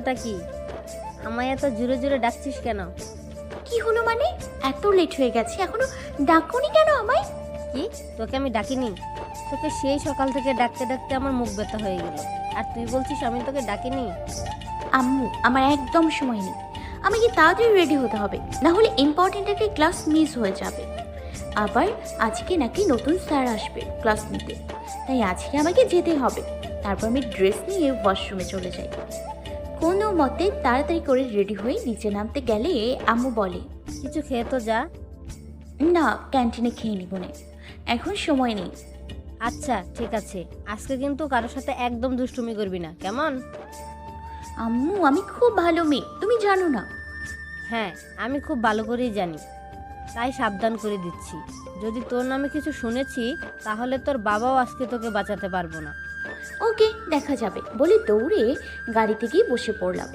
হলোটা কি? আমায় এত জোরে জোরে ডাকছিস কেন? কি হলো মানে? এত লেট হয়ে গেছে, এখনো ডাকোনি কেন আমায়? কি, তোকে আমি ডাকিনি? তোকে সেই সকাল থেকে ডাকতে ডাকতে আমার মুখ ব্যথা হয়ে গেল, আর তুই বলছিস আমি তোকে ডাকিনি? আম্মু, আমার একদম সময় নেই। আমাকে তাড়াতাড়ি রেডি হতে হবে, না হলে ইম্পর্টেন্ট একটা ক্লাস মিস হয়ে যাবে। আবার আজকে নাকি নতুন স্যার আসবে ক্লাস নিতে, তাই আজকে আমাকে যেতে হবে। তারপর আমি ড্রেস নিয়ে ওয়াশরুমে চলে যাই। কোনো মতে তাড়াতাড়ি করে রেডি হয়ে নিচে নামতে গেলে আম্মু বলে, কিছু খেয়ে তো যা। না, ক্যান্টিনে খেয়ে নিব না, এখন সময় নেই। আচ্ছা ঠিক আছে, আজকে কিন্তু কারোর সাথে একদম দুষ্টুমি করবি না, কেমন? আম্মু, আমি খুব ভালো মেয়ে, তুমি জানো না? হ্যাঁ, আমি খুব ভালো করেই জানি, তাই সাবধান করে দিচ্ছি। যদি তোর নামে কিছু শুনেছি তাহলে তোর বাবাও আজকে তোকে বাঁচাতে পারবো না। ওকে, দেখা যাবে বলে দৌড়ে গাড়িতে গিয়ে বসে পড়লাম।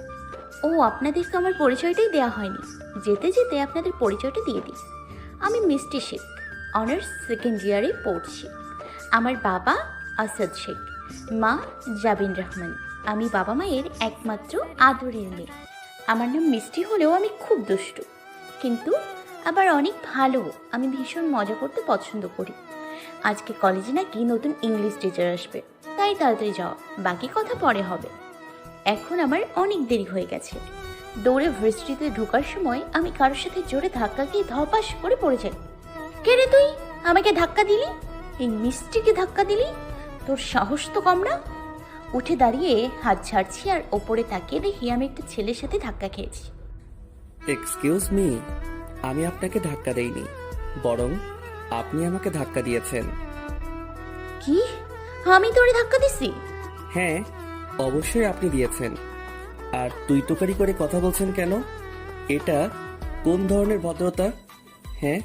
ও, আপনাদেরকে আমার পরিচয়টাই দেওয়া হয়নি। যেতে যেতে আপনাদের পরিচয়টা দিয়ে দিই। আমি মিষ্টি শেখ, অনার্স সেকেন্ড ইয়ারে পড়ছি। আমার বাবা আসাদ শেখ, মা জাবিন রহমান। আমি বাবা মায়ের একমাত্র আদরের মেয়ে। আমার নাম মিষ্টি হলেও আমি খুব দুষ্টু, কিন্তু আবার অনেক ভালো। আমি ভীষণ মজা করতে পছন্দ করি। আজকে কলেজে নাকি নতুন ইংলিশ টিচার আসবে, তাই তাড়াতাড়ি যাওয়া, বাকি কথা পরে হবে। এখন আমার অনেক দেরি হয়ে গেছে। দৌড়ে ভার্সিটিতে ঢোকার সময় আমি কারোর সাথে জোরে ধাক্কা খেয়ে ধপাস করে পড়ে যাই। কে রে তুই? আমাকে ধাক্কা দিলি? এই মিষ্টিকে ধাক্কা দিলি? তোর সাহস তো কম না। উঠে দাঁড়িয়ে হাত ছাড়ছি আর ওপরে তাকিয়ে দেখি আমি একটা ছেলের সাথে ধাক্কা খেয়েছি। এক্সকিউজ মি, আমি আপনাকে ধাক্কা দেইনি, বরং আপনি আমাকে ধাক্কা দিয়েছেন। কি? আমি তোরে ধাক্কা দিছি? হ্যাঁ, অবশ্যই আপনি দিয়েছেন। আর তুই তোকারি করে কথা বলছেন কেন? এটা কোন ধরনের ভদ্রতা? হ্যাঁ,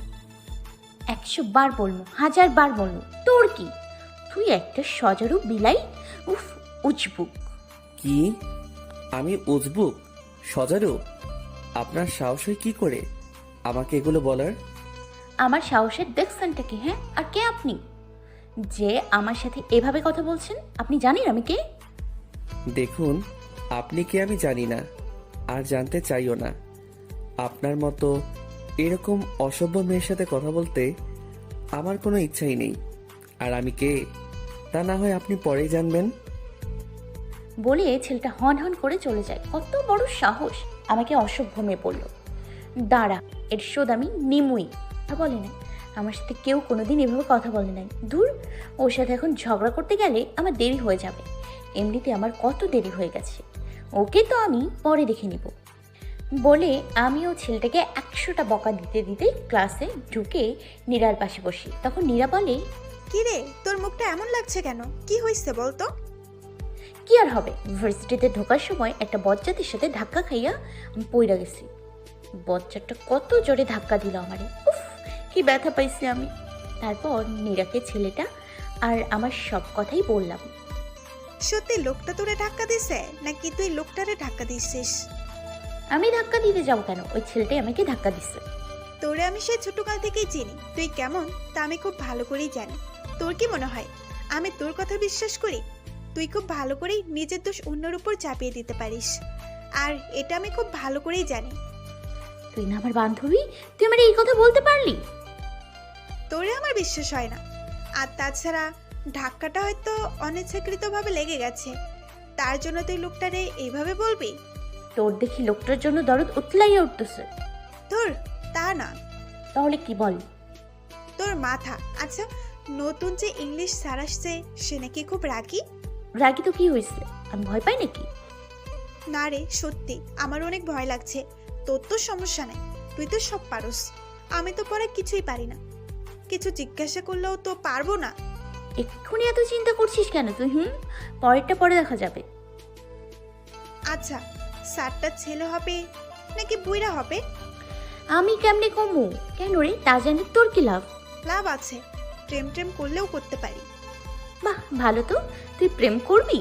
100 বার বলবো, 1000 বার বলবো, তোর কি? তুই একটা সজারু বিলাই। উফ, উজবুক। কি? আমি উজবুক? সজারু? আপনার সাহস হয় কি করে আমাকে এগুলো বলার? আমার সাহসের দেখছেনটা কি? হ্যাঁ, আর কে আপনি যে আমার সাথে এভাবে কথা বলছেন? আপনি জানেন আমি কে? দেখুন, আপনি কে আমি জানি না, আর জানতে চাইও না। আপনার মতো এরকম অসভ্য মেয়ের সাথে কথা বলতে আমার কোনো ইচ্ছাই নেই। আর আমি কে তা না হয় আপনি পরেই জানবেন। বলে ছেলেটা হন হন করে চলে যায়। কত বড় সাহস, আমাকে অসভ্য মেয়ে বলল। দাঁড়া, এর শোধ আমি নিমুই। কথা বলে না, আমার সাথে কেউ কোনোদিন এভাবে কথা বলে নাই। দূর, ওর সাথে এখন ঝগড়া করতে গেলে আমার দেরি হয়ে যাবে। এমনিতে আমার কত দেরি হয়ে গেছে, ওকে তো আমি পরে দেখে নিব। বলে আমিও ছেলেটাকে 100টা বকা দিতে দিতে ক্লাসে ঢুকে নীরার পাশে বসি। তখন নীরা বলে, কি রে, তোর মুখটা এমন লাগছে কেন? কি হয়েছে বলতো? কি আর হবে, ভার্সিটিতে ঢোকার সময় একটা বজ্জাতের সাথে ধাক্কা খাইয়া আমি পইরা গেছি। বজ্জাতটা কত জোরে ধাক্কা দিল আমারে, উফ, কি ব্যথা পাইছি আমি। তারপর নীরাকে ছেলেটা আর আমার সব কথাই বললাম। সত্যি লোকটা তোরে ধাক্কা দিছে নাকি তুই লোকটারে ধাক্কা দিছিস? আমি ধাক্কা দিতে যাবো কেন? ওই ছেলেটাই আমাকে ধাক্কা দিচ্ছে। তোরে আমি সেই ছোটকাল থেকেই চিনি, তুই কেমন তা আমি খুব ভালো করেই জানি। তোর কি মনে হয় আমি তোর কথা বিশ্বাস করি? তুই খুব ভালো করেই নিজের দোষ অন্যের উপর চাপিয়ে দিতে পারিস, আর এটা আমি খুব ভালো করেই জানি। তুই না আমার বান্ধবী, তুই আমার এই কথা বলতে পারলি? তোরে আমার বিশ্বাস হয় না। আর তাছাড়া ধাক্কাটা হয়তো অনিচ্ছাকৃতভাবে লেগে গেছে, তার জন্য তুই লোকটারে এইভাবে বলবি? তোর দেখি লোকটার জন্য দরদ উতলাইয়া উঠতেছে। ধুর, তা না। তাহলে কি বল? তোর মাথা। আচ্ছা, নতুন যে ইংলিশ স্যার আসছে সে নাকি খুব রাগী? রাগি তো কি হয়েছে? আমি ভয় পাই নাকি? না রে, সত্যি আমার অনেক ভয় লাগছে। তোর তো সমস্যা নাই, তুই তো সব পারস। আমি তো পরে কিছুই পারি না, কিছু জিজ্ঞাসা করলেও তো পারবো না। এক্ষুনি এত চিন্তা করছিস কেন তুই? পরেরটা পরে দেখা যাবে। আচ্ছা, স্যারটা ছেলে হবে নাকি বুইড়া হবে? আমি কেমনে কমু? কেন রে, তা জানি তোর কি লাভ? লাভ আছে, প্রেম টেম করলেও করতে পারি। বাহ, ভালো তো, তুই প্রেম করবি?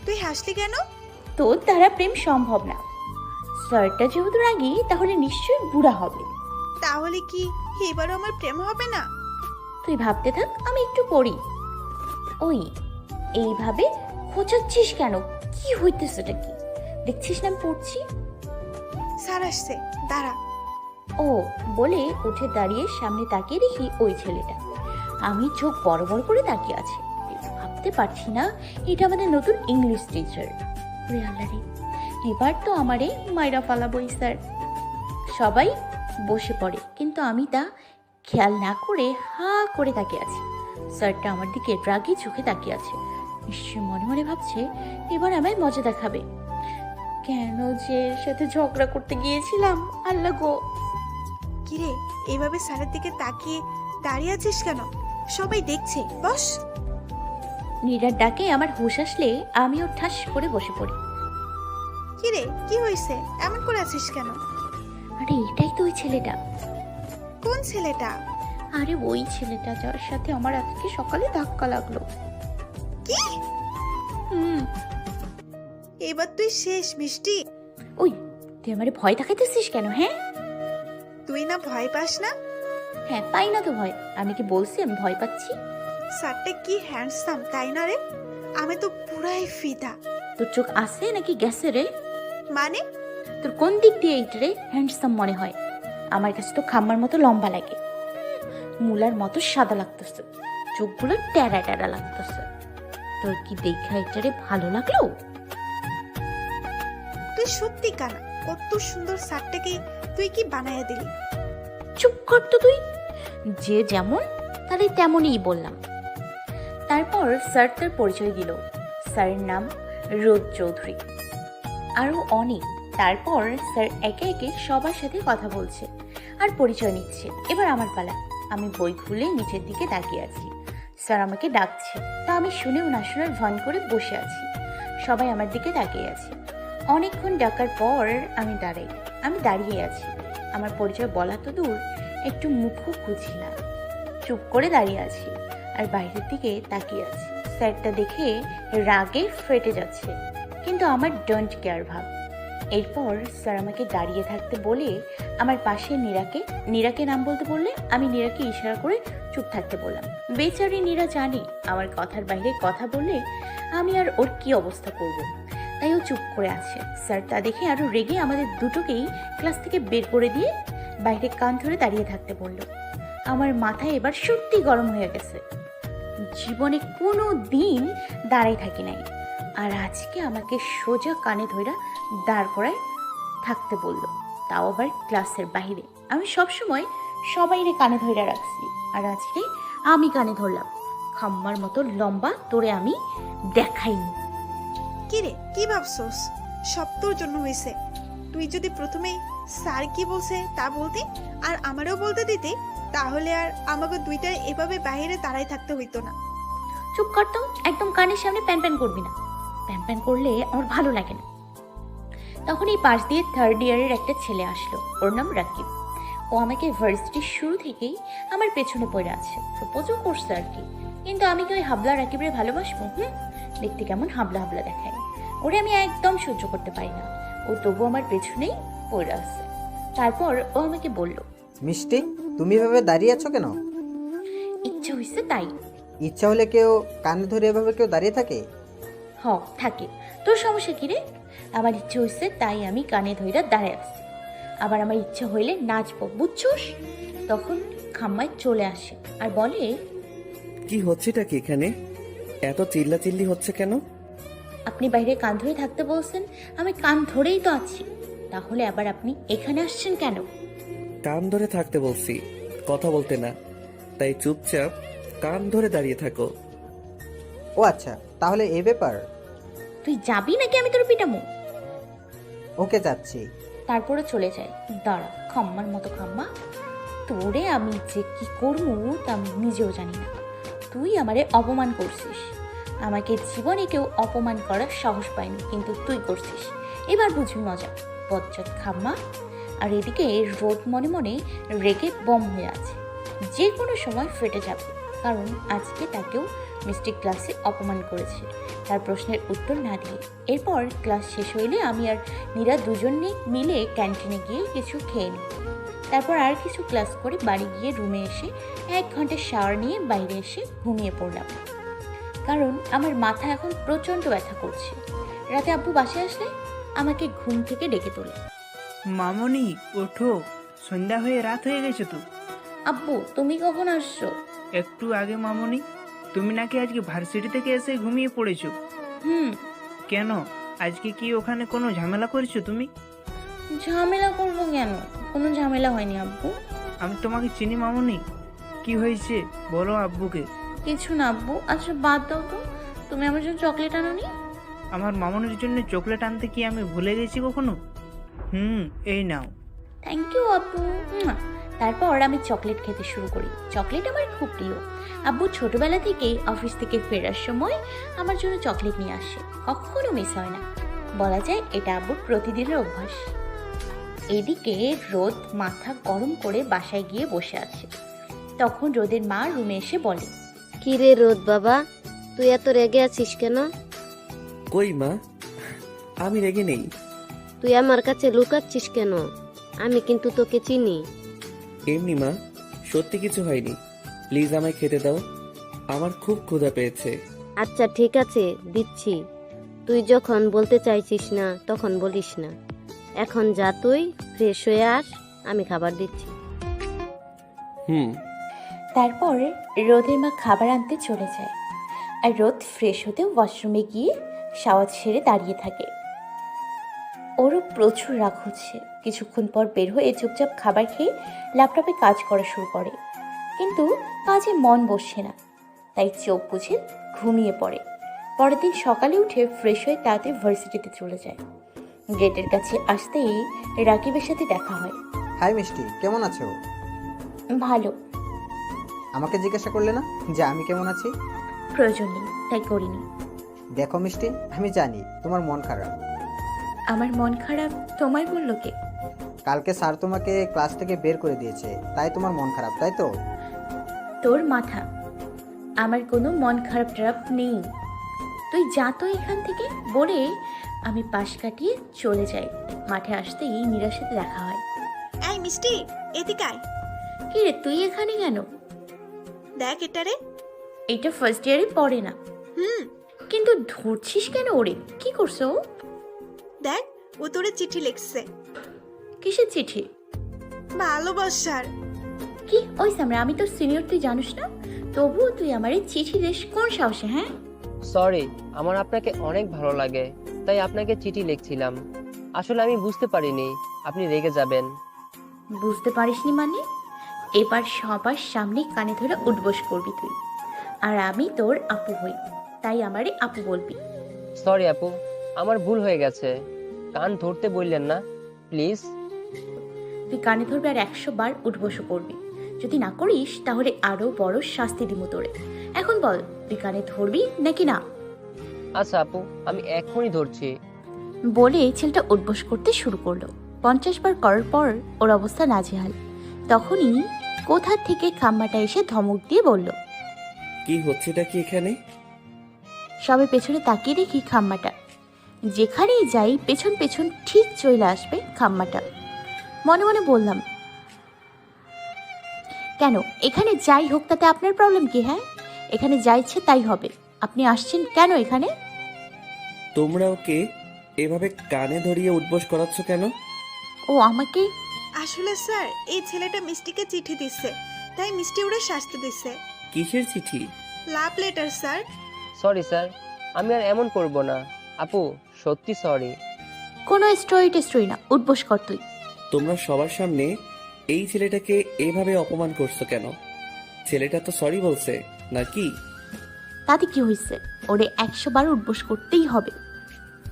তুই হাসলি কেন? তোর দ্বারা প্রেম সম্ভব না। স্যারটা যেহেতু রাগি, তাহলে নিশ্চয়ই বুড়া হবে। তাহলে কি এবারও আমার প্রেম হবে না? তুই ভাবতে থাক, আমি একটু পড়ি। ওই, এইভাবে খোঁচাচ্ছিস কেন? কি হইতেছেটা কি? দেখছিস না আমি পড়ছি? স্যার আসছে, দাঁড়া। ও বলে উঠে দাঁড়িয়ে সামনে তাকিয়ে দেখি ওই ছেলেটা। আমি চোখ বড় বড় করে তাকিয়ে আছি। ভাবতে পারছি না এটা আমাদের নতুন ইংলিশ টিচার। ওরে আল্লাহ রে, এবার তো আমারে মাইরা ফালাবই স্যার। সবাই বসে পড়ে, কিন্তু আমি তা খেয়াল না করে হা করে তাকিয়ে আছি। স্যারটা আমার দিকে রাগি চোখে তাকিয়ে আছে। নিশ্চয়ই মনে মনে ভাবছে এবার আমায় মজা দেখাবে। কেন যে এর সাথে ঝগড়া করতে গিয়েছিলাম, আল্লাহ গো। কিরে, এইভাবে স্যারের দিকে তাকিয়ে দাঁড়িয়ে আছিস কেন? সবাই দেখছে, বস। নীরার ডাকে আমার হুঁশ আসলে আমিও ঠাস করে বসে পড়ি। কিরে, কি হয়েছে? এমন করে আছিস কেন? আরে এটাই তো ওই ছেলেটা। কোন ছেলেটা? আরে ওই ছেলেটা যার সাথে আমার আজকে সকালে ধাক্কা লাগলো। কি? হুম। এবার তুই শেষ মিষ্টি। ওই, তুই আমারে ভয় দেখাইতেছিস কেন? হ্যাঁ তুই না ভয় পাস না? হ্যাঁ, পাই না তো ভয়। আমি কি বলছি আমি ভয় পাচ্ছি? স্যারটা কি হ্যান্ডসাম, তাই না রে? আমি তো পুরাই ফিদা। তোর চোখ আছে নাকি গেছে রে? মানে? তোর কোন দিক দিয়ে এইটা রে হ্যান্ডসাম মনে হয়? আমার কাছে তো খাম্মার মতো লম্বা লাগে, মুলার মতো সাদা লাগতেছে, চোখগুলো টেরা টেরা লাগতেছে। তোর কি দেখা এটারে ভালো লাগলো? তুই সত্যি কানা, কত সুন্দর স্যারটাকে তুই কি বানাইয়া দিলি। চুপ কর তো তুই। যে যেমন তাহলে তেমনই বললাম। তারপর স্যার তার পরিচয় দিল। স্যারের নাম রোদ চৌধুরী, আরও অনেক। তারপর স্যার একে একে সবার সাথে কথা বলছে আর পরিচয় নিচ্ছে। এবার আমার পালা। আমি বই খুলে নিচের দিকে তাকিয়ে আছি। স্যার আমাকে ডাকছে, তা আমি শুনেও না শোনার ভান করে বসে আছি। সবাই আমার দিকে তাকিয়ে আছে। অনেকক্ষণ ডাকার পর আমি দাঁড়িয়ে আছি। আমার পরিচয় বলা তো দূর, একটু মুখও খুঁজি না, চুপ করে দাঁড়িয়ে আছি আর বাইরের দিকে তাকিয়ে আছি। স্যারটা দেখে রাগে ফেটে যাচ্ছে, কিন্তু আমার ডোন্ট কেয়ার ভাব। এরপর স্যার আমাকে দাঁড়িয়ে থাকতে বলে আমার পাশে নীরাকে নাম বলতে বললে আমি নীরাকে ইশারা করে চুপ থাকতে বললাম। বেচারি নীরা জানে আমার কথার বাইরে কথা বললে আমি আর ওর কি অবস্থা করব, তাই ও চুপ করে আছে। স্যার তা দেখে আরো রেগে আমাদের দুটোকেই ক্লাস থেকে বের করে দিয়ে বাইরে কান ধরে দাঁড়িয়ে থাকতে বলল। আমার মাথায় এবার সত্যি গরম হয়ে গেছে। জীবনে কোনো দিন দাঁড়াই থাকি নাই, আর আজকে আমাকে সোজা কানে ধইরা দাঁড় করায় থাকতে বলল, তাও আবার ক্লাসের বাইরে। আমি সবসময় সবাইরে কানে ধইরা রাখছি, আর আজকে আমি কানে ধরলাম। খাম্মার মতো লম্বা তোরে আমি দেখাইনি। কিরে, কি ভাবছস? সব তোর জন্য হয়েছে। তুই যদি প্রথমে স্যার কি বলছে তা বলতি আর আমারও বলতে দিতি, তাহলে আর আমাকে দুইটার এভাবে বাইরে দাঁড়াই থাকতে হইতো না। চুপ কর তো, একদম কানের সামনে প্যান প্যান করবি না। প্যান প্যান করলে আমার ভালো লাগে না। তখন এই পাশ দিয়ে 3rd ইয়ারের একটা ছেলে আসলো, ওর নাম রাকিব। ও আমাকে ভার্সিটির শুরু থেকেই আমার পেছনে পড়ে আছে, প্রপোজও করছে আর কি। কিন্তু আমি কি ওই হাবলা রাকিবরে ভালোবাসবো? দেখতে কেমন হাবলা হাবলা দেখায়, ওরে আমি একদম সহ্য করতে পারি না। ও তবু আমার পেছনেই পড়ে আছে। তারপর ও আমাকে বলল, মিষ্টি, তুমি এভাবে দাঁড়িয়ে আছো কেন? ইচ্ছে হয়েছে তাই। ইচ্ছা হলে কেউ কানে ধরে এভাবে কেউ দাঁড়িয়ে থাকে? থাকে। তোর সমস্যা কি রে? আমার ইচ্ছে হয়েছে তাই আমি কানে ধইরা দাঁড়ায় আসছি। আবার আমার ইচ্ছা হইলে নাচবো, বুঝছোস? তখন খাম্মায় চলে আসে আর বলে, কি হচ্ছেটা কি এখানে? এত চিল্লাচিল্লি হচ্ছে কেন? আপনি বাইরে কান ধরে থাকতে বলছেন, আমি কান ধরেই তো আছি, তাহলে আবার আপনি এখানে আসছেন কেন? কান ধরে থাকতে বলছি, কথা বলতে না। তাই চুপচাপ কান ধরে দাঁড়িয়ে থাকো। ও আচ্ছা, তাহলে এই ব্যাপার। তুই যাবি নাকি আমি তোর পিটামো? ওকে, যাচ্ছি। তারপরে চলে যায়। দাঁড়া, খাম্মার মতো খাম্মা, তোরে আমি যে কি করবো তা আমি নিজেও জানি না। তুই আমারে অপমান করছিস। আমাকে জীবনে কেউ অপমান করার সাহস পায়নি, কিন্তু তুই করছিস। এবার বুঝবি মজা, বজ্জাত খাম্মা। আর এদিকে রোদ মনে মনে রেগে বম হয়ে আছে, যে কোনো সময় ফেটে যাবে। কারণ আজকে তাকেও মিষ্টি ক্লাসে অপমান করেছে তার প্রশ্নের উত্তর না দিয়ে। এরপর ক্লাস শেষ হইলে আমি আর নীরা দুজনে মিলে ক্যান্টিনে গিয়ে কিছু খেয়ে নিই। তারপর আর কিছু ক্লাস করে বাড়ি গিয়ে রুমে এসে 1 ঘন্টা শাওয়ার নিয়ে বাইরে এসে ঘুমিয়ে পড়লাম, কারণ আমার মাথা এখন প্রচণ্ড ব্যথা করছে। রাতে আব্বু বাসায় আসলে আমাকে ঘুম থেকে ডেকে তোলে। মামনি ওঠো, সন্ধ্যা হয়ে রাত হয়ে গেছে তো। আব্বু তুমি কখন আসছো? একটু আগে মামনি। তুমি নাকি আজকে ভার্সিটি থেকে এসে ঘুমিয়ে পড়েছো। হুম। কেন, আজকে কি ওখানে কোনো ঝামেলা করেছো তুমি? ঝামেলা করবো কেন? কোনো ঝামেলা হয়নি আব্বু। আমি তোমাকে চিনি মামনি, কি হয়েছে বলো আব্বুকে। কিছু না আব্বু। আচ্ছা বাদ দাও তো, তুমি আমার জন্য চকলেট আনোনি? আমার মামনির জন্য চকলেট আনতে কি আমি ভুলে গেছি কখনো? এই নাও। থ্যাংক ইউ আব্বু। মুয়া। তারপর আমি চকলেট খেতে শুরু করি। চকলেট আমার খুব প্রিয়। আব্বু ছোটবেলা থেকেই অফিস থেকে ফেরার সময় আমার জন্য চকলেট নিয়ে আসে, কখনো মিস হয় না। বলা যায় এটা আব্বুর প্রতিদিনের অভ্যাস। এদিকে রোদ মাথা গরম করে বাসায় গিয়ে বসে আছে। তখন রোদের মা রুমে এসে বলে, কি রে রোদ বাবা, তুই এত রেগে আছিস কেন? কই মা, আমি রেগে নেই। তুই আমার কাছে লুকাচ্ছিস কেন? আমি কিন্তু তোকে চিনি। এমনি মা, সত্যি কিছু হয়নি। প্লিজ আমায় খেতে দাও, আমার খুব ক্ষুধা পেয়েছে। আচ্ছা ঠিক আছে, দিচ্ছি। তুই যখন বলতে চাইছিস না তখন বলিস না। এখন যা, তুই ফ্রেশ হয়ে আস, আমি খাবার দিচ্ছি। হুম। তারপর রোদের মা খাবার আনতে চলে যায় আর রোদ ফ্রেশ হতে ওয়াশরুমে গিয়ে শাওয়ার ছেড়ে দাঁড়িয়ে থাকে। ওরও প্রচুর রাগ হচ্ছে। কিছুক্ষণ পর বের হয়ে চুপচাপ খাবার খেয়ে ল্যাপটপে কাজ করা শুরু করে, কিন্তু কাজে মন বসছে না, তাই চোখ বুজে ঘুমিয়ে পড়ে। পরের দিন সকালে উঠে ফ্রেশ হয়ে তাড়াতাড়ি ভার্সিটিতে চলে যায়। গেটের কাছে আসতেই রাকিবের সাথে দেখা হয়। হাই মিষ্টি, কেমন আছো? ভালো। আমাকে জিজ্ঞাসা করলে না যে আমি কেমন আছি? প্রয়োজন নেই, তাই করিনি। দেখো মিষ্টি, আমি জানি তোমার মন খারাপ। আমার মন খারাপ তোমায় বললো কে? কালকে স্যার তোমাকে ক্লাস থেকে বের করে দিয়েছে, তাই তোমার মন খারাপ, তাই তো? তোর মাথা। আমার কোনো মন খারাপ টারাপ নেই। তুই যা তো এখান থেকে বলে আমি পাশ কাটিয়ে চলে যাই। মাঠে আসতেই মীরার সাথে দেখা হয়। এই মিষ্টি, এদিকে আয়। কি রে তুই এখানে কেন? দেখ এটা রে। এইটা ফার্স্ট ইয়ারে পড়ে না। হুম। কিন্তু ধরছিস কেন ওরে? কি করছো? দেখ, ও তোরে চিঠি লিখছে। কিসের চিঠি? ভালোবাসার। কি ওই সামনে, আমি তোর সিনিয়র, তুই জানিস না? তবুও তুই আমার এই চিঠি দিস কোন সাহসে? হ্যাঁ সরি, আমার আপনাকে অনেক ভালো লাগে, তাই আপনাকে চিঠি লিখছিলাম। আসলে আমি বুঝতে পারিনি আপনি রেগে যাবেন। বুঝতে পারিসনি মানে? এবার সবার সামনে কানে ধরে উঠবোস করবি তুই। আর আমি তোর আপু হই, তাই আমারে আপু বলবি। সরি আপু, আমার ভুল হয়ে গেছে। কান ধরতে বললেন না, প্লিজ। তুই কানে ধরবি আর 100 বার উঠবোস করবি। যদি না করিস তাহলে আরো বড় শাস্তি দিব তোরে। এখন বল, তুই কানে ধরবি নাকি না? আচ্ছা আপু, আমি এক্ষুনি ধরছি। বলে ছেলেটা উঠবোস করতে শুরু করলো। 50 বার করার পর ওর অবস্থা নাজেহাল। তখনই কোথা থেকে খাম্মাটা এসে ধমক দিয়ে বলল, কি হচ্ছেটা কি এখানে? সবাই পেছনে তাকিয়ে দেখি খাম্মাটা। যেখানেই যাই পেছন পেছন ঠিক চলে আসবে খাম্মাটা। মনে মনে বললাম, কেন এখানে যাই হোক তাতে আপনার প্রবলেম কি? হ্যাঁ, এখানে যা ইচ্ছে তাই হবে। আপনি আসছেন কেন এখানে? তোমরা ওকে এভাবে কানে ধরিয়ে উঠবোস করাচ্ছ কেন? ও আমাকে? আসলে স্যার, এই ছেলেটা মিষ্টিকে চিঠি দিচ্ছে, তাই মিষ্টি ওরে শাস্তি দিচ্ছে। কিসের চিঠি? Love letter sir. Sorry sir, আমি আর এমন করব না। আপু সত্যি সরি। কোনো স্টোরি টেস্টোরি না, উঠবোস কর তুই। তোমরা সবার সামনে এই ছেলেটাকে এভাবে অপমান করছো কেন? ছেলেটা তো সরি বলছে নাকি? তাতে কি হয়েছে? ওরে 100 বার উঠবোস করতেই হবে।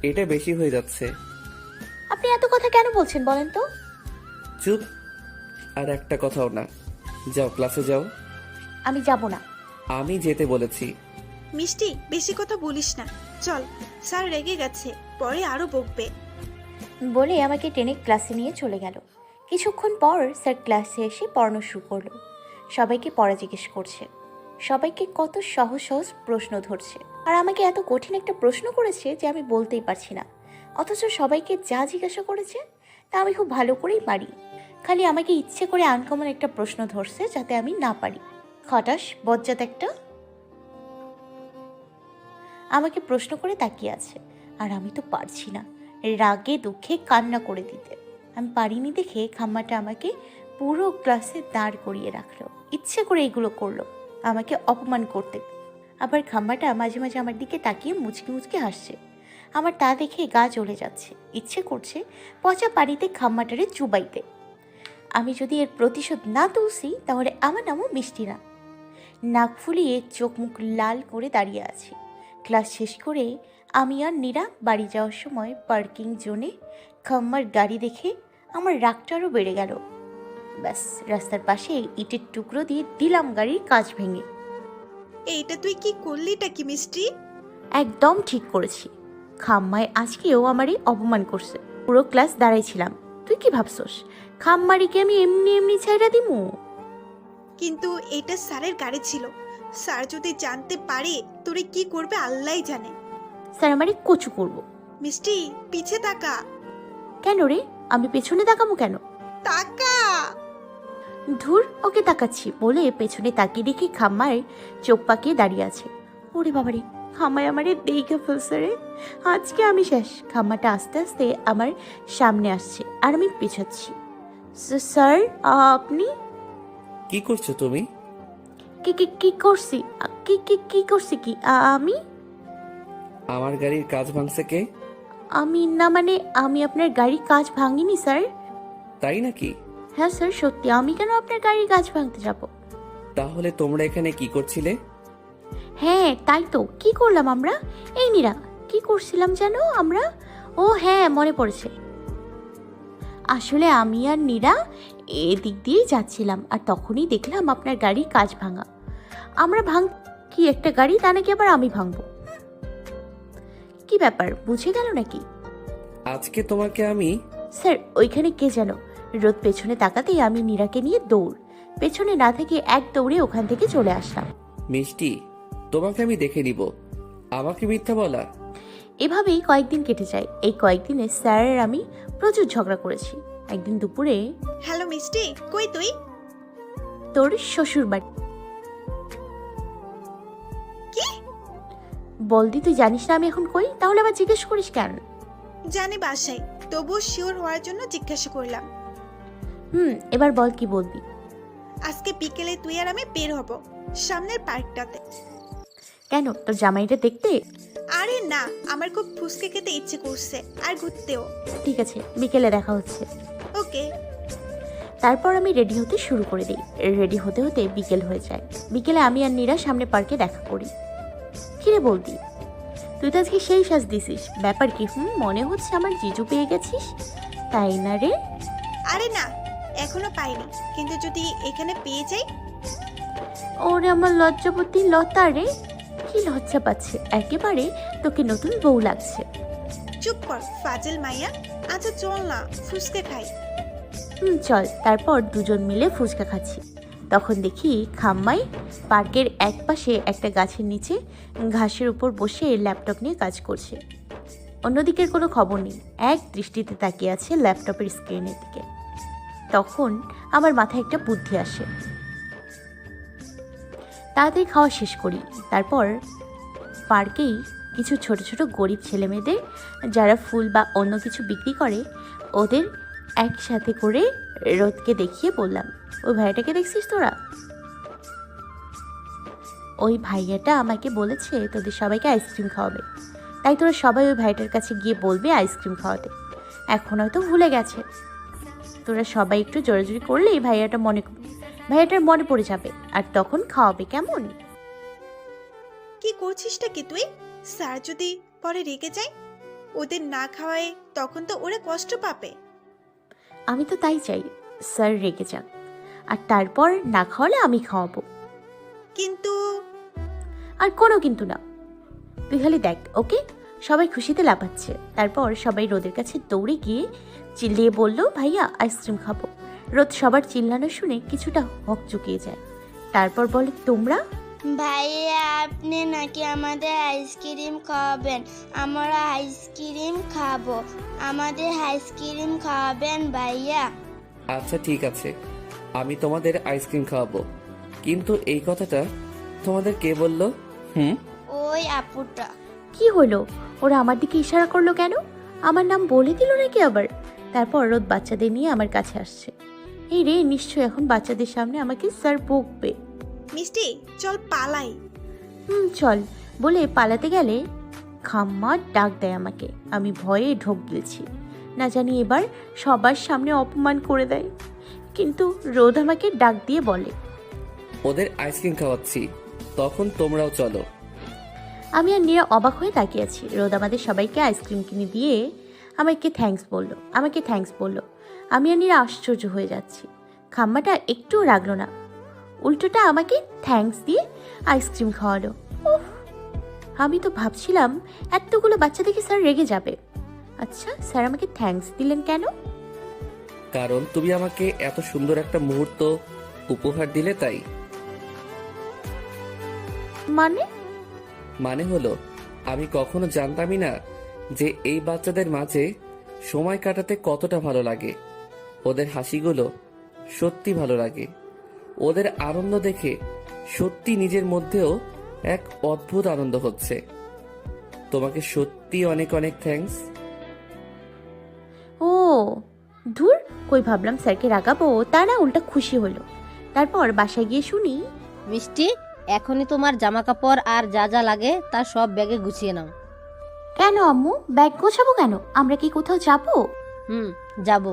এটা বেশি হয়ে যাচ্ছে। আপনি এত কথা কেন বলছেন বলেন তো? চুপ, আর একটা কথাও না। যাও ক্লাসে যাও। আমি যাব না। আমি যেতে বলেছি। মিষ্টি, বেশি কথা বলিস না, চল। স্যার রেগে গেছে, পরে আরো বকবে। বলে আমাকে টেনে ক্লাসে নিয়ে চলে গেল। কিছুক্ষণ পর স্যার ক্লাসে এসে পড়ানো শুরু করলো। সবাইকে পড়া জিজ্ঞেস করছে, সবাইকে কত সহজ সহজ প্রশ্ন ধরছে। আর আমাকে এত কঠিন একটা প্রশ্ন করেছে যে আমি বলতেই পারছি না। অথচ সবাইকে যা জিজ্ঞাসা করেছে তা আমি খুব ভালো করেই পারি। খালি আমাকে ইচ্ছে করে আনকমন একটা প্রশ্ন ধরছে যাতে আমি না পারি। খটাস বজ্জাত একটা। আমাকে প্রশ্ন করে তাকিয়ে আছে। আর আমি তো পারছি না রাগে দুঃখে কান্না করে দিতে। আমি পারিনি দেখে খাম্মাটা আমাকে পুরো ক্লাসে দাঁড় করিয়ে রাখলো, ইচ্ছে করে এগুলো করলো আমাকে অপমান করতে। আবার খাম্মাটা মাঝে মাঝে আমার দিকে তাকিয়ে মুচকি মুচকি হাসছে। আমার তা দেখে গা জ্বলে যাচ্ছে, ইচ্ছে করছে পচা পানিতে খাম্মাটারে চুবাইতে। আমি যদি এর প্রতিশোধ না তুলছি তাহলে আমার নামও মিষ্টি না। নাক ফুলিয়ে চোখ মুখ লাল করে দাঁড়িয়ে আছি। ক্লাস শেষ করে আমি আর নীরা বাড়ি যাওয়ার সময় পার্কিং জোনে খাম্মার গাড়ি দেখে আমার রাগটা আরও বেড়ে গেল। ব্যাস রাস্তার পাশে ইটের টুকরো দিয়ে দিলাম গাড়ির কাঁচ ভেঙে। এইটা তুই কি করলিটা কি মিষ্টি? একদম ঠিক করেছি। খাম্মায় আজকেও আমারই অপমান করছে। পুরো ক্লাস দাঁড়াইছিলাম। তুই কি ভাবছস খাম্মারিকে আমি এমনি এমনি ছাইরা দিমু? কিন্তু এটা স্যারের গাড়ি ছিল, স্যার যদি জানতে পারে তোরে কি করবে আল্লাহই জানে। স্যার আমারই কচু করব। মিষ্টি পিছে তাকা। কেন রে, আমি পেছনে তাকাবো কেন? তাকা। ধুর, ওকে তাকাচ্ছি বলে পেছনে তাকিয়ে দেখি খাম্মায় চোখ পাকিয়ে দাঁড়িয়ে আছে। ওরে বাবারে, খাম্মায় আমারে দেখে ফেলছে রে। আজকে আমি শেষ। খাম্মাটা আস্তে আস্তে আমার সামনে আসছে আর আমি পেছাচ্ছি। স্যার আপনি? কি করছো তুমি? কি কি কি করছি? কি কি কি করছি? কি আমি? আমার গাড়ির কাজ ভাঙছে কে? আমি না, মানে আমি আপনার গাড়ির কাজ ভাঙিনি স্যার। তাই নাকি? হ্যাঁ স্যার, সত্যি। আমি কেন আপনার গাড়ির কাজ ভাঙতে যাব? তাহলে তোমরা এখানে কি করছিলে? হ্যাঁ তাই তো, কি করলাম আমরা? এই নীরা, কি করছিলাম যেন আমরা? ও হ্যাঁ, মনে পড়েছে। আসলে আমি আর নীরা এদিক দিয়েই যাচ্ছিলাম আর তখনই দেখলাম আপনার গাড়ির কাজ ভাঙা। আমরা কি একটা গাড়ি, তা নাকি আবার আমি ভাঙবো? কি ব্যাপার, বুঝে গেল নাকি? আজকে তোমাকে আমি... স্যার ওইখানে কে যেন? রোদ পেছনে তাকাতেই আমি নীরাকে নিয়ে দৌড়। পেছনে না থেকে এক দৌড়ে ওখান থেকে চলে আসলাম। মিষ্টি, তোমাকে আমি দেখে নিব। আমাকে মিথ্যা বলা? এভাবেই কয়েকদিন কেটে যায়। এই কয়েকদিনে স্যার আর আমি প্রচুর ঝগড়া করেছি। একদিন দুপুরে হ্যালো মিষ্টি, কই তুই? তোর শ্বশুর বাড়ি। কি? বলদি, তুই জানিস না আমি এখন কই? তাহলে আবার জিজ্ঞেস করিস কেন? জানি বাসায়, তবুও শিওর হওয়ার জন্য জিজ্ঞাসা করলাম। এবার বল কি বলবি? আজকে বিকেলে তুই আর আমি বের হব সামনের পার্কটাতে। কেন, তোর জামাইটা দেখতে? আরে না, আমার খুব ফুচকা খেতে ইচ্ছে করছে আর ঘুরতেও। ঠিক আছে, বিকেলে দেখা হচ্ছে। ওকে। তারপর আমি রেডি হতে শুরু করে দিই। রেডি হতে হতে বিকেল হয়ে যায়। বিকেলে আমি আর নীরা সামনে পার্কে দেখা করি। কিরে বলদি, তুই তো আজকে সেই সাজ দিছিস, ব্যাপার কি? মনে হচ্ছে আমার জিজু পেয়ে গেছিস, তাই না রে? আরে না, এখনো পাইনি, কিন্তু যদি এখানে পেয়ে যাই। ওরে আমার লজ্জাপতি লতা রে, কি লজ্জা পাচ্ছে একেবারে, তোকে নতুন বউ লাগছে। চুপ কর ফাজিল মাইয়া। আচ্ছা চল না, ফুচকা খাই। চল। তারপর দুজন মিলে ফুচকা খাচ্ছি। তখন দেখি খাম্মাই পার্কের এক পাশে একটা গাছের নিচে ঘাসের উপর বসে ল্যাপটপ নিয়ে কাজ করছে। অন্যদিকের কোনো খবর নেই, এক দৃষ্টিতে তাকিয়ে আছে ল্যাপটপের স্ক্রিনের দিকে। তখন আমার মাথায় একটা বুদ্ধি আসে। তাড়াতাড়ি খাওয়া শেষ করি। তারপর পার্কেই কিছু ছোট ছোট গরিব ছেলেমেয়েদের যারা ফুল বা অন্য কিছু বিক্রি করে, ওদের একসাথে করে রোদকে দেখিয়ে বললাম, ওই ভাইয়াটাকে দেখছিস তোরা? ওই ভাইয়াটা আমাকে বলেছে তোদের সবাইকে আইসক্রিম খাওয়াবে, তাই তোরা সবাই ওই ভাইয়াটার কাছে গিয়ে বলবে আইসক্রিম খাওয়াতে। এখন হয়তো ভুলে গেছে। তোরা সবাই একটু জোরাজুরি করলেই ভাইয়াটার মনে পড়ে যাবে আর তখন খাওয়াবে, কেমন? কি করছিসটা কি তুই? স্যার যদি পরে রেগে যায়, ওদের না খাওয়ায়, তখন তো ওরা কষ্ট পাবে। আমি তো তাই চাই, স্যার রেগে যাক আর তারপর না খাওয়ালে আমি খাওয়াবো। কিন্তু আর কোনো কিন্তু না, তুই খালি দেখ। ওকে? সবাই খুশিতে লাফাচ্ছে। তারপর সবাই রোদের কাছে দৌড়ে গিয়ে চিল্লিয়ে বলল, ভাইয়া আইসক্রিম খাবো। রোদ সবার চিল্লানো শুনে কিছুটা হক চুকিয়ে যায়। তারপর বলে, তোমরা? ভাইয়া আপনি নাকি আমাদের আইসক্রিম খাওয়াবেন? আমরা আইসক্রিম খাবো, আমাদের আইসক্রিম খাওয়াবেন ভাইয়া। আচ্ছা ঠিক আছে, আমি তোমাদের আইসক্রিম খাওয়াবো, কিন্তু এই কথাটা তোমাদের কে বললো? ওই আপুটা। কি হলো? ওরা আমার দিকে ইশারা করলো কেন? আমার নাম বলে দিল নাকি আবার? তারপর রোদ বাচ্চাদের নিয়ে আমার কাছে আসছে। এই রে, নিশ্চয়ই এখন বাচ্চাদের সামনে আমাকে স্যার বকবে। মিষ্টি চল পালাই। চল বলে পালাতে গেলে খাম্মা ডাক দেয় আমাকে। আমি ভয়ে ঢোক গিয়েছি, না জানি এবার সবার সামনে অপমান করে দেয়। কিন্তু রোদ আমাকে ডাক দিয়ে বলে, ওদের আইসক্রিম খাওয়াচ্ছি, তখন তোমরাও চলো। আমি আর নীরা অবাক হয়ে তাকিয়ে আছি। রোদ আমাদের সবাইকে আইসক্রিম কিনে দিয়ে আমাকে থ্যাঙ্কস বলল। আমি আর নীরা আশ্চর্য হয়ে যাচ্ছি। খাম্মাটা একটুও রাগলো না, উল্টোটা আমাকে থ্যাঙ্কস দিয়ে আইসক্রিম খাওয়ালো। উফ, আমি তো ভাবছিলাম এতগুলো বাচ্চা দেখে স্যার রেগে যাবে। আচ্ছা, স্যার আমাকে থ্যাঙ্কস দিলেন কেন? কারণ তুমি আমাকে এত সুন্দর একটা মুহূর্ত উপহার দিলে তাই। মানে হলো, আমি কখনো জানতামই না যে এই বাচ্চাদের মাঝে সময় কাটাতে কতটা ভালো লাগে। ওদের হাসিগুলো সত্যি ভালো লাগে। ওদের আনন্দ দেখে সত্যি নিজের মধ্যেও এক অদ্ভুত আনন্দ হচ্ছে। তোমাকে সত্যি অনেক অনেক থ্যাঙ্কস। ও ধুর, কই ভাবলাম স্যারকে রাগাবো, তা না উল্টা খুশি হলো। তারপর বাসায় গিয়ে শুনি, মিষ্টি, এখনই তোমার জামা কাপড় আর যা যা লাগে তা সব ব্যাগে গুছিয়ে নাও। কেন আম্মু, ব্যাগ গোছাবো কেন? আমরা কি কোথাও যাবো? যাব,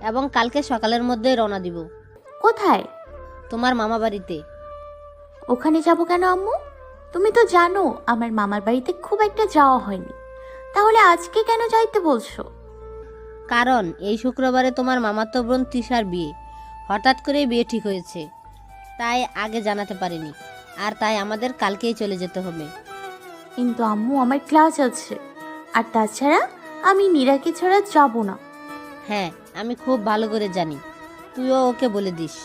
এবং কালকে সকালের মধ্যে রওনা দিব। কোথায়? তোমার মামা বাড়িতে। ওখানে যাব কেন আম্মু? তুমি তো জানো আমার মামার বাড়িতে খুব একটা যাওয়া হয়নি, তাহলে আজকে কেন যাইতে বলছো? কারণ এই শুক্রবারে তোমার মামাতো বোন তৃষার বিয়ে। হঠাৎ করে বিয়ে ঠিক হয়েছে, তাই আগে জানাতে পারিনি, আর তাই আমাদের কালকেই চলে যেতে হবে। কিন্তু আম্মু, আমার ক্লাস আছে, আর তাছাড়া আমি নীরাকে ছাড়া যাব না। হ্যাঁ, আমি খুব ভালো করে জানি, তুইও ওকে বলে দিস।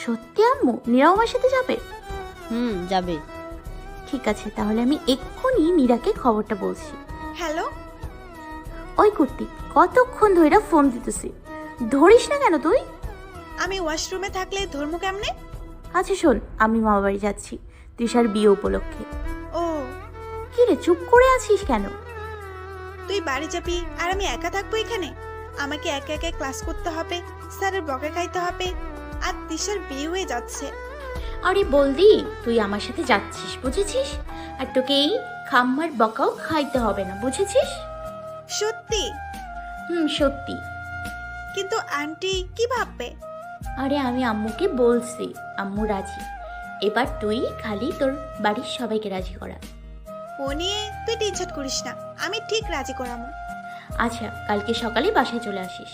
সত্যি আম্মু? নীরাও আমার সাথে যাবে? যাবে। ঠিক আছে, তাহলে আমি এক্ষুনি নীরাকে খবরটা বলছি। হ্যালো। ওই কুর্তি, কতক্ষণ ধরে ফোন দিতেছি, ধরিস না কেন তুই? আমি ওয়াশরুমে থাকলে ধর্ম কেমনে? আচ্ছা শোন, আমি মামা বাড়ি যাচ্ছি তৃষার বিয়ে উপলক্ষে। ও, কি রে, চুপ করে আছিস কেন? তুই বাড়ি যাবি আর আমি একা থাকবো এখানে? আমাকে একা একা ক্লাস করতে হবে, স্যারের বকা খাইতে হবে, আর তিশার বিয়ে হয়ে যাচ্ছে। আরে বলদি, তুই আমার সাথে যাচ্ছিস, বুঝেছিস? আর তোকে এই খাম্মার বকাও খাইতে হবে না, বুঝেছিস? সত্যি? সত্যি। কিন্তু আন্টি কি ভাববে? আরে আমি আম্মুকে বলছি, আম্মু রাজি। এবার তুই খালি তোর বাড়ির সবাইকে রাজি করা। ও নিয়ে তুই টেনশন করিস না, আমি ঠিক রাজি করামো। আচ্ছা, কালকে সকালে বাসায় চলে আসিস।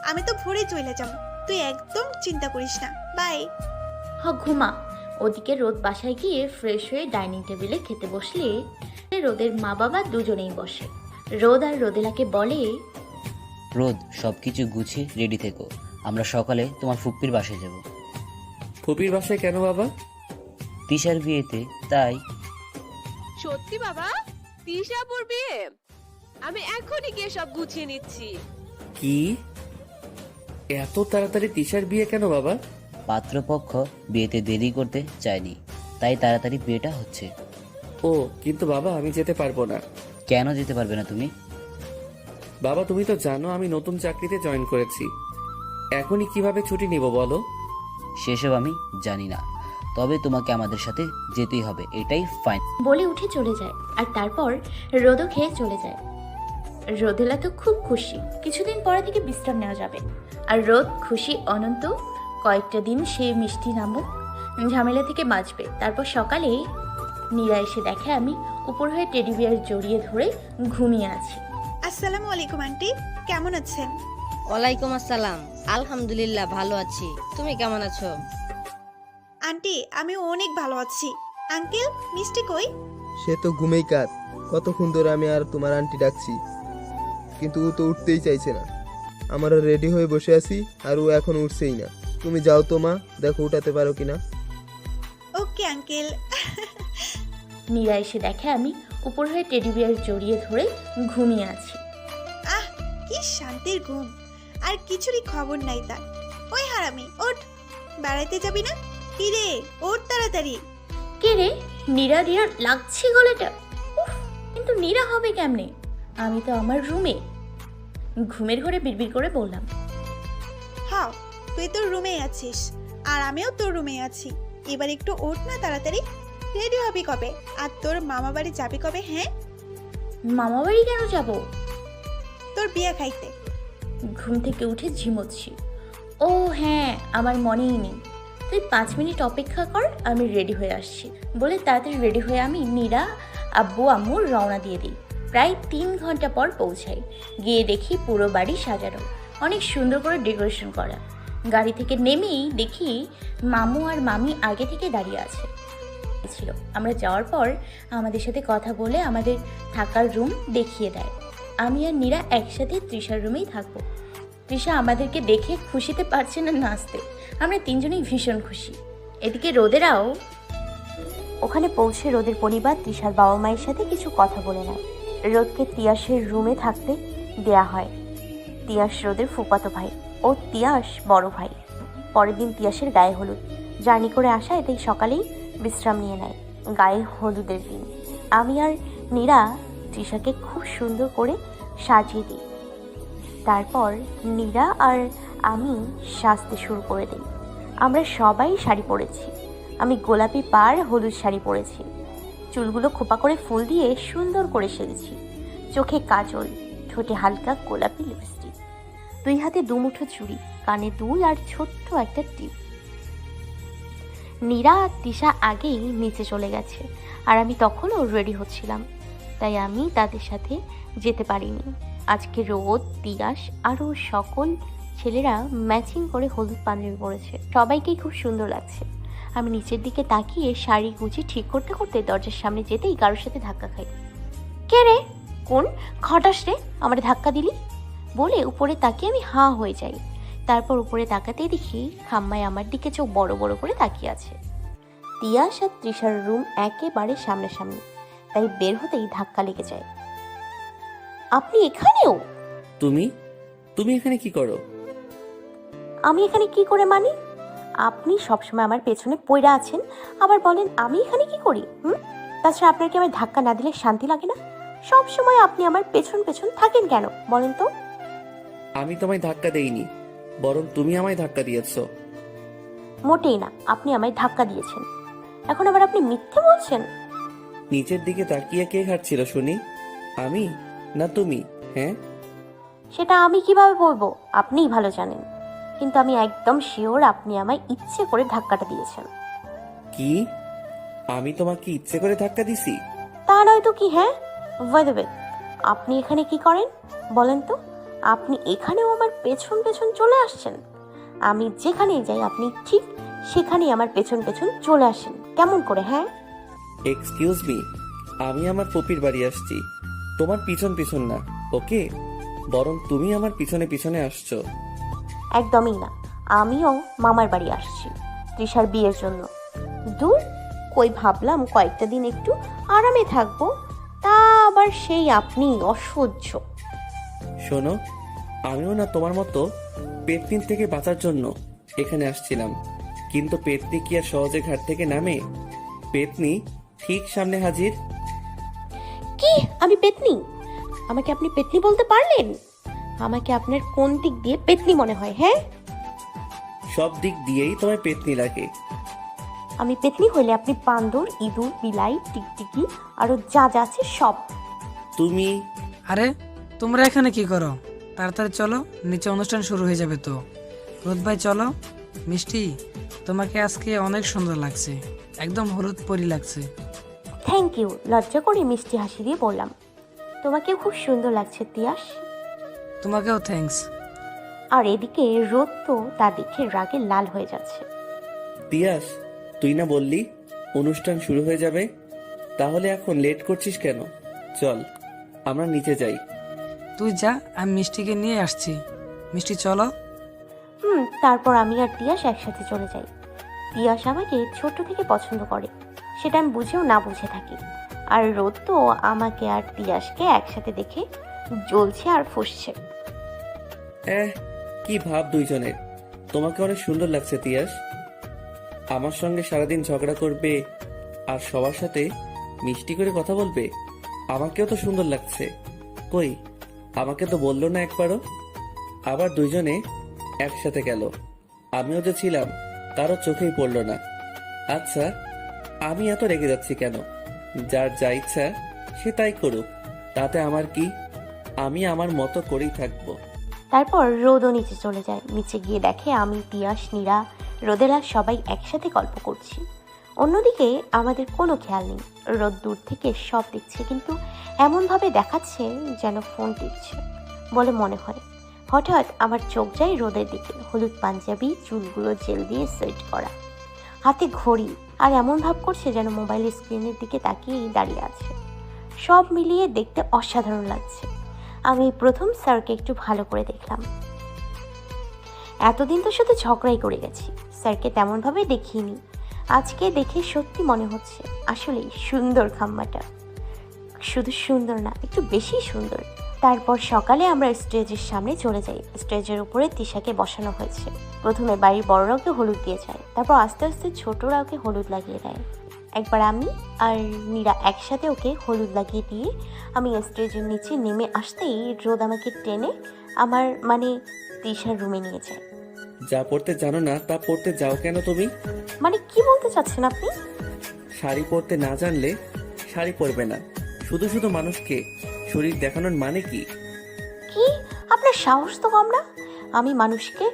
আমি তো ভোরে চলে যাবো, তুই একদম চিন্তা করিস না। বাই। ঘুমা। ওদিকে রোদ বাসায় গিয়ে ফ্রেশ হয়ে ডাইনিং টেবিলে খেতে বসলে রোদের মা বাবা দুজনেই বসে। রোদ আর রোদেলাকে বলে, রোদ, সবকিছু গুছিয়ে রেডি থেকো, আমরা সকালে তোমার ফুপ্পির বাসায় যাব। ফুপির বাসায় কেন বাবা? তিশার বিয়েতে, তাই। সত্যি বাবা? তিশাপুর বিয়ে? আমি এখনই গিয়ে সব গুছিয়ে নিচ্ছি। কি এত তাড়াতাড়ি তিশার বিয়ে কেন বাবা? পাত্রপক্ষ বিয়েতে দেরি করতে চায়নি, তাই তাড়াতাড়ি বিয়েটা হচ্ছে। ও, কিন্তু বাবা আমি যেতে পারবো না। কেন যেতে পারবে না তুমি? বাবা তুমি তো জানো আমি নতুন চাকরিতে জয়েন করেছি, এখনই কিভাবে ছুটি নিব বলো? সেসব আমি জানি না, তবে তোমাকে আমাদের সাথে যেতেই হবে, এটাই ফাইন। বলে উঠে চলে যায়। আর তারপর রোদও খেয়ে চলে যায়। রোদেলা তো খুব খুশি, কিছুদিন পরে থেকে বিশ্রাম নেওয়া যাবে। আর রোদ খুশি অনন্ত। কয়েকটা দিন সে মিষ্টি নামক ঝামেলা থেকে বাঁচবে। তারপর সকালে নীরা এসে দেখে আমি উপর হয়ে টেডি বিয়ার জড়িয়ে ধরে ঘুমিয়ে আছি। আসসালামু আলাইকুম আন্টি, কেমন আছেন? ওয়ালাইকুম আসসালাম, আলহামদুলিল্লাহ ভালো আছি, তুমি কেমন আছো? আন্টি আমি অনেক ভালো আছি। আঙ্কেল, মিষ্টি কই? সে তো ঘুমেই কাত, কতক্ষণ ধরে আমি আর তোমার আন্টি ডাকছি, কিন্তু ও তো উঠতেই চাইছে না। আমারও রেডি হয়ে বসে আছি আর ও এখন উঠছেই না। তুমি যাও তো মা, দেখো উঠাতে পারো কিনা। Okay uncle. নীরা এসে দেখে আমি উপর হয়ে টেডি বিয়ার জড়িয়ে ধরে ঘুমিয়ে আছি। আহ, কি শান্তির ঘুম, আর কিছুরই খবর নাই তার। ওই হারামি, ওঠ, বেড়াইতে যাবি না? কি রে, ওঠ তাড়াতাড়ি। কে রে? নীরা নীরা লাগছে গলাটা। কিন্তু নীরা হবে কেমনে? আমি তো আমার রুমে। ঘুমের ঘরে বিড়বিড় করে বললাম, হ্যাঁ, তুই তোর রুমেই আছিস আর আমিও তোর রুমে আছি। এবার একটু ওঠ না তাড়াতাড়ি। রেডি হবি কবে? আর তোর মামা বাড়ি যাবি কবে? হ্যাঁ, মামা বাড়ি কেন যাব? তোর বিয়ে খাইতে। ঘুম থেকে উঠে ঝিমোচ্ছি। ও হ্যাঁ, আমার মনেই নেই। তুই 5 মিনিট অপেক্ষা কর, আমি রেডি হয়ে আসছি বলে তাড়াতাড়ি রেডি হয়ে আমি নীরা, আব্বু আম্মুর রওনা দিয়ে দিই। প্রায় 3 ঘন্টা পর পৌঁছাই। গিয়ে দেখি পুরো বাড়ি সাজানো, অনেক সুন্দর করে ডেকোরেশন করা। গাড়ি থেকে নেমেই দেখি মামু আর মামি আগে থেকে দাঁড়িয়ে আছে ছিল। আমরা যাওয়ার পর আমাদের সাথে কথা বলে আমাদের থাকার রুম দেখিয়ে দেয়। আমি আর নীরা একসাথে তৃষার রুমেই থাকবো। তৃষা আমাদেরকে দেখে খুশিতে পারছে না নাচতে। আমরা 3 জনেই ভীষণ খুশি। এদিকে রোদেরাও ওখানে পৌঁছে রোদের পরিবার তৃষার বাবা মায়ের সাথে কিছু কথা বলে নেয়। রোদকে তিয়াসের রুমে থাকতে দেয়া হয়। তিয়াস রোদের ফুফাতো ভাই ও তিয়াস বড় ভাই। পরের দিন তিয়াসের গায়ে হলুদ। জার্নি করে আসা, এতেই সকালেই বিশ্রাম নিয়ে নেয়। গায়ে হলুদের দিন আমি আর নীরা তৃষাকে খুব সুন্দর করে সাজিয়ে দিই। তারপর নীরা আর আমি সাজতে শুরু করে দিই। আমরা সবাই শাড়ি পরেছি। আমি গোলাপি পাড় হলুদ শাড়ি পরেছি। চুলগুলো খোপা করে ফুল দিয়ে সুন্দর করে সেজেছি। চোখে কাজল, ঠোঁটে হালকা গোলাপি লিপস্টিক, 2 হাতে 2 মুঠো চুড়ি, কানে দুল আর ছোট্ট একটা টিপ। নীরা আর তৃষা আগেই নিচে চলে গেছে আর আমি তখনও রেডি হচ্ছিলাম, তাই আমি তাদের সাথে যেতে পারিনি। আজকে রোদ, তিয়াস আরও সকল ছেলেরা ম্যাচিং করে হলুদ পাঞ্জাবি পরেছে। সবাইকেই খুব সুন্দর লাগছে। আমি নিচের দিকে তাকিয়ে শাড়ি গুছি ঠিক করতে করতে দরজার সামনে যেতেই কারোর সাথে ধাক্কা খাই। কে রে? কোন খটাস রে আমার ধাক্কা দিলি? বলে উপরে তাকিয়ে আমি হাঁ হয়ে যাই। তারপর উপরে তাকাতেই দেখি খাম্মায় আমার দিকে চোখ বড় বড় করে তাকিয়ে আছে। তিয়াস আর তৃষার রুম একেবারে সামনাসামনি, তাই বের হতেই ধাক্কা লেগে যায়। আপনি এখানেও? তুমি এখানে কি করো? আমি এখানে কি করে মানে? আপনি সবসময় আমার পেছনে পড়ে আছেন, আবার বলেন আমি এখানে কি করি? তাছাড়া আপনার কি আমার ধাক্কা না দিলে শান্তি লাগে না? সব সময় আপনি আমার পেছন পেছন থাকেন কেন বলেন তো? আমি তোমায় ধাক্কা দেইনি, বরং তুমি আমায় ধাক্কা দিয়েছো। মোটেই না, আপনি আমায় ধাক্কা দিয়েছেন। এখন আবার আপনি মিথ্যে বলছেন। নিচের দিকে তাকিয়ে কে ঘাটছিল শুনি? আমি না তুমি? হ্যাঁ, সেটা আমি কিভাবে বলবো? আপনিই ভালো জানেন। কিন্তু আমি একদম শিওর আপনি আমায় ইচ্ছে করে ধাক্কাটা দিয়েছেন। কি? আমি তোমাকে ইচ্ছে করে ধাক্কা দিছি? তা নয় তো কি? হ্যাঁ, বাই দ্য ওয়ে, আপনি এখানে কি করেন বলেন তো? আপনি এখানেও আমার পেছন পেছন চলে আসছেন। আমি যেখানেই যাই আপনি ঠিক সেখানেই আমার পেছন পেছন চলে আসেন। কেমন করে? হ্যাঁ, এক্সকিউজ মি, আমি আমার পপির বাড়ি আসছি, তোমার পিছন পিছন না, ওকে? বরং তুমি আমার পিছনে পিছনে আসছো। একদমই না, আমিও মামার বাড়ি আসছি তৃষার বিয়ের জন্য। দূর, কই ভাবলাম কয়েকটা দিন একটু আরামে থাকবো, তা আবার সেই আপনি অসহ্য। শোনো, আমিও না তোমার মতো পেতনির থেকে বাঁচার জন্য এখানে আসছিলাম, কিন্তু পেতনি কি আর সহজে ঘাট থেকে নামে? পেতনি ঠিক সামনে হাজির। কি? আমি পেতনি? আমাকে আপনি পেতনি বলতে পারলেন? আমাকে আপনার কোন দিক দিয়ে পেতনি মনে হয়? হ্যাঁ, সব দিক দিয়েই তোমায় পেতনি লাগে। আমি পেতনি হইলে আপনি বান্দর, ইঁদুর, বিলাই, টিকটিকি আরো যা যা আছে সব। তুমি? আরে তোমরা এখানে কি করো? তাড়াতাড়ি চলো, নিচে অনুষ্ঠান শুরু হয়ে যাবে তো। রোদ ভাই চলো। মিষ্টি, তোমাকে আজকে অনেক সুন্দর লাগছে, একদম হলুদ পরি লাগছে। Thank you. লজ্জা করে মিষ্টি হাসি দিয়ে বললাম, তোমাকে খুব সুন্দর লাগছে তিয়াস। তোমাকেও থ্যাঙ্কস। আর এদিকে রোদ তো তা দেখে রাগে লাল হয়ে যাচ্ছে। তিয়াস, তুই না বললি অনুষ্ঠান শুরু হয়ে যাবে? তাহলে এখন লেট করছিস কেন? চল আমরা নিচে যাই। তুই যা, আমি মিষ্টিকে নিয়ে আসছি। মিষ্টি চলো। তারপর আমি আর তিয়াস একসাথে চলে যাই। তিয়াস আমাকে ছোট থেকে পছন্দ করে, সেটা আমি বুঝেও না বুঝে থাকি। আর রোদ তো আমাকে আর তিয়াসকে একসাথে দেখে জ্বলছে আর ফুঁসছে। কি ভাব দুইজনের। তোমাকে অনেক সুন্দর লাগছে তিয়াস। আমার সঙ্গে সারাদিন ঝগড়া করবে আর সবার সাথে মিষ্টি করে কথা বলবে, আমাকেও তো সুন্দর লাগছে। কই, আমাকে তো বললো না একবারও। আবার দুইজনে একসাথে গেল। আমিও যে ছিলাম কারো চোখেই পড়লো না। আচ্ছা, আমি এত রেগে যাচ্ছি কেন? যার যা ইচ্ছা সে তাই করুক, তাতে আমার কি? আমি আমার মতো করেই থাকবো। তারপর রোদও নিচে চলে যায়। নিচে গিয়ে দেখে আমি, তিয়াস, নীরা, রোদেলা সবাই একসাথে গল্প করছি। অন্যদিকে আমাদের কোনো খেয়াল নেই। রোদ দূর থেকে সব দেখছে, কিন্তু এমনভাবে দেখাচ্ছে যেন ফোন টিপছে বলে মনে হয়। হঠাৎ আমার চোখ যায় রোদের দিকে। হলুদ পাঞ্জাবি, চুলগুলো জেল দিয়ে সেট করা, হাতে ঘড়ি, আর এমন ভাব করছে যেন মোবাইলের স্ক্রিনের দিকে তাকিয়েই দাঁড়িয়ে আছে। সব মিলিয়ে দেখতে অসাধারণ লাগছে। আমি প্রথম স্যারকে একটু ভালো করে দেখলাম। এতদিন তো শুধু ঝগড়াই করে গেছি, স্যারকে তেমনভাবে দেখিনি। আজকে দেখে সত্যি মনে হচ্ছে আসলেই সুন্দর খাম্মাটা। শুধু সুন্দর না, একটু বেশি সুন্দর। তারপর সকালে আমরা স্টেজের সামনে চলে যাই। স্টেজের উপরে তিশাকে বসানো হয়েছে। প্রথমে বাড়ির বড়রা ওকে হলুদ দিয়ে যায়, তারপর আস্তে আস্তে ছোটরা ওকে হলুদ লাগিয়ে দেয়। একবার আমি আর নীরা একসাথে ওকে হলুদ লাগিয়ে দিয়ে আমি স্টেজের নিচে নেমে আসতেই রোদ আমাকে টেনে আমার মানে তিশার রুমে নিয়ে যায়। যা পড়তে জানো না তা পড়তে যাও কেন তুমি? মানে কি বলতে চাচ্ছেন আপনি? শাড়ি পরতে না জানলে শাড়ি পরবে না। শুধু শুধু মানুষকে শরীর দেখানোর মানে কি? কি আপনার সাহস তো কম না? আমি মানুষকে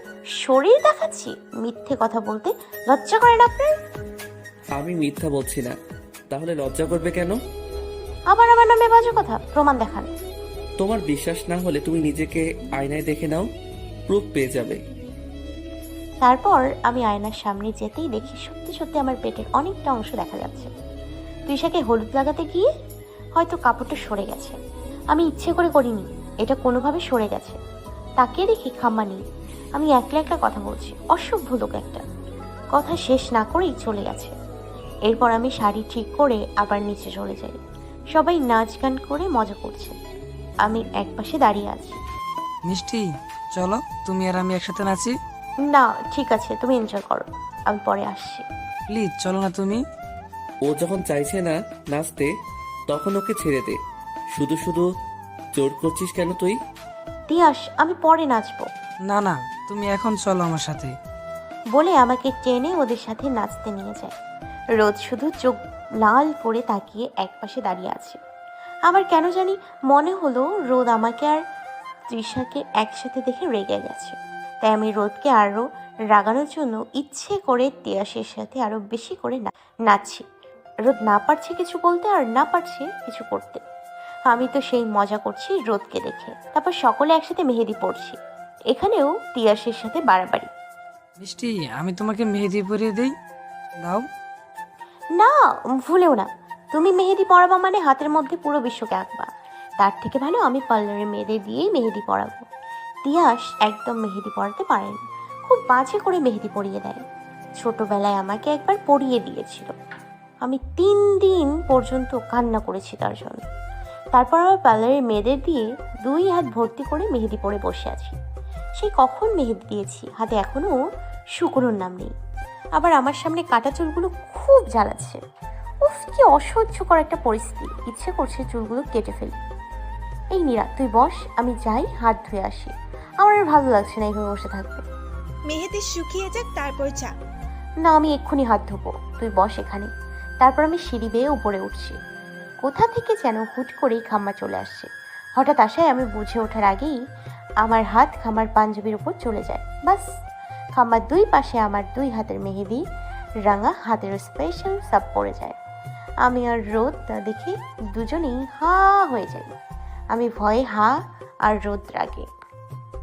শরীর দেখাচ্ছি? মিথ্যে কথা বলতে লজ্জা করে না আপনার? আমি মিথ্যা বলছি না, তাহলে লজ্জা করবে কেন? আবার আমার নামে বাজে কথা, প্রমাণ দেখান। তোমার বিশ্বাস না হলে তুমি নিজেকে আয়নায় দেখে নাও, প্রুফ পেয়ে যাবে। তারপর আমি আয়নার সামনে যেতেই দেখি সত্যি সত্যি আমার পেটের অনেকটা অংশ দেখা যাচ্ছে। তিশাকে হলুদ লাগাতে গিয়ে হয়তো কাপড়টা সরে গেছে। আমি ইচ্ছে করে করিনি, এটা কোনোভাবে সরে গেছে। তাকিয়ে দেখি খাম্মা নেই। আমি একলা একটা কথা বলছি, অসভ্য লোক একটা। কথা শেষ না করেই চলে গেছে। এরপর আমি শাড়ি ঠিক করে আবার নিচে চলে যাই। সবাই নাচ গান করে মজা করছে, আমি একপাশে দাঁড়িয়ে আছি। মিষ্টি, চলো তুমি আর আমি একসাথে নাচি। না ঠিক আছে, তুমি এনজয় করো, আমি পরে আসছি। প্লিজ চলো না তুমি। ও যখন চাইছে না নাচতে তখন ওকে ছেড়ে দে। শুধু শুধু জোর করছিস কেন তুই? তিয়াস, আমি পরে নাচবো। না না, তুমি এখন চলো আমার সাথে। বলে আমাকে টেনে ওদের সাথে নাচতে নিয়ে যায়। রোদ শুধু চোখ লাল করে তাকিয়ে একপাশে দাঁড়িয়ে আছে। আমার কেন জানি মনে হলো রোদ আমাকে আর তৃষাকে একসাথে দেখে রেগে গেছে। তাই আমি রোদকে আরও রাগানোর জন্য ইচ্ছে করে তিয়াসের সাথে আরও বেশি করে নাচছি। রোদ না পারছে কিছু বলতে আর না পারছে কিছু করতে। আমি তো সেই মজা করছি রোদকে দেখে। তারপর সকলে একসাথে মেহেদি পড়ছি। এখানেও তিয়াসের সাথে বাড়াবাড়ি। মিষ্টি, আমি তোমাকে মেহেদি পরিয়ে দেই, দাও। না, ভুলেও না। তুমি মেহেদি পরাবা মানে হাতের মধ্যে পুরো বিশ্বকে আঁকবা। তার থেকে ভালো আমি পার্লারের মেয়েদের দিয়েই মেহেদি পরাবো। তিয়াস একদম মেহেদি পরাতে পারেন, খুব বাজে করে মেহেদি পরিয়ে দেয়। ছোটবেলায় আমাকে একবার পরিয়ে দিয়েছিল, আমি 3 দিন পর্যন্ত কান্না করেছি তার জন্য। তারপর আমার পার্লারের মেয়েদের দিয়ে 2 হাত ভর্তি করে মেহেদি পরে বসে আছি। সেই কখন মেহেদি দিয়েছি, হাতে এখনও শুকনোর নাম নেই। আবার আমার সামনে কাটা চুলগুলো খুব জ্বালাচ্ছে। উফ, কি অসহ্যকর একটা পরিস্থিতি। ইচ্ছে করছে চুলগুলো কেটে ফেলি। এই নীরা, তুই বস, আমি যাই হাত ধুয়ে আসি। আমার আর ভালো লাগছে না এইভাবে বসে থাকতে। মেহেদি শুকিয়ে যাক তারপর যা। না, আমি এক্ষুনি হাত ধোবো, তুই বস এখানে। তারপর আমি সিঁড়ি বেয়ে উপরে উঠছি। কোথা থেকে যেন হুট করেই খাম্মা চলে আসছে। হঠাৎ আসায় আমি বুঝে ওঠার আগেই আমার হাত খাম্মার পাঞ্জাবির উপর চলে যায়। বাস, খাম্মার 2 পাশে আমার 2 হাতের মেহেদি রাঙা হাতের স্পেশাল সাপ পড়ে যায়। আমি আর রোদ তা দেখে দুজনেই হা হয়ে যাই। আমি ভয়ে হা আর রোদ রাগে।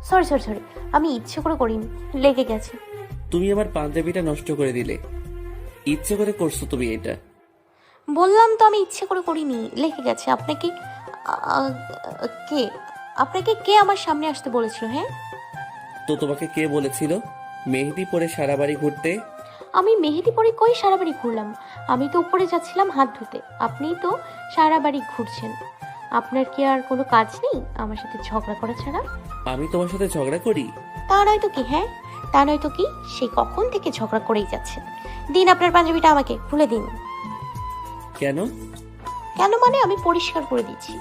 সরি, আমি ইচ্ছে করে করিনি, লেগে গেছে। তুমি আমার পাঞ্জাবিটা নষ্ট করে দিলে। ইচ্ছে করে করছো তুমি এটা? বললাম তো আমি ইচ্ছে করে করিনি, লেগে গেছে। আপনাকে কে আমার সামনে আসতে বলেছিল? হ্যাঁ, তো তোমাকে কে বলেছিল মেহেদি পরে সারা বাড়ি ঘুরতে? আমি মেহেদি পরে কই সারা বাড়ি ঘুরলাম? আমি তো উপরে যাচ্ছিলাম হাত ধুতে, আপনিই তো সারা বাড়ি ঘুরছেন। আপনার কি আর কোনো কাজ নেই আমার সাথে ঝগড়া করা ছাড়া? আমি তোমার সাথে ঝগড়া করি? তা নয় তো কি। হ্যাঁ, তা নয় তো কি, সেই কখন থেকে ঝগড়া করেই যাচ্ছেন। দিন আপনার পাঞ্জাবিটা আমাকে খুলে দিন। কেন? কেন মানে আমি পরিষ্কার করে দিচ্ছি।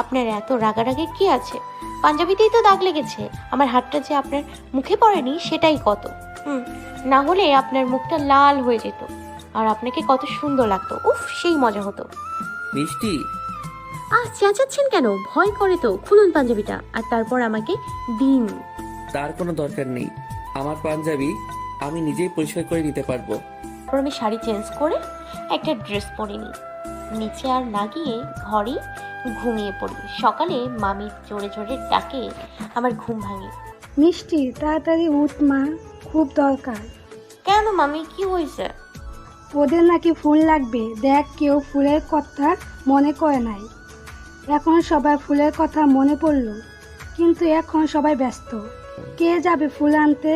আপনার এত রাগারাগি কি আছে? পাঞ্জাবিতেই তো দাগ লেগেছে। আমার হাতটা যে আপনার মুখে পড়েনি সেটাই কত। না হলে আপনার মুখটা লাল হয়ে যেত আর আপনাকে কত সুন্দর লাগতো। উফ, সেই মজা হতো। মিষ্টি, চেঁচাচ্ছেন কেন? ভয় করে তো। খুলুন পাঞ্জাবিটা আর তারপর আমাকে দিন। তার কোনো দরকার নেই। আমার পাঞ্জাবি আমি নিজেই পরিষ্কার করে নিতে পারবো। তারপর আমি শাড়ি চেঞ্জ করে একটা ড্রেস পরে নিই। নিচে আর না গিয়ে ঘরে ঘুমিয়ে পড়ি। সকালে মামি জোরে জোরে ডাকে, আমার ঘুম ভাঙে। মিষ্টি, তাড়াতাড়ি উঠ মা, খুব দরকার। কেন মামি, কি হয়েছে? ওদের নাকি ফুল লাগবে। দেখ, কেউ ফুলের কথা মনে করে নাই। এখন সবাই ফুলের কথা মনে পড়লো, কিন্তু এখন সবাই ব্যস্ত। কে যাবে ফুল আনতে?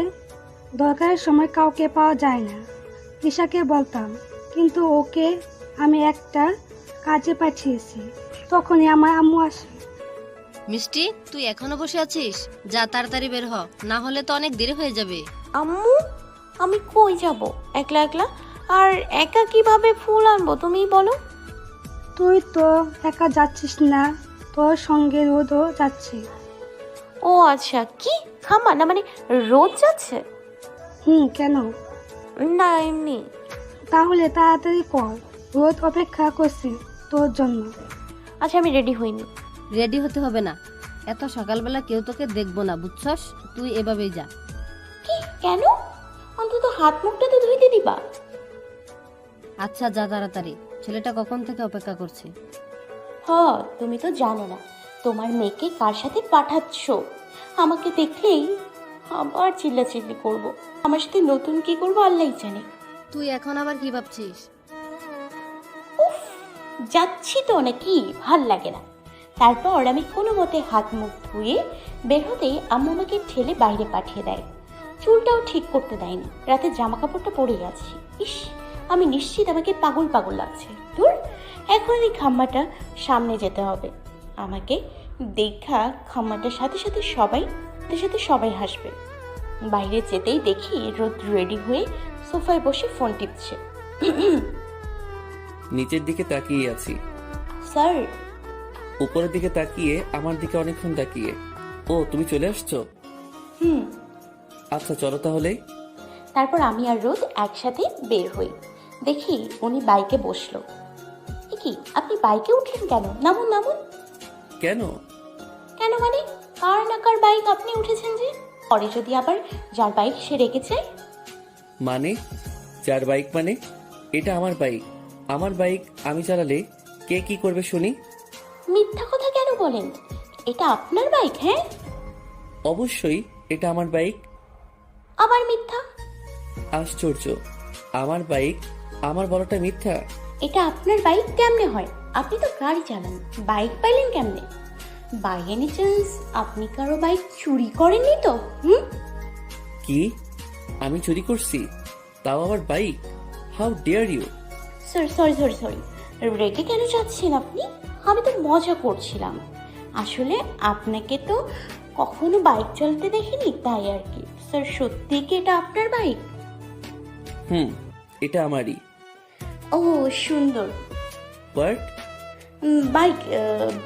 দরকারের সময় কাউকে পাওয়া যায় না। তিশাকে বলতাম, কিন্তু ওকে আমি একটা কাজে পাঠিয়েছি। তখনই আমার আম্মু আসে। মিষ্টি, তুই এখনো বসে আছিস? যা তাড়াতাড়ি বের হ, না হলে তো অনেক দেরি হয়ে যাবে। আম্মু, আমি কই যাব একলা একলা? আর একা কিভাবে ফুল আনবো তুমিই বলো। তুই তো একা যাচ্ছিস না, তোর সঙ্গে রোদও যাচ্ছে। ও আচ্ছা, কি খামা না মানে রোদ যাচ্ছে? কেন? না এমনি। তাহলে তাড়াতাড়ি কর, রোদ অপেক্ষা করছে তোর জন্য। আচ্ছা, আমি রেডি হইনি। রেডি হতে হবে না, এত সকালবেলা কেউ তোকে দেখবো না, বুঝছস? তুই এভাবেই যা। কি? কেন? অন্তত হাত মুখটা তো ধুইতে দিবা। আচ্ছা যা তাড়াতাড়ি, ছেলেটা কখন থেকে অপেক্ষা করছে। তুমি তো জানো না তোমার মেয়েকে কার সাথে পাঠাচ্ছ। আমাকে দেখলেই আবার চিল্লাচিল্লি করব। আমার সাথে নতুন কি করবো আল্লাহই জানে। তুই এখন আবার কি ভাবছিস? উফ, যাচ্ছি তো নাকি, ভাল লাগে না। তারপর আমি কোনো মতে হাত মুখ ধুয়ে বের হতেই আম্মু আমাকে ঠেলে বাইরে পাঠিয়ে দেয়। চুলটাও ঠিক করতে দেয়নি, রাতে জামা কাপড়টা পরে গেছি। ইস, আমি নিশ্চিত আমাকে পাগল পাগল লাগছে। দূর, এখন এই খাম্মাটা সামনে যেতে হবে। আমাকে দেখা খাম্মাটার সাথে সাথে সবাই হাসবে। বাইরে যেতেই দেখি রোদ রেডি হয়ে সোফায় বসে ফোন টিপছে। নিচের দিকে তাকিয়ে আছি। স্যার? উপরের দিকে তাকিয়ে আমার দিকে অনেকক্ষণ তাকিয়ে। ও, তুমি চলে আসছো? আচ্ছা চলো তাহলে। তারপর আমি আর রোদ একসাথে বের হই। দেখি উনি বাইকে বসলো। কি, আপনি বাইকে উঠলেন কেন? নামুন নামুন। কেন? কেন মানে? কার না কার বাইক আপনি উঠেছেন যে? পরে যদি আবার যার বাইক সে রেখে যায়? মানে যার বাইক মানে? এটা আমার বাইক। আমার বাইক আমি চালালে কে কি করবে শুনি? মিথ্যা কথা কেন বলেন? এটা আপনার বাইক? হ্যাঁ অবশ্যই এটা আমার বাইক। আবার মিথ্যা? আশ্চর্য, আমার বাইক আমার বলাটা মিথ্যা? এটা আপনার বাইক কেমনে হয়? আপনি তো গাড়ি চালান, বাইক পাইলেন কেমনে? বাই এনি চান্স আপনি কারো বাইক চুরি করেননি তো? কি? আমি চুরি করছি? তাও আবার bike? How dare you! Sorry, রেগে কেন যাচ্ছেন আপনি? আমি তো মজা করছিলাম। আসলে আপনাকে তো কখনো বাইক চালাতে দেখিনি, তাই আর কি। স্যার, সত্যি কি এটা আপনার বাইক? এটা আমারই। ও সুন্দর। বাট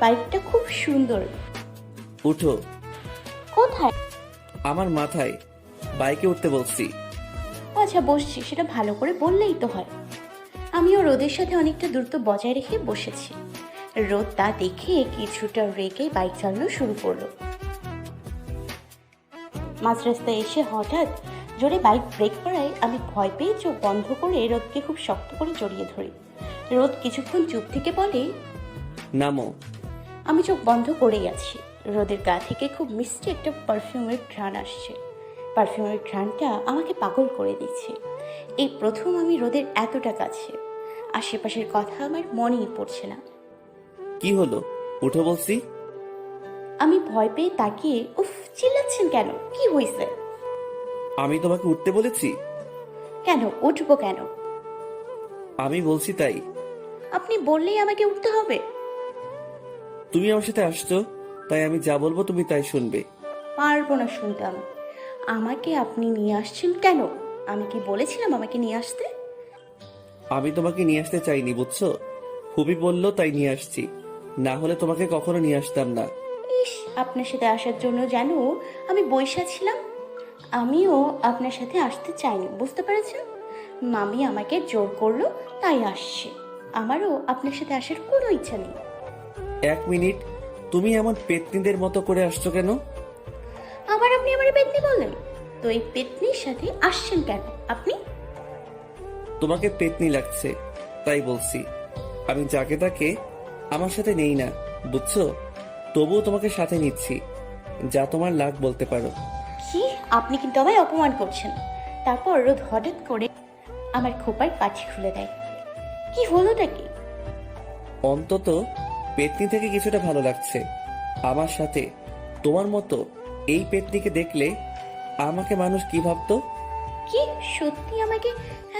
বাইকটা খুব সুন্দর। উঠো। কোথায়? আমার মাথায়। বাইকে উঠতে বলছি। আচ্ছা বসছি, সেটা ভালো করে বললেই তো হয়। আমিও রোদের সাথে অনেকটা দূরত্ব বজায় রেখে বসেছি। রোদ তা দেখে কিছুটা রেগে বাইক চালানো শুরু করলো। মাঝ রাস্তায় এসে হঠাৎ জোরে বাইক ব্রেক করায় আমি ভয় পেয়ে চোখ বন্ধ করে রোদকে খুব শক্ত করে জড়িয়ে ধরি। রোদ কিছুক্ষণ চুপ থেকে বলে, নামো। আমি চোখ বন্ধ করেই আছি। রোদের গা থেকে খুব মিষ্টি একটা পারফিউমের ঘ্রাণ আসছে। পারফিউমের ঘ্রাণটা আমাকে পাগল করে দিচ্ছে। এই প্রথম আমি রোদের এতটা কাছে। আশেপাশের কথা আমার মনেই পড়ছে না। কি হলো? উঠো বলছি। আমি ভয় পেয়ে তাকিয়ে, উফ, চিল্লাচ্ছেন কেন? কি হয়েছে? আমি তোমাকে উঠতে বলেছি? কেন উঠবো কেন? আমি বলছি তাই। আপনি বললেই আমাকে উঠতে হবে? তুমি আমার সাথে আসছো, তাই আমি যা বলবো তুমি তাই শুনবে। পারবো না শুনতে। আমাকে আপনি নিয়ে আসছেন কেন? আমি কি বলেছিলাম আমাকে নিয়ে আসতে? আমি তোমাকে নিয়ে আসতে চাইনি, বুঝছো? খুবই বললো তাই নিয়ে আসছি, না হলে তোমাকে কখনো নিয়ে আসতাম না। ইস, আপনার সাথে আসার জন্য জানো আমি বইসা ছিলাম। আমিও আপনার সাথে আসতে চাইনি, বুঝতে পেরেছেন? মামি আমাকে জোর করলো তাই আসছে। আমারও আপনার সাথে আসার কোনো ইচ্ছা নেই। 1 মিনিট, তুমি এমন পেতনিদের মতো করে আসছো কেন? আবার আপনি আমার পেতনি বললেন? তো এই পেতনির সাথে আসছেন কেন আপনি? তোমাকে পেতনি লাগছে তাই বলছি। আমি যাকে তাকে আমার সাথে নেই না, বুঝছো? তবুও তোমাকে সাথে নিচ্ছি, যা তোমার লাগ বলতে পারো। কি, আপনি কিন্তু আমায় অপমান করছেন। তারপর রোদ হঠাৎ করে আমার খোপার পাছি খুলে দেয়। কি হলোটা কি? অন্তত পেতনি থেকে কিছুটা ভালো লাগছে। আমার সাথে তোমার মতো এই পেতনিকে দেখলে আমাকে মানুষ কি ভাবতো? কি সত্যি আমাকে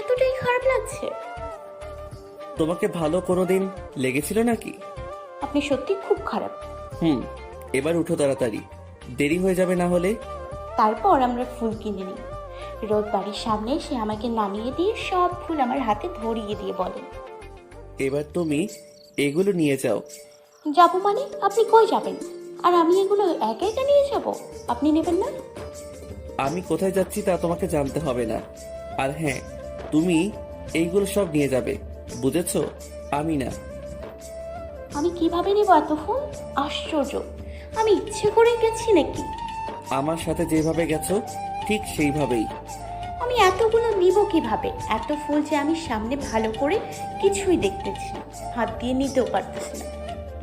এতটাই খারাপ লাগছে? তোমাকে ভালো কোনোদিন লেগেছিল নাকি? আপনি সত্যি খুব খারাপ। এবার উঠো তাড়াতাড়ি, দেরি হয়ে যাবে না হলে। তারপর আমরা ফুল কিনে নিই। রোদ বাড়ির সামনে এসে আমাকে নামিয়ে দিয়ে সব ফুল আমার হাতে ধরিয়ে দিয়ে বলে, এবার তুমি এগুলো নিয়ে যাও। যাবো মানে? আপনি কই যাবেন? আর আমি এগুলো একা একা নিয়ে যাব? আপনি নেবেন না? আমি কোথায় যাচ্ছি তা তোমাকে জানতে হবে না। আর হ্যাঁ, তুমি এইগুলো সব নিয়ে যাবে, বুঝেছো? আমি না। আমি কিভাবে নেব এত ফুল? আশ্চর্য, আমি ইচ্ছে করে গেছি নাকি? আমার সাথে যেভাবে গেছো ঠিক সেইভাবেই। আমি এতগুলো নিব কিভাবে? এত ফুল যে আমি সামনে ভালো করে কিছুই দেখতেছি না, হাত দিয়ে নিতেও পারতেছি না।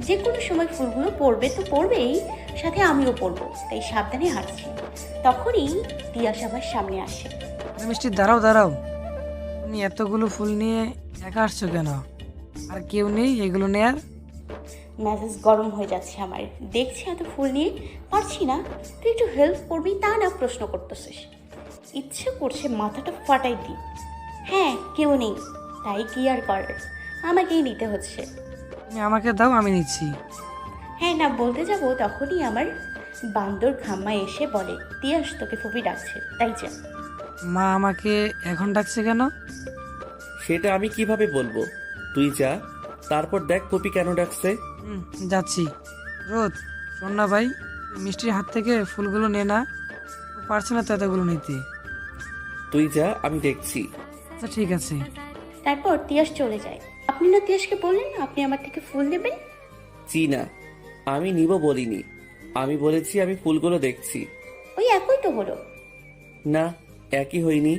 যে কোনো সময় ফুলগুলো পড়বে তো পড়বেই, সাথে আমিও পড়বো, তাই সাবধানে হাঁটছি। তখনই তিয়াস আমার সামনে আসে। আরে মিষ্টি, দাঁড়াও দাঁড়াও, তুমি এতগুলো ফুল নিয়ে একা আসছো কেন? আর কেউ নেই এগুলো নেয়ার? মেজাজ গরম হয়ে যাচ্ছে আমার। দেখছি এত ফুল নিয়ে পারছি না, তুই একটু হেল্প করবি তা না প্রশ্ন করতেছিস। ইচ্ছে করছে মাথাটা ফাটাই দিই। হ্যাঁ, কেউ নেই, তাই কি আর করার, আমাকেই নিতে হচ্ছে। তুমি আমাকে দাও, আমি নিচ্ছি। হ্যাঁ না বলতে যাব, তখনই আমার বান্দর খাম্মা এসে বলে, তিয়াস তোকে ফুপি ডাকছে, তাই যা। মা আমাকে এখন ডাকছে কেন? সেটা আমি কিভাবে বলবো? তুই যা, তারপর দেখ পপি কেন ডাকছে। যাচ্ছি। রোদ, শোন না ভাই, মিষ্টির হাত থেকে ফুলগুলো নে না, ও পারছে না তো এতগুলো নিতে। তুই যা, আমি দেখছি। আচ্ছা ঠিক আছে। তারপর তিয়াস চলে যায়। আপনি না তিয়াসকে বললেন আপনি আমার থেকে ফুল নেবেন? জি না, আমি নিব বলিনি, আমি বলেছি আমি ফুলগুলো দেখছি। ওই একই তো হলো। না, একই হয়নি।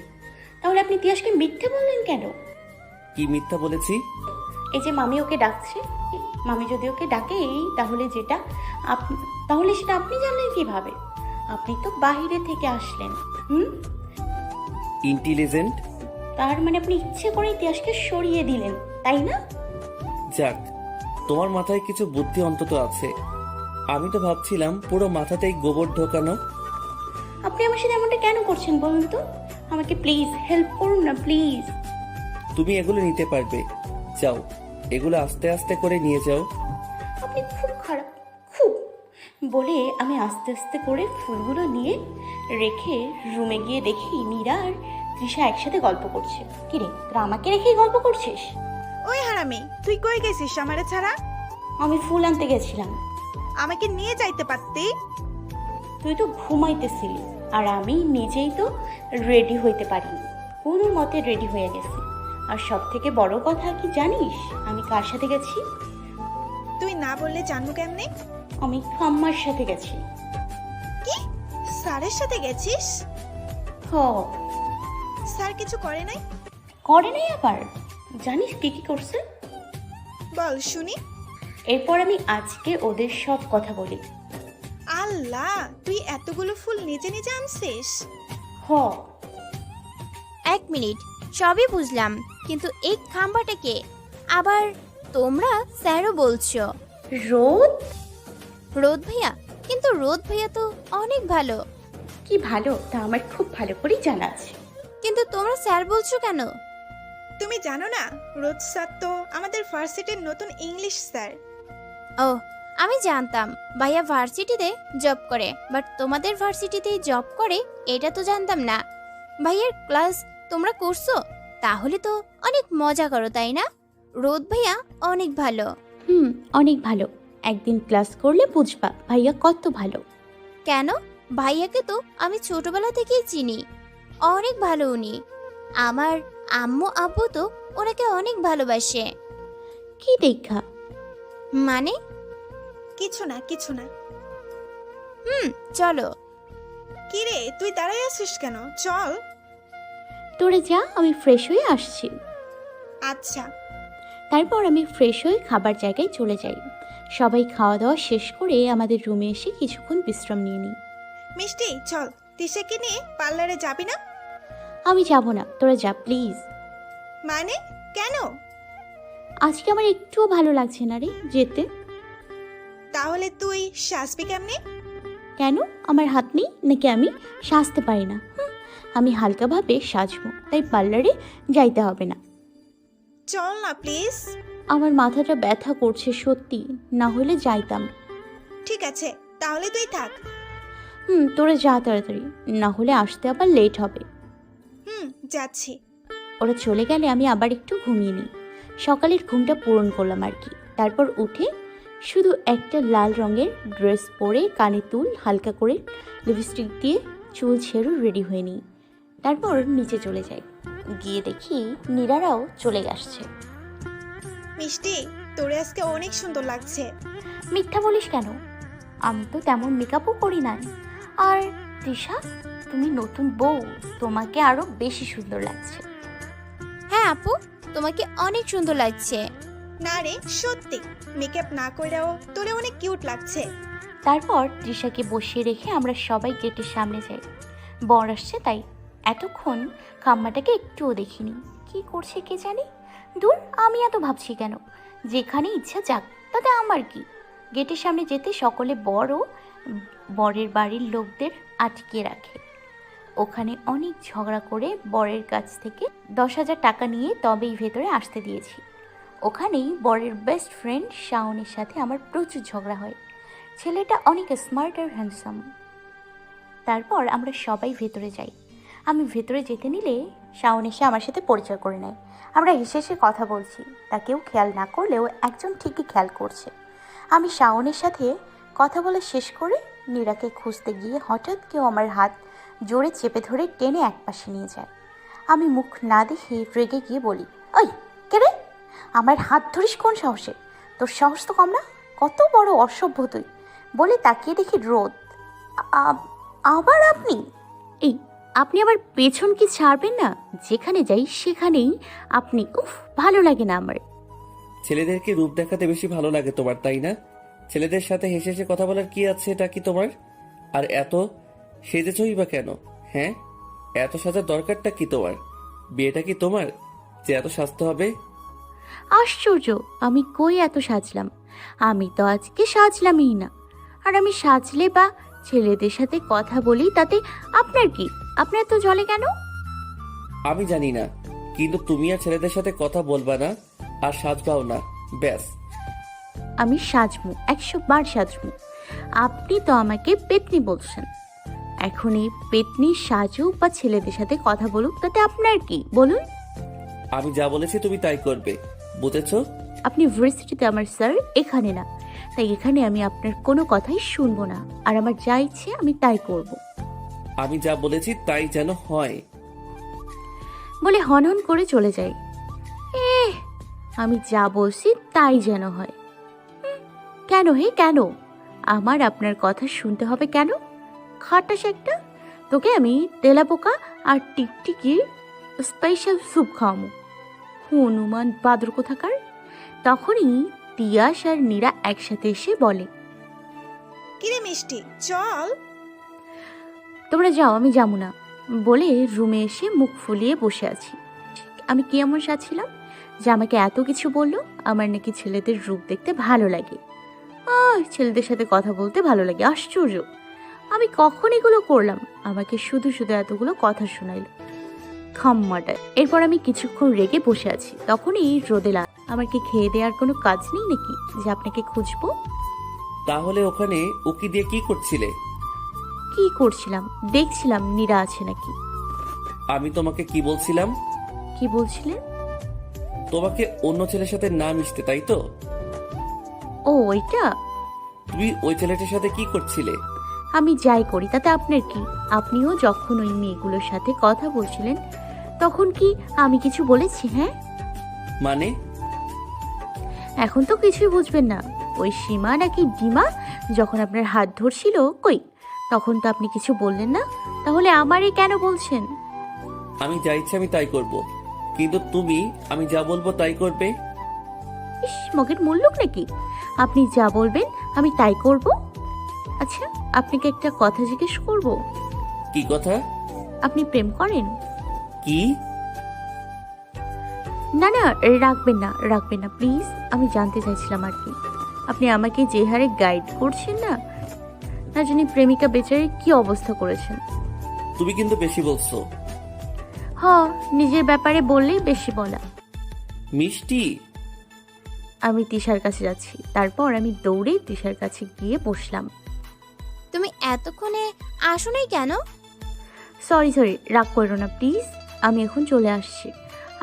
তাহলে আপনি তিয়াসকে মিথ্যে বললেন কেন? কি মিথ্যা বলেছি? এই যে মামি ওকে ডাকছে, মামি যদি ওকে ডাকে তাহলে তাহলে সেটা আপনি জানলেন কিভাবে? আপনি তো বাইরে থেকে আসলেন। ইন্টেলিজেন্ট। তার মানে আপনি ইচ্ছে করে তিয়াসকে সরিয়ে দিলেন, তাই না? যাক, তোমার মাথায় কিছু বুদ্ধি অন্তত আছে। আমি তো ভাবছিলাম পুরো মাথাতেই গোবর ঢোকানো। আপনি আমার সাথে এমনটা কেন করছেন বলুন তো? আমাকে প্লিজ হেল্প করুন না, প্লিজ। তুমি এগুলো নিতে পারবে, যাও, এগুলো আস্তে আস্তে করে নিয়ে যাও। আপনি খুব খারাপ, খুব। বলে আমি আস্তে আস্তে করে ফুলগুলো নিয়ে রেখে রুমে গিয়ে দেখি মীরা আর তৃষা একসাথে গল্প করছে। কিরে, তোরা আমাকে রেখেই গল্প করছিস? ওই হারামি, তুই কই গেছিস আমারে ছাড়া? আমি ফুল আনতে গেছিলাম। আমাকে নিয়ে যাইতে পারতি। তুই তো ঘুমাইতেছিলি, আর আমি নিজেই তো রেডি হইতে পারিনি, কোনো মতে রেডি হয়ে গেছি। আর সব থেকে বড় কথা কি জানিস আমি কার সাথে গেছি? তুই না বললে জানবো কেমনে? আমি খাম্মার সাথে গেছি। কি, স্যারের সাথে গেছিস? হ। স্যার কিছু করে নাই? করে নাই আবার? জানিস কি কি করছে? বল শুনি। এরপর আমি আজকে ওদের সব কথা বলি। আল্লাহ, তুই এতগুলো ফুল নিজে নিজে আনছিস? হ। 1 মিনিট, সবই বুঝলাম, কিন্তু এই খাম্বাটা কে? আবার তোমরা স্যারও বলছো। রোদ? রোদ ভাইয়া? কিন্তু রোদ ভাইয়া তো অনেক ভালো। কি ভালো তা আমার খুব ভালো করেই জানা আছে। কিন্তু তোমরা স্যার বলছো কেন? তুমি জানো না, রোদ স্যার তো আমাদের ভার্সিটির নতুন ইংলিশ স্যার। ও, আমি জানতাম ভাইয়া ভার্সিটিতে জব করে, বাট তোমাদের ভার্সিটিতেই জব করে এটা তো জানতাম না। ভাইয়ার ক্লাস তোমরা করছো? তাহলে তো অনেক মজা করো, তাই না? রোদ ভাইয়া অনেক ভালো। অনেক ভালো। একদিন ক্লাস করলে বুঝবা ভাইয়া কত ভালো। কেন? ভাইয়াকে তো আমি ছোটবেলা থেকেই চিনি, অনেক ভালো উনি। আমার আম্মু আব্বু তো ওনাকে অনেক ভালোবাসে। কি দেখা? মানে? কিছু না কিছু না। চলো। কি রে, তুই দাঁড়াই আছিস কেন? চল। তোরে যা, আমি ফ্রেশ হয়ে আসছি। আচ্ছা। তারপর আমি ফ্রেশ হয়ে খাবার জায়গায় চলে যাই। সবাই খাওয়া দাওয়া শেষ করে আমাদের রুমে এসে কিছুক্ষণ বিশ্রাম নিয়ে নিই। মিষ্টি চল, তিশাকে নিয়ে পার্লারে যাবি না? আমি যাব না, তোরা যা প্লিজ। মানে কেন? আজকে আমার একটুও ভালো লাগছে না রে যেতে। তাহলে তুই সাজবি কেমনে? কেন, আমার হাত নেই নাকি আমি সাজতে পারি না? আমি হালকাভাবে সাজবো, তাই পার্লারে যাইতে হবে না। চল না প্লিজ। আমার মাথাটা ব্যথা করছে সত্যি, না হলে যাইতাম। ঠিক আছে, তাহলে তুই থাক। তোরা যা তাড়াতাড়ি, না হলে আসতে আবার লেট হবে। যাচ্ছি। ওরা চলে গেলে আমি আবার একটু ঘুমিয়ে নিই। সকালের ঘুমটা পূরণ করলাম আর কি। তারপর উঠে শুধু একটা লাল রঙের ড্রেস পরে, কানে তুল হালকা করে লিপস্টিক দিয়ে চুল ছেড়ে রেডি হয়ে নিই। তারপর নিচে চলে যাই। গিয়ে দেখি নীরারাও চলে আসছে। মিষ্টি, তোরে আজকে অনেক সুন্দর লাগছে। মিথ্যা বলিস কেন? আমি তো তেমন মেকআপও করি না। আর তৃষা, তুমি নতুন বউ, তোমাকে আরো বেশি সুন্দর লাগছে। হ্যাঁ আপু, তোমাকে অনেক সুন্দর লাগছে। না রে, সত্যি মেকআপ না করেও তোরে অনেক কিউট লাগছে। তারপর তৃষাকে বসিয়ে রেখে আমরা সবাই গেটের সামনে যাই। বর আসছে তাই এতক্ষণ খাম্মাটাকে একটুও দেখিনি। কি করছে কে জানি। দূর, আমি এত ভাবছি কেন? যেখানে ইচ্ছা যাক, তাতে আমার কি। গেটের সামনে যেতে সকলে বর ও বরের বাড়ির লোকদের আটকে রাখে। ওখানে অনেক ঝগড়া করে বরের কাছ থেকে 10,000 টাকা নিয়ে তবেই ভেতরে আসতে দিয়েছি। ওখানেই বরের বেস্ট ফ্রেন্ড শাওনের সাথে আমার প্রচুর ঝগড়া হয়। ছেলেটা অনেক স্মার্ট আর হ্যান্ডসাম। তারপর আমরা সবাই ভেতরে যাই। আমি ভেতরে যেতে নিলে শাওন এসে আমার সাথে পরিচয় করে নেয়। আমরা হেসে হেসে কথা বলছি, তা কেউ খেয়াল না করলেও একজন ঠিকই খেয়াল করছে। আমি শাওনের সাথে কথা বলে শেষ করে নীরাকে খুঁজতে গিয়ে হঠাৎ কেউ আমার হাত জোরে চেপে ধরে টেনে একপাশে নিয়ে যায়। আমি মুখ না দেখে রেগে গিয়ে বলি, ওই কে রে? আমার হাত ধরিস কোন সাহসে? তোর সাহস তো কম না, কত বড় অসভ্য তুই। বলে তাকিয়ে দেখি রোদ। আবার আপনি? এই আপনি আবার পেছন কি ছাড়বেন না? যেখানে যাই সেখানেই আপনি। উফ, ভালো লাগে না আমার। ছেলেদেরকে রূপ দেখাতে বেশি ভালো লাগে তোমার, তাই না? ছেলেদের সাথে হেসে হেসে কথা বলার কি আছে এটা কি তোমার? আর এত সেজেছই বা কেন? হ্যাঁ, এত সাজার দরকারটা কি তোমার? বিয়েটা কি তোমার যে এত সাজতে হবে? আশ্চর্য, আমি কই এত সাজলাম? আমি তো আজকে সাজলামই না। আর আমি সাজলে বা ছেলেদের সাথে কথা বলি তাতে আপনার কি? আপনার তো জলে কেন? আমি জানি না, কিন্তু তুমি আর ছেলেদের সাথে কথা বলবা না আর সাজবাও না, ব্যাস। আমি সাজমু, 100 বার সাজমু। আপনি তো আমাকে পেতনি বলছেন। এখন এই পেতনি সাজুক বা ছেলেদের সাথে কথা বলুক, তাতে আপনার কি বলুন? আমি যা বলেছি তুমি তাই করবে, বুঝেছো? আপনি ভার্সিটিতে আমার স্যার, এখানে না। তাই এখানে আমি আপনার কোনো কথাই শুনবো না, আর আমার যা ইচ্ছে আমি তাই করব। আমি যা বলেছি তাই যেন হয় বলে হনহন করে চলে যাই। আমি যা বলছি তাই যেন হয়। কেন হে কেন? আমার আপনার কথা শুনতে হবে কেন? খাটাস একটা। তোকে আমি তেলাপোকা আর টিকটিকির স্পেশাল স্যুপ খাওয়াবো। হনুমান বাদর কোথাকার। তখনই তিয়াস আর নীরা একসাথে এসে বলে, কিরে মিষ্টি, চল। তোমরা যাও, আমি যাবো না। বলে রুমে এসে মুখ ফুলিয়ে বসে আছি। আমি কি এমন সাজছিলাম যে আমাকে এত কিছু বললো? আমার নাকি ছেলেদের রূপ দেখতে ভালো লাগে, ছেলেদের সাথে কথা বলতে ভালো লাগে। আশ্চর্য, আমি কখন এগুলো করলাম? আমাকে শুধু শুধু এতগুলো কথা শোনাইল খাম্মাটা। এরপর আমি কিছুক্ষণ রেগে বসে আছি। তখনই রোদেলা, আমার কি খেয়ে দেওয়ার কোনো কাজ নেই নাকি যে আপনাকে খুঁজবো? তাহলে ওখানে উকি দিয়ে কি করছিলে? কি করছিলাম? দেখছিলাম নীরা আছে নাকি। আমি তোমাকে কি বলছিলাম? কি বলছিলেন? তোমাকে অন্য ছেলের সাথে না মিশতে, তাই তো? ও ওইটা? তুমি ওই ছেলেটার সাথে কি করছিলে? আমি যাই করি তাতে আপনার কি? আপনিও যখন ওই মেয়েগুলোর সাথে কথা বলছিলেন তখন কি আমি কিছু বলেছি? হ্যাঁ, মানে? এখন তো কিছুই বুঝবেন না। ওই সীমা নাকি ডিমা যখন আপনার হাত ধরছিল, কই তখন তো আপনি কিছু বললেন না, তাহলে আমারই কেন বলছেন? আমি যা ইচ্ছে আমি তাই করব, কিন্তু তুমি আমি যা বলবো তাই করবে? ইস, মগের মুল্লুক নাকি? আপনি যা বলবেন আমি তাই করব। আচ্ছা, আপনাকে একটা কথা জিজ্ঞেস করব। কি কথা? আপনি প্রেম করেন? কি? না না, রাখবেন না, রাখবেন না প্লিজ। আমি জানতে চাইছিলাম আর কি। আপনি আমাকে যে হারে গাইড করছেন না, না জানি প্রেমিকা বেচারে কি অবস্থা করেছেন। তুমি কিন্তু বেশি বলছো। হ্যাঁ, নিজের ব্যাপারে বললেই বেশি বলা। মিষ্টি, আমি তিশার কাছে যাচ্ছি। তারপর আমি দৌড়ে তিশার কাছে গিয়ে বসলাম। তুমি এতক্ষণে আসো নাই কেন? সরি, রাগ করো না প্লিজ। আমি এখন চলে আসছি,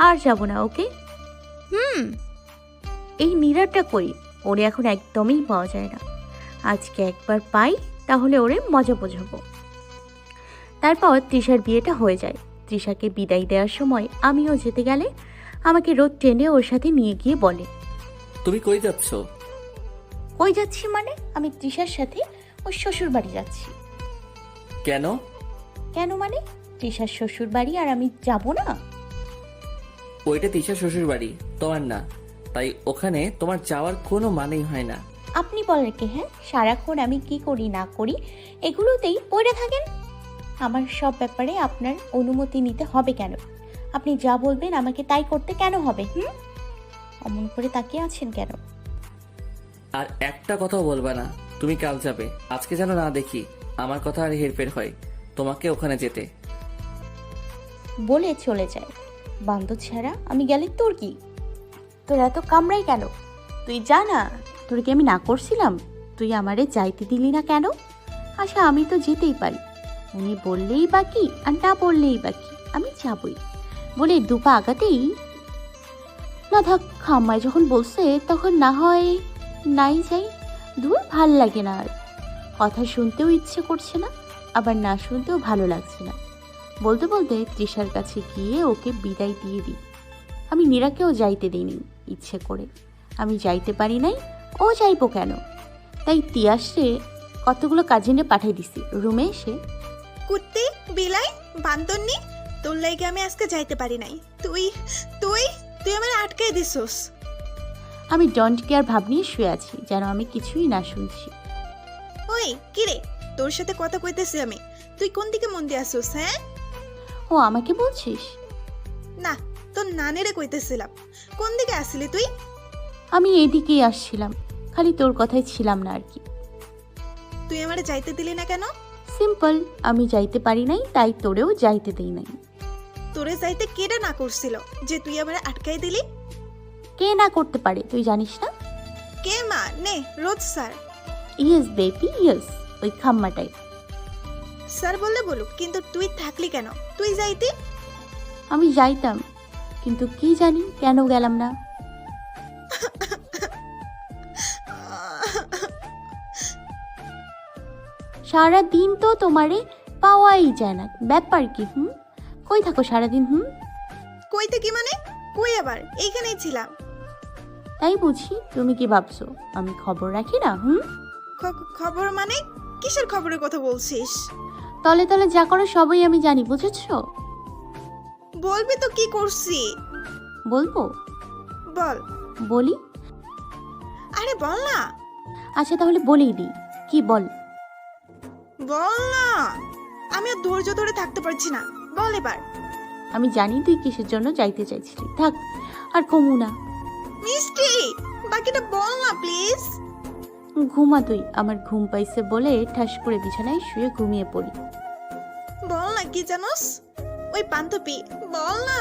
আর যাব না, ওকে? এই নীরাটা কই? ওরে এখন একদমই পাওয়া যায় না। আজকে একবার পাই তাহলে ওরে মজা বোঝাবো। তারপর তৃষার বিয়েটা হয়ে যায়। তৃষাকে বিদায় দেওয়ার সময় আমিও যেতে গেলে আমাকে রোদ টেনে ওর সাথে নিয়ে গিয়ে বলে, তুমি কই যাচ্ছ? কই যাচ্ছি মানে? আমি তৃষার সাথে ওর শ্বশুর বাড়ি যাচ্ছি। কেন? কেন মানে? তৃষার শ্বশুর বাড়ি আর আমি যাব না? ওইটা তিশার শ্বশুর বাড়ি, তোমার না। তাই ওখানে তোমার যাওয়ার কোনো মানেই হয় না। আপনি বলেন কে? হ্যাঁ, সারাক্ষণ আমি কি করি না করি এগুলোতেই পড়ে থাকেন। আমার সব ব্যাপারে আপনার অনুমতি নিতে হবে কেন? আপনি যা বলবেন আমাকে তাই করতে কেন হবে? অমন করে তাকিয়ে আছেন কেন? আর একটা কথাও বলবে না। তুমি কাল যাবে, আজকে যেন না দেখি আমার কথা আর হেরফের হয় তোমাকে ওখানে যেতে। বলে চলে যায়। বান্ধব ছাড়া আমি গেলে তোর কি? তোর এত কামড়াই কেন? তুই যা না। তোর কি আমি না করছিলাম? তুই আমারে যাইতে দিলি না কেন? আচ্ছা, আমি তো যেতেই পারি। উনি বললেই বাকি আর না বললেই বাকি, আমি যাবই। বলে দুপা আগাতেই, না থাক, খাম্মায় যখন বলছে তখন না হয় নাই যাই। দূর, ভাল লাগে না আর। কথা শুনতেও ইচ্ছে করছে না, আবার না শুনতেও ভালো লাগছে না। বলতে বলতে তৃষার কাছে গিয়ে ওকে বিদায় দিয়ে দিই। আমি নীরাকেও যাইতে দিইনি ইচ্ছে করে। আমি যাইতে পারি নাই, ও যাইবো কেন? তাই তিয়াসে কতগুলো কাজিনে পাঠিয়ে দিছি রুমে এসে, কুত্তি, বিলাই, বান্দরনি, তোর লাইগে আমি আজকে যাইতে পারি নাই। তুই তুই তুই আমার আটকাই দিছস। আমি ডোন্ট কেয়ার ভাব নিয়ে শুয়ে আছি, যেন আমি কিছুই না শুনছি। ওই কিরে, তোর সাথে কথা কইতেছি আমি, তুই কোন দিকে মন দিয়ে আসছিস? হ্যাঁ, ও আমাকে বলছিস? না, তোর নানেরে কইতেছিলাম। কোন দিকে আসলি তুই? আমি এদিকেই আসছিলাম, খালি তোর কথাই ছিলাম না আর কি। তুই আমারে যাইতে দিলি না কেন? সিম্পল, আমি যাইতে পারি নাই, তাই তোরেও যাইতে দেই নাই। তোরে যাইতে কেডা না করছিল যে তুই আমারে আটকাই দিলি? কে না করতে পারে তুই জানিস না? কে মা? নে, রোজ স্যার। ইয়েস বেবি, ইয়েস, ওই খাম্মাটাই। স্যার বললে বলুক, কিন্তু তুই থাকলি কেন? তুই যাইতি। আমি যাইতাম, কিন্তু কি জানি কেন গেলাম না। সারা দিন তো তোমারে পাওয়াই যায় না, ব্যাপার কি? কই থাকো সারাদিন? কইতে কি মানে? কই আবার? এইখানেই ছিলাম। তাই বুঝি? তুমি কি ভাবছো আমি খবর রাখি না? খবর মানে? কিসের খবরের কথা বলছিস? তলে তলে যা করো সবই আমি জানি, বুঝেছো? বলবি তো কি করছি? বলবো? বল। বলি? আরে বল না। আচ্ছা তাহলে বলেই দিই, কি বল? বল না, আমি আর ধৈর্য ধরে থাকতে পারছি না, বল এবার। আমি জানি তুই কিসের জন্য যাইতে চাইছিলি, থাক আর কমু না। মিষ্টি, বাকিটা বল না প্লিজ। ঘুমা তুই, আমার ঘুম পাইছে বলে ঠাস করে বিছানায় শুয়ে ঘুমিয়ে পড়ি। বল না কি জানোস? ওই বান্ধবী, বল না।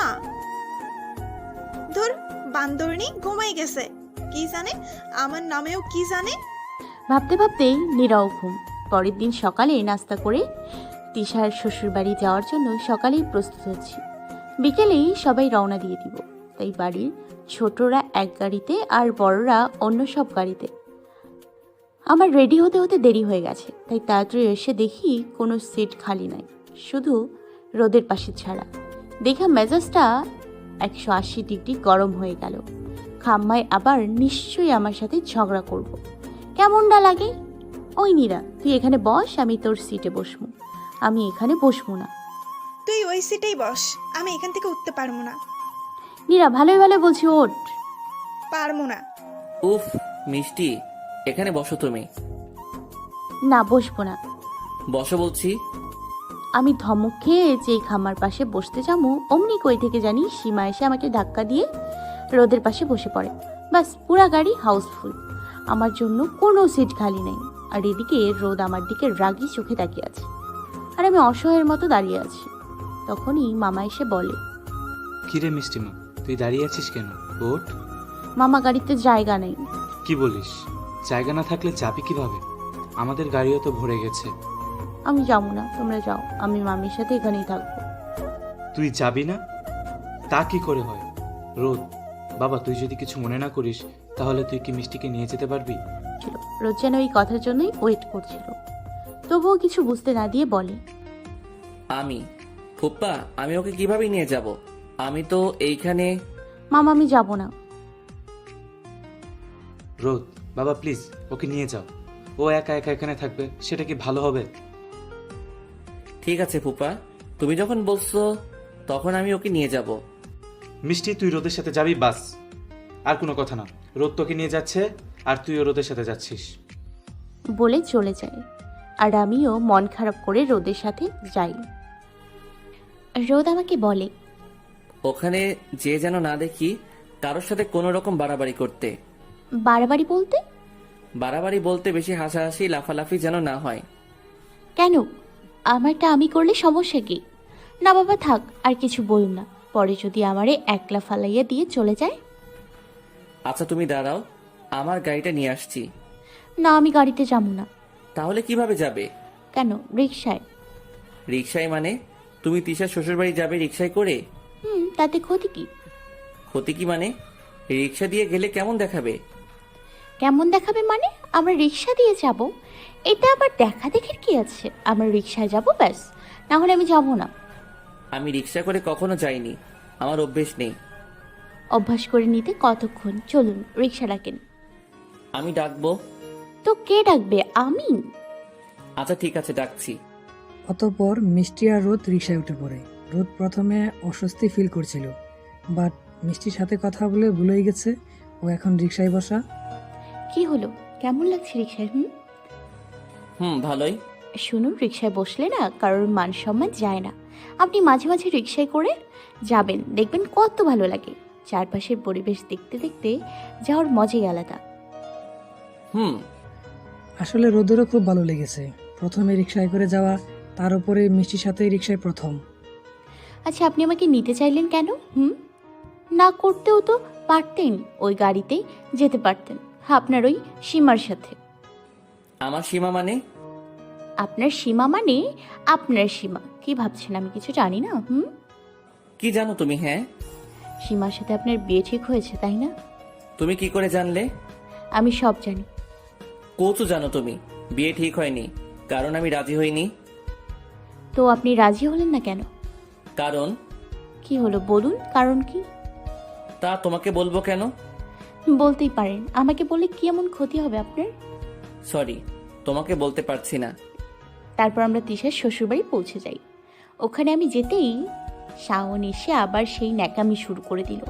ধর, বান্দরনি ঘুমাই গেছে, কি জানে আমার নামেও কি জানে। ভাবতে ভাবতেই নীরাও ঘুম। পরের দিন সকালে নাস্তা করে তিশার শ্বশুর বাড়ি যাওয়ার জন্য সকালেই প্রস্তুত হচ্ছি। বিকেলেই সবাই রওনা দিয়ে দিব। তাই বাড়ির ছোটরা এক গাড়িতে আর বড়রা অন্য সব গাড়িতে। আমার রেডি হতে হতে দেরি হয়ে গেছে, তাই তাড়াতাড়ি এসে দেখি কোনো সিট খালি নাই, শুধু রোদের পাশে ছাড়া। দেখা মেজাজটা 180 ডিগ্রি গরম হয়ে গেল। খাম্মায় আবার নিশ্চয়ই আমার সাথে ঝগড়া করব। কেমনটা লাগে? ওই নীরা, তুই এখানে বস, আমি তোর সিটে বসবো। আমি এখানে বসবো না। তুই ওই সিটেই বস, আমি এখান থেকে উঠতে পারবো না। নীরা, ভালোই ভালো বলছি, ওঠ। পারবো না। উফ মিষ্টি, এখানে বসো তুমি। না, বসবো না। বসো বলছি। আমি ধমক খেয়ে যেই খামার পাশে বসতে যাবো, অমনি কই থেকে জানি সীমা এসে আমাকে ধাক্কা দিয়ে রোদের পাশে বসে পড়ে। বাস, পুরা গাড়ি হাউসফুল, আমার জন্য কোনো সিট খালি নেই। আর এদিকে রোদ আমার দিকে রাগি চোখে তাকিয়ে আছে, আর আমি অসহায়ের মতো দাঁড়িয়ে আছি। তখনই মামা এসে বলে, কিরে মিষ্টিমা, তুই দাঁড়িয়ে আছিস কেন? ওঠ। মামা, গাড়িতে জায়গা নেই। কি বলিস? জায়গা না থাকলে যাবি কিভাবে? আমাদের গাড়িও তো ভরে গেছে। আমি যাবো না, তোমরা যাও, আমি মামির সাথে এখানেই থাকবো। তুই যাবি না? তা কি করে হয়? রোদ বাবা, তুই যদি কিছু মনে না করিস, তাহলে তুই কি মিষ্টিকে নিয়ে যেতে পারবি? রোদ যেন এই কথার জন্যই ওয়েট করছিল, তবুও কিছু বুঝতে না দিয়ে বলে, আমি ফুপ্পা, আমি ওকে কিভাবে নিয়ে যাব? আমি তো এইখানে। মামা, আমি যাব না। রোদ বাবা, প্লিজ ওকে নিয়ে যাও। ও একা একা এখানে থাকবে, সেটা কি ভালো হবে? ঠিক আছে ফুপ্পা, তুমি যখন বলছো তখন আমি ওকে নিয়ে যাব। মিষ্টি, তুই রোদের সাথে যাবি, বাস, আর কোনো কথা না। রোদ তোকে নিয়ে যাচ্ছে, আর তুইও রোদের সাথে যাচ্ছিস। বলে চলে যায়, আর আমিও মন খারাপ করে রোদের সাথে যাই। রোদ আমাকে বলে, ওখানে যে যেন না দেখি কারোর সাথে কোনো রকম বাড়াবাড়ি করতে। বাড়াবাড়ি বলতে? বাড়াবাড়ি বলতে বেশি হাসাহাসি লাফালাফি যেন না হয়। কেন? আমারটা আমি করলে সমস্যা কি? না বাবা, থাক, আর কিছু বলুন না। পরে যদি আমারে একলা ফালাইয়া দিয়ে চলে যায়। আচ্ছা তুমি দাঁড়াও, আমার গাড়িটা নিয়ে আসছি। না, আমি গাড়িতে যাবো না। তাহলে কিভাবে যাবে? কেন, রিকশায়। রিকশায় মানে? তুমি তিশার শ্বশুরবাড়ি যাবে রিকশায় করে? তাতে ক্ষতি কি? ক্ষতি কি মানে? রিকশা দিয়ে গেলে কেমন দেখাবে? কেমন দেখাবে মানে? আমরা রিকশা দিয়ে যাব, এটা আবার দেখা দেখির কি আছে? আমরা রিকশায় যাব, ব্যাস। না হলে আমি যাব না। আমি রিকশা করে কখনো যাইনি, আমার অভ্যেস নেই। অভ্যাস করে নিতে কতক্ষণ? চলুন, রিকশা ডাকেন। আমি ডাকবো? তো কে ডাকবে? আমি। আচ্ছা ঠিক আছে, ডাকছি। অতঃপর মিষ্টি আর রোদ রিকশায় উঠে পড়ে। রোদ প্রথমে অস্বস্তি ফিল করছিল, বাট মিষ্টির সাথে কথা বলে ভুলেই গেছে ও এখন রিকশায় বসা। কি হলো, কেমন লাগছে রিকশায়? ভালোই। শুনুন, রিকশায় বসলে না কারোর মান সম্মান যায় না। আপনি মাঝে মাঝে রিকশায় করে যাবেন, দেখবেন কত ভালো লাগে। চারপাশের পরিবেশ দেখতে দেখতে যাওয়ার মজাই আলাদা। আসলে রোদেরও খুব ভালো লেগেছে প্রথমে রিকশায় করে যাওয়া, তার উপরে মিষ্টির সাথে রিকশায় প্রথম। আচ্ছা, আপনি আমাকে নিতে চাইলেন কেন? না করতেও তো পারতেন, ওই গাড়িতেই যেতে পারতেন আপনার ওই সীমার সাথে। আমার সীমা মানে? আপনার সীমা মানে আপনার সীমা। কি ভাবছেন আমি কিছু জানি না? কি জানো তুমি? হ্যাঁ, সীমার সাথে আপনার বিয়ে ঠিক হয়েছে, তাই না? তুমি কি করে জানলে? আমি সব জানি। কৌতু জানো তুমি বিয়ে ঠিক হয়নি, কারণ আমি রাজি হইনি। তো আপনি রাজি হলেন না কেন? কারণ? কি হলো বলুন, কারণ কি? তা তোমাকে বলবো কেন? বলতেই পারেন, আমাকে বলে কি এমন ক্ষতি হবে আপনার? সরি, তোমাকে বলতে পারছি না। তারপর আমরা তিশার শ্বশুরবাড়ি পৌঁছে যাই। ওখানে আমি যেতেই শাওন এসে আবার সেই ন্যাকামি শুরু করে দিল।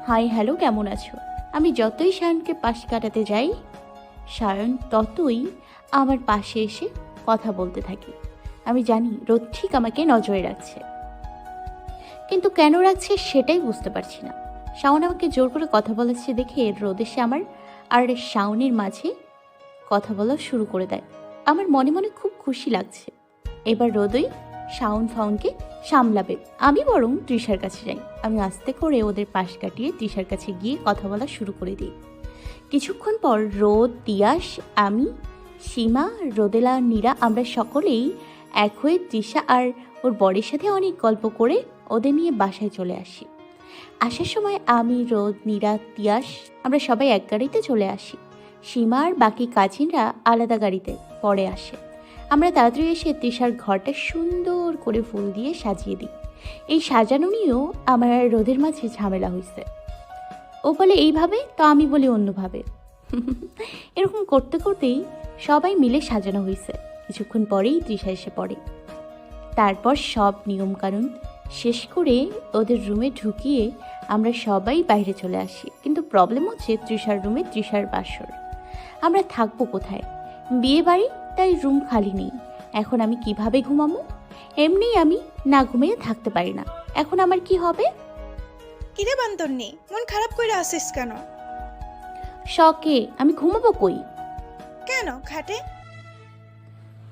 হাই হ্যালো, কেমন আছো? আমি যতই শায়নকে পাশ কাটাতে যাই, শায়ন ততই আমার পাশে এসে কথা বলতে থাকে। আমি জানি রোদ ঠিক আমাকে নজরে রাখছে, কিন্তু কেন রাখছে সেটাই বুঝতে পারছি না। শাওন আমাকে জোর করে কথা বলাচ্ছে দেখে রোদ এসে আমার আর শাওনের মাঝে কথা বলা শুরু করে দেয়। আমার মনে মনে খুব খুশি লাগছে। এবার রোদই শাওন ফাউনকে সামলাবে, আমি বরং তৃষার কাছে যাই। আমি আস্তে করে ওদের পাশ কাটিয়ে তৃষার কাছে গিয়ে কথা বলা শুরু করে দিই। কিছুক্ষণ পর রোদ, তিয়াস, আমি, সীমা, রোদেলা, নীরা আমরা সকলেই এক হয়ে তৃষা আর ওর বরের সাথে অনেক গল্প করে ওদের নিয়ে বাসায় চলে আসি। আসার সময় আমি, রোদ, নীরা, তিয়াস আমরা সবাই এক গাড়িতে চলে আসি। সীমা আর বাকি কাজিনরা আলাদা গাড়িতে পরে আসে। আমরা তাড়াতাড়ি এসে তৃষার ঘরটা সুন্দর করে ফুল দিয়ে সাজিয়ে দিই। এই সাজানো নিয়েও আমার আর রোদের মাঝে ঝামেলা হয়েছে। ও বলে এইভাবে, তো আমি বলি অন্যভাবে। এরকম করতে করতেই সবাই মিলে সাজানো হয়েছে। কিছুক্ষণ পরেই তৃষা এসে পড়ে। তারপর সব নিয়মকানুন শেষ করে ওদের রুমে ঢুকিয়ে আমরা সবাই বাইরে চলে আসি। কিন্তু প্রবলেম হচ্ছে তৃষার রুমে তৃষার বাসর। আমরা থাকবো কোথায়? বিয়ে বাড়ি, তাই রুম খালি নেই। এখন আমি কিভাবে ঘুমাবো? এমনি আমি না ঘুমিয়ে থাকতে পারি না। এখন আমার কি হবে? কিরে বান্তরনি, মন খারাপ করে আসিস কেন? শখে আমি ঘুমাবো কই? কেন খাটে?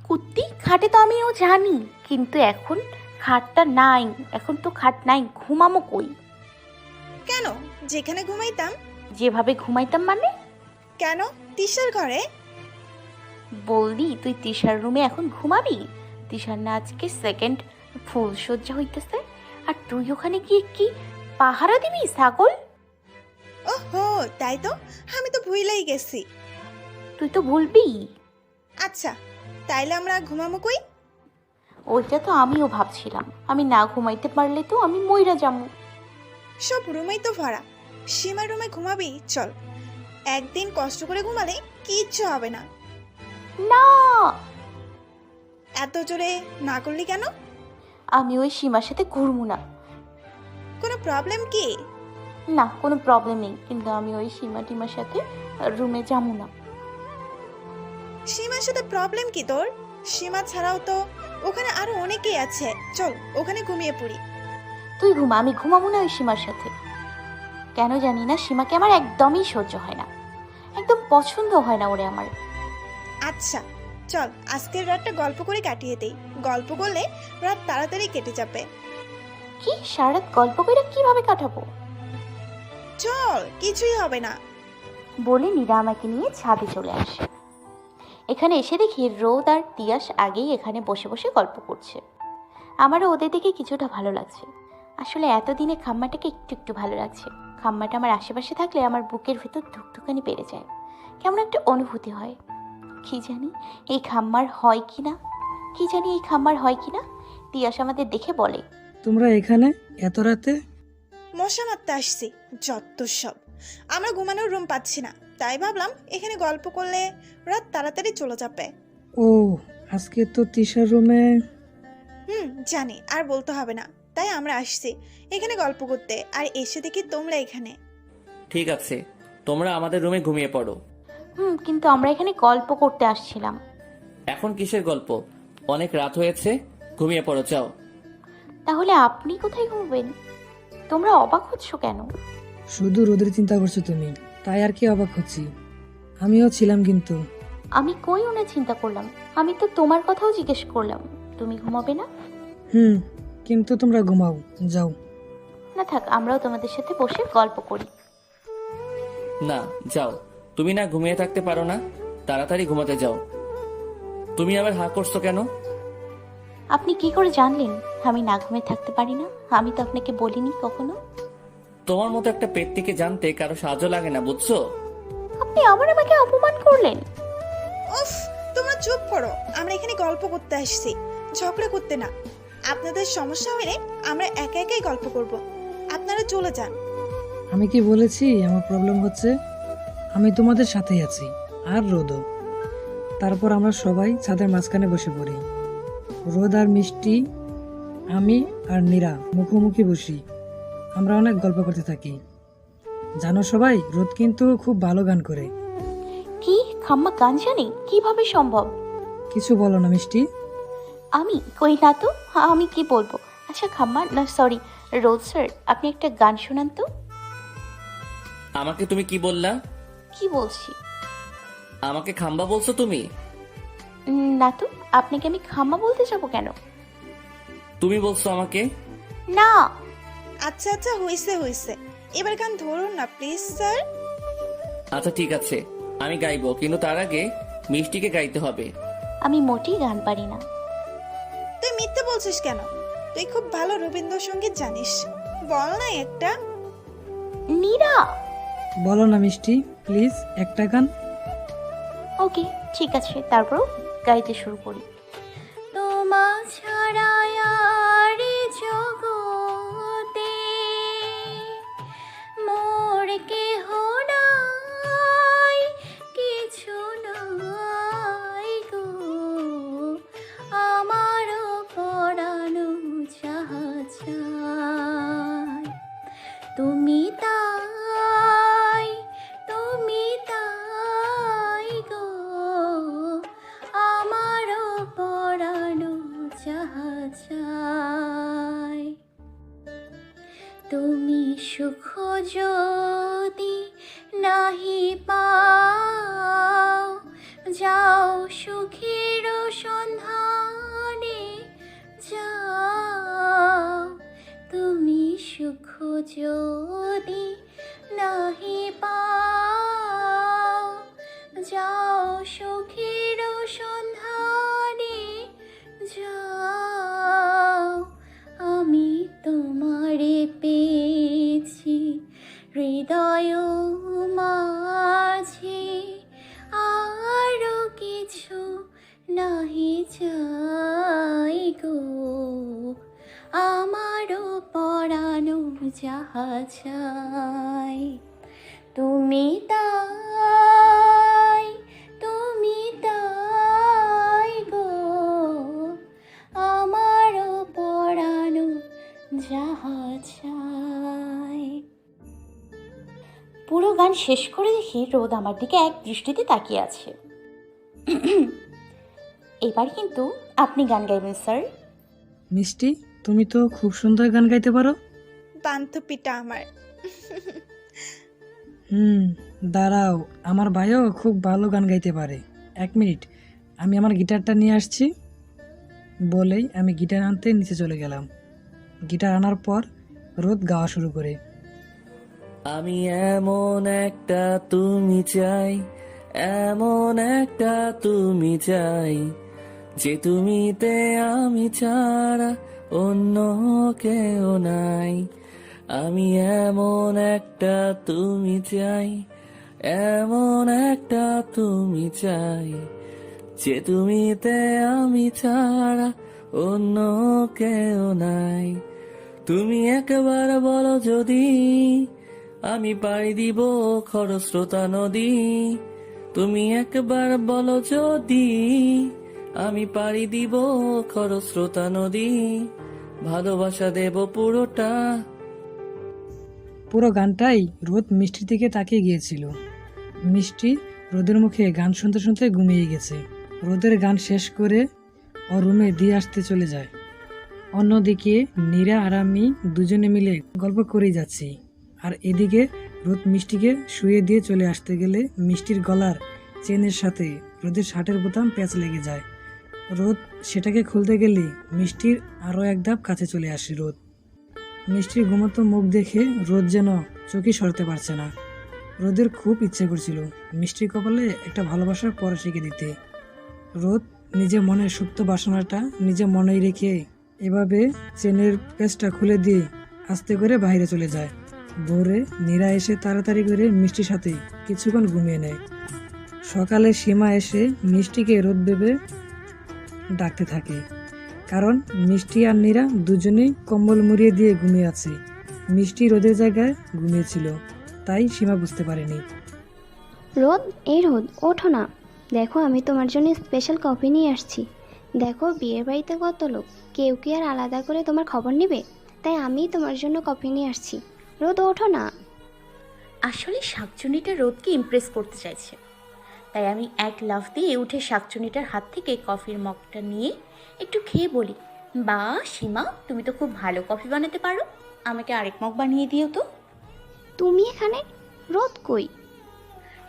কুত্তি, খাটে তো আমিও জানি, কিন্তু এখন খাটটা নাই। এখন তো খাট নাই, ঘুমামো কই? কেন, যেখানে ঘুমাইতাম। যেভাবে ঘুমাইতাম মানে? কেন, তিশার ঘরে? বলদি তুই তিশার রুমে এখন ঘুমাবি? তিশার না আজকে সেকেন্ড ফুল সজ্জা হইতেছে, আর তুই ওখানে গিয়ে কি পাহারা দিবি ছাগল? ওহো, তাই তো, আমি তো ভুলেই গেছি। তুই তো ভুলবি। আচ্ছা, তাইলে আমরা ঘুমাবো কই? ওইটা তো আমিও ভাবছিলাম। আমি না ঘুমাইতে পারলে তো আমি মইরা যাবো। সব রুমেই তো ভরা, সীমার রুমে ঘুমাবি? চল, একদিন কষ্ট করে ঘুমালে কিচ্ছু হবে না। না, এত জোরে না করলি কেন? আমি ওই সীমার সাথে ঘুরবো না। কোনো প্রবলেম কি? না, কোনো প্রবলেম নেই, কিন্তু আমি ওই সীমা টিমার সাথে রুমে যাবো না। সীমার সাথে প্রবলেম কি তোর? সীমা ছাড়াও তো ওখানে আরো অনেকেই আছে। চল, ওখানে ঘুমিয়ে পড়ি। তুই ঘুমা, আমি ঘুমাবো না ওই সীমার সাথে। কেন জানি না, সীমাকে আমার একদমই সহ্য হয় না, একদম পছন্দ হয় না ওরে আমার। আচ্ছা চল, আজকের রাতটা গল্প করে কাটিয়ে দেই। গল্প করলে রাত তাড়াতাড়ি কেটে যাবে। কি সারা রাত গল্প করে কিভাবে কাটাবো? চল, কিছুই হবে না। বলে নীরা আমাকে নিয়ে ছাদে চলে আসে। এখানে এসে দেখি রোদ আর তিয়াস আগেই এখানে বসে বসে গল্প করছে। আমারও ওদের দেখে কিছুটা ভালো লাগছে। আসলে এতদিনে খাম্মাটাকে একটু একটু ভালো লাগছে। খাম্মাটা আমার আশেপাশে থাকলে আমার বুকের ভেতর ধুকধুকানি বেড়ে যায়, কেমন একটা অনুভূতি হয়। কি জানি এই খাম্মার হয় কিনা। তিয়াস আমাদের দেখে বলে, তোমরা এখানে এত রাতে? মশা মারতে আসছি, যত সব। আমরা ঘুমানোর রুম পাচ্ছি না, তাই ভাবলাম এখানে গল্প করলে রাত তাড়াতাড়ি চলে যাবে। ও, আজকে তো তিশার রুমে। জানি, আর বলতে হবে না। তাই আমরা আসছি এখানে গল্প করতে, আর এসে দেখি তোমরা এখানে। ঠিক আছে, তোমরা আমাদের রুমে ঘুমিয়ে পড়ো। কিন্তু আমরা এখানে গল্প করতে আসছিলাম। এখন কিসের গল্প? অনেক রাত হয়েছে, ঘুমিয়ে পড়ো, যাও। তাহলে আপনি কোথায় ঘুমবেন? তোমরা অবাক হচ্ছ কেন? শুধু রোদের চিন্তা করছো তুমি, তাই আর কি অবাক হচ্ছি। আমিও ছিলাম, কিন্তু আমি কই ওনা চিন্তা করলাম? আমি তো তোমার কথাও জিজ্ঞেস করলাম। তুমি ঘুমাবে না? কিন্তু তোমরা ঘুমাও, যাও। না থাক, আমরাও তোমাদের সাথে বসে গল্প করি। না, যাও। তুমি না ঘুমিয়ে থাকতে পারো না? তাড়াতাড়ি ঘুমাতে যাও। তুমি আবার হা করছো কেন? আপনি কি করে জানলেন আমি না ঘুমিয়ে থাকতে পারি না? আমি তো আপনাকে বলিনি কখনো। তোমার মতো একটা পেটটিকে জানতে কারো সাহায্য লাগে না, বুঝছো? আপনি আবার আমাকে অপমান করলেন। উফ, তোমরা চুপ করো। আমরা এখানে গল্প করতে আসছি, ঝগড়া করতে না। আপনাদের সমস্যা হলে আমরা একা একাই গল্প করব, আপনারা চলে যান। আমি কি বলেছি আমার প্রবলেম হচ্ছে? আমি তোমাদের সাথেই আছি, আর রোদও। তারপর আমরা সবাই ছাদের মাঝখানে বসে পড়ি। রোদ আর মিষ্টি, আমি আর নীরা মুখোমুখি বসি। আমরা অনেক গল্প করতে থাকি। জানো সবাই, রোদ কিন্তু খুব ভালো গান করে। কি খাম্মা গান জানে? কিভাবে সম্ভব? কিছু বলো না মিষ্টি। আমি কই না তো, আমি কি বলবো? আচ্ছা খাম্মা, না সরি রোদ স্যার, আপনি একটা গান শোনান তো। আমাকে তুমি কি বললা? কি বলছি? আমাকে খাম্বা বলছো তুমি? না তো, আপনাকে আমি খাম্মা বলতে যাবো কেন? তুমি বলছো আমাকে। না। আচ্ছা আচ্ছা, হইছে, এবার গান ধরুন না প্লিজ স্যার। আচ্ছা ঠিক আছে, আমি গাইবো, কিন্তু তার আগে মিষ্টিকে গাইতে হবে। আমি মোটেই গান পারি না। তুই মিথ্যে বলছিস কেন? তুই খুব ভালো রবীন্দ্রসঙ্গীত জানিস, বল না একটা। নীরা। বলো না মিষ্টি, প্লিজ একটা গান। ওকে ঠিক আছে, তারপর গাইতে শুরু করি। তোমা ছাড়া আর জগতে মোর কেহ নাই, কিছু নাই গো, আমারও পরানো যাহা চায়। তুমি তাই, তুমি তাই গো, আমারও পরানো যাহা চায়। তুমি সুখ যদি নাহি পাও, যাও সুখের সন্ধানে যাও। তুমি সুখ যদি নাহি পাও, যাও সুখের সন্ধানে যাও। আমি তোমারে পেয়েছি হৃদয় মাঝে, আরো কিছু নাহি চাই গো, আমারও পরানো যাহা চাই। তুমি তাই, তুমি তাই গো, আমারও পরানো যাহা চাই। পুরো গান শেষ করে দেখি রোদ আমার দিকে এক দৃষ্টিতে তাকিয়ে আছে। এবার কিন্তু আপনি গান গাইবেন স্যার। মিষ্টি, তুমি তো খুব সুন্দর গান গাইতে পারো। বান্ধবীটা আমার। দাঁড়াও, আমার ভাইও খুব ভালো গান গাইতে পারে। 1 মিনিট, আমি আমার গিটারটা নিয়ে আসছি। বলেই আমি গিটার আনতে নিচে চলে গেলাম। গিটার আনার পর রোদ গাওয়া শুরু করে। আমি এমন একটা তুমি চাই, এমন একটা তুমি চাই, যে তুমিতে আমি ছাড়া অন্য কেউ নাই। আমি এমন একটা তুমি চাই, এমন একটা তুমি চাই, যে তুমিতে আমি ছাড়া অন্য কেউ নাই। তুমি একবার বলো যদি, আমি পাড়ি দিব খরস্রোতা নদী। তুমি একবার বলো যদি, আমি পাড়ি দিব খরস্রোতা নদী। ভালোবাসা দেব পুরোটা। পুরো গানটাই রোদ মিষ্টির দিকে তাকিয়ে গিয়েছিল। মিষ্টি রোদের মুখে গান শুনতে শুনতে ঘুমিয়ে গেছে। রোদের গান শেষ করে ও রুমে দিয়ে আসতে চলে যায়। অন্যদিকে নীরা আর আমি দুজনে মিলে গল্প করেই যাচ্ছি। আর এদিকে রোদ মিষ্টিকে শুয়ে দিয়ে চলে আসতে গেলে মিষ্টির গলার চেনের সাথে রোদের শার্টের বোতাম প্যাঁচ লেগে যায়। রোদ সেটাকে খুলতে গেলে মিষ্টির আরও এক ধাপ কাছে চলে আসে রোদ। মিষ্টির ঘুমতো মুখ দেখে রোদ যেন চোখই সরতে পারছে না। রোদের খুব ইচ্ছে করছিল মিষ্টির কপালে একটা ভালোবাসার পর শিখে দিতে। রোদ নিজে মনের সুপ্ত বাসনাটা নিজে মনেই রেখে এভাবে চেনের পেঁচটা খুলে দিয়ে আস্তে করে বাইরে চলে যায়। ভোরে নীরা এসে তাড়াতাড়ি করে মিষ্টির সাথে কিছুক্ষণ ঘুমিয়ে নেয়। সকালে সীমা এসে মিষ্টিকে রোদ ভেবে ডাকতে থাকে, কারণ মিষ্টি আর নীরা দুজনেই কম্বল মুড়িয়ে দিয়ে ঘুমিয়ে আছে। মিষ্টি রোদের জায়গায় ঘুমিয়েছিল, তাই সীমা বুঝতে পারেনি। রোদ, এই রোদ, ওঠো না। দেখো আমি তোমার জন্য স্পেশাল কফি নিয়ে আসছি। দেখো বিয়ের বাড়িতে কত লোক, কেউ কি আর আলাদা করে তোমার খবর নেবে? তাই আমি তোমার জন্য কফি নিয়ে আসছি। রোদ, ওঠো না। আসলে শাকচুনিটা রোদকে ইমপ্রেস করতে চাইছে, তাই আমি এক লাফ দিয়ে উঠে শাকচুনিটার হাত থেকে কফির মগটা নিয়ে একটু খেয়ে বলি, বা সীমা, তুমি তো খুব ভালো কফি বানাতে পারো, আমাকে আরেক মগ বানিয়ে দিও তো। তুমি এখানে? রোদ কই?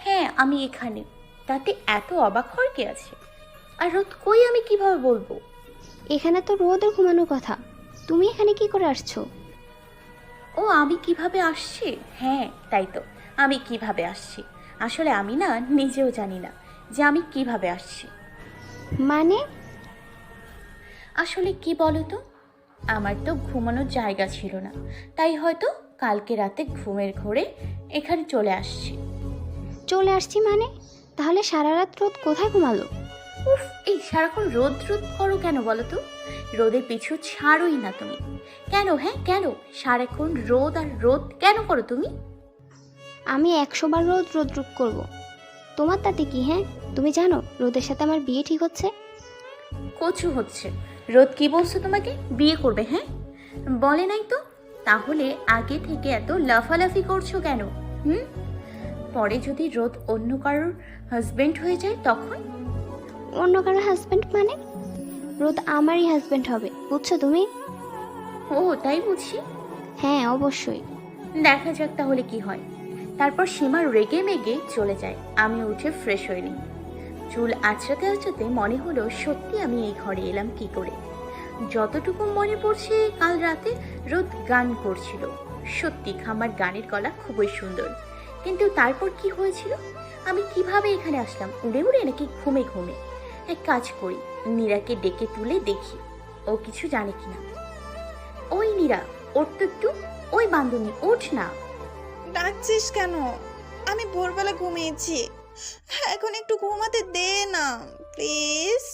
হ্যাঁ আমি এখানে, তাতে এত অবাক হওয়ার কি আছে? আর রোদ কই আমি কিভাবে বলবো? এখানে তো রোদের ঘুমানোর কথা, তুমি এখানে কি করে আসছো? ও আমি কিভাবে আসছি? হ্যাঁ তাই তো, আমি কিভাবে আসছি আসলে আমি না নিজেও জানি না যে আমি কিভাবে আসছি। মানে? আসলে কি বলো তো, আমার তো ঘুমানোর জায়গা ছিল না, তাই হয়তো কালকে রাতে ঘুমের ঘোরে এখানে চলে আসছি। চলে আসছি মানে? তাহলে সারা রাত রোদ কোথায় ঘুমালো? উফ, এই সারাক্ষণ রোদ রোদ করো কেন বলো তো? রোদের পিছু ছাড়োই না তুমি। কেন হ্যাঁ কেন সারাক্ষণ রোদ আর রোদ কেন করো তুমি? আমি 100 বার রোদ রোদ রোদ করবো, তোমার তাতে কি? হ্যাঁ, তুমি জানো রোদের সাথে আমার বিয়ে ঠিক হচ্ছে। কচু হচ্ছে? রোদ কি বলছো তোমাকে বিয়ে করবে? হ্যাঁ বলে নাই তো। তাহলে আগে থেকে এত লাফালাফি করছো কেন? পরে যদি রোদ অন্য কারোর হাজবেন্ড হয়ে যায় তখন? অন্য কারো হাজবেন্ড মানে? রোদ আমারই হাজবেন্ড হবে, বুঝছো তুমি? ও তাই বুঝি। হ্যাঁ অবশ্যই। দেখা যাক তাহলে কি হয়। তারপর সীমা রেগে মেগে চলে যায়। আমি উঠে ফ্রেশ হয়ে নিই। চুল আঁচড়াতে আঁচড়াতে মনে হলো সত্যি আমি এই ঘরে এলাম কি করে। যতটুকু মনে পড়ছে কাল রাতে রোদ গান করছিল। সত্যি খামার গানের গলা খুবই সুন্দর। কিন্তু তারপর কি হয়েছিল? আমি কিভাবে এখানে আসলাম? উড়ে উড়ে নাকি ঘুমে ঘুমে? এক কাজ করি, নীরাকে ডেকে তুলে দেখি ও কিছু জানে কিনা। ওই নীরা, ওর তো একটু, ওই বান্ধবী ওঠ না। ডাকছিস কেন? আমি ভোরবেলা ঘুমিয়েছি, এখন একটু ঘুমাতে দে না প্লিজ।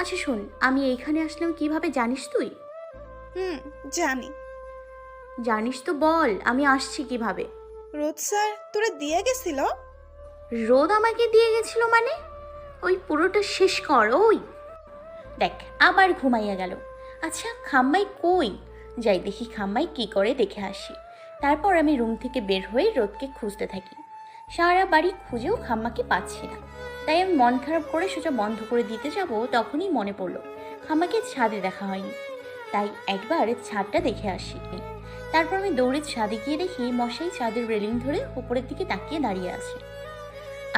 আচ্ছা শোন, আমি এইখানে আসলাম কিভাবে জানিস তুই? জানি। জানিস তো বল আমি আসছি কিভাবে? রোদ স্যার তোরা দিয়ে গেছিল? রোদ আমাকে দিয়ে গেছিল মানে? ওই পুরোটা শেষ কর। ওই দেখ আবার ঘুমাইয়া গেল। আচ্ছা খাম্মাই কই? যাই দেখি খাম্মাই কি করে দেখে আসি। তারপর আমি রুম থেকে বের হয়ে রোদকে খুঁজতে থাকি। সারা বাড়ি খুঁজেও খাম্মাকে পাচ্ছি না। তাই আমি মন খারাপ করে সোজা বন্ধ করে দিতে যাব, তখনই মনে পড়লো খাম্মাকে ছাদে দেখা হয়নি। তাই একবার ছাদটা দেখে আসি। তারপর আমি দৌড়ে ছাদে গিয়ে দেখি মশাই ছাদের রেলিং ধরে উপরের দিকে তাকিয়ে দাঁড়িয়ে আছে।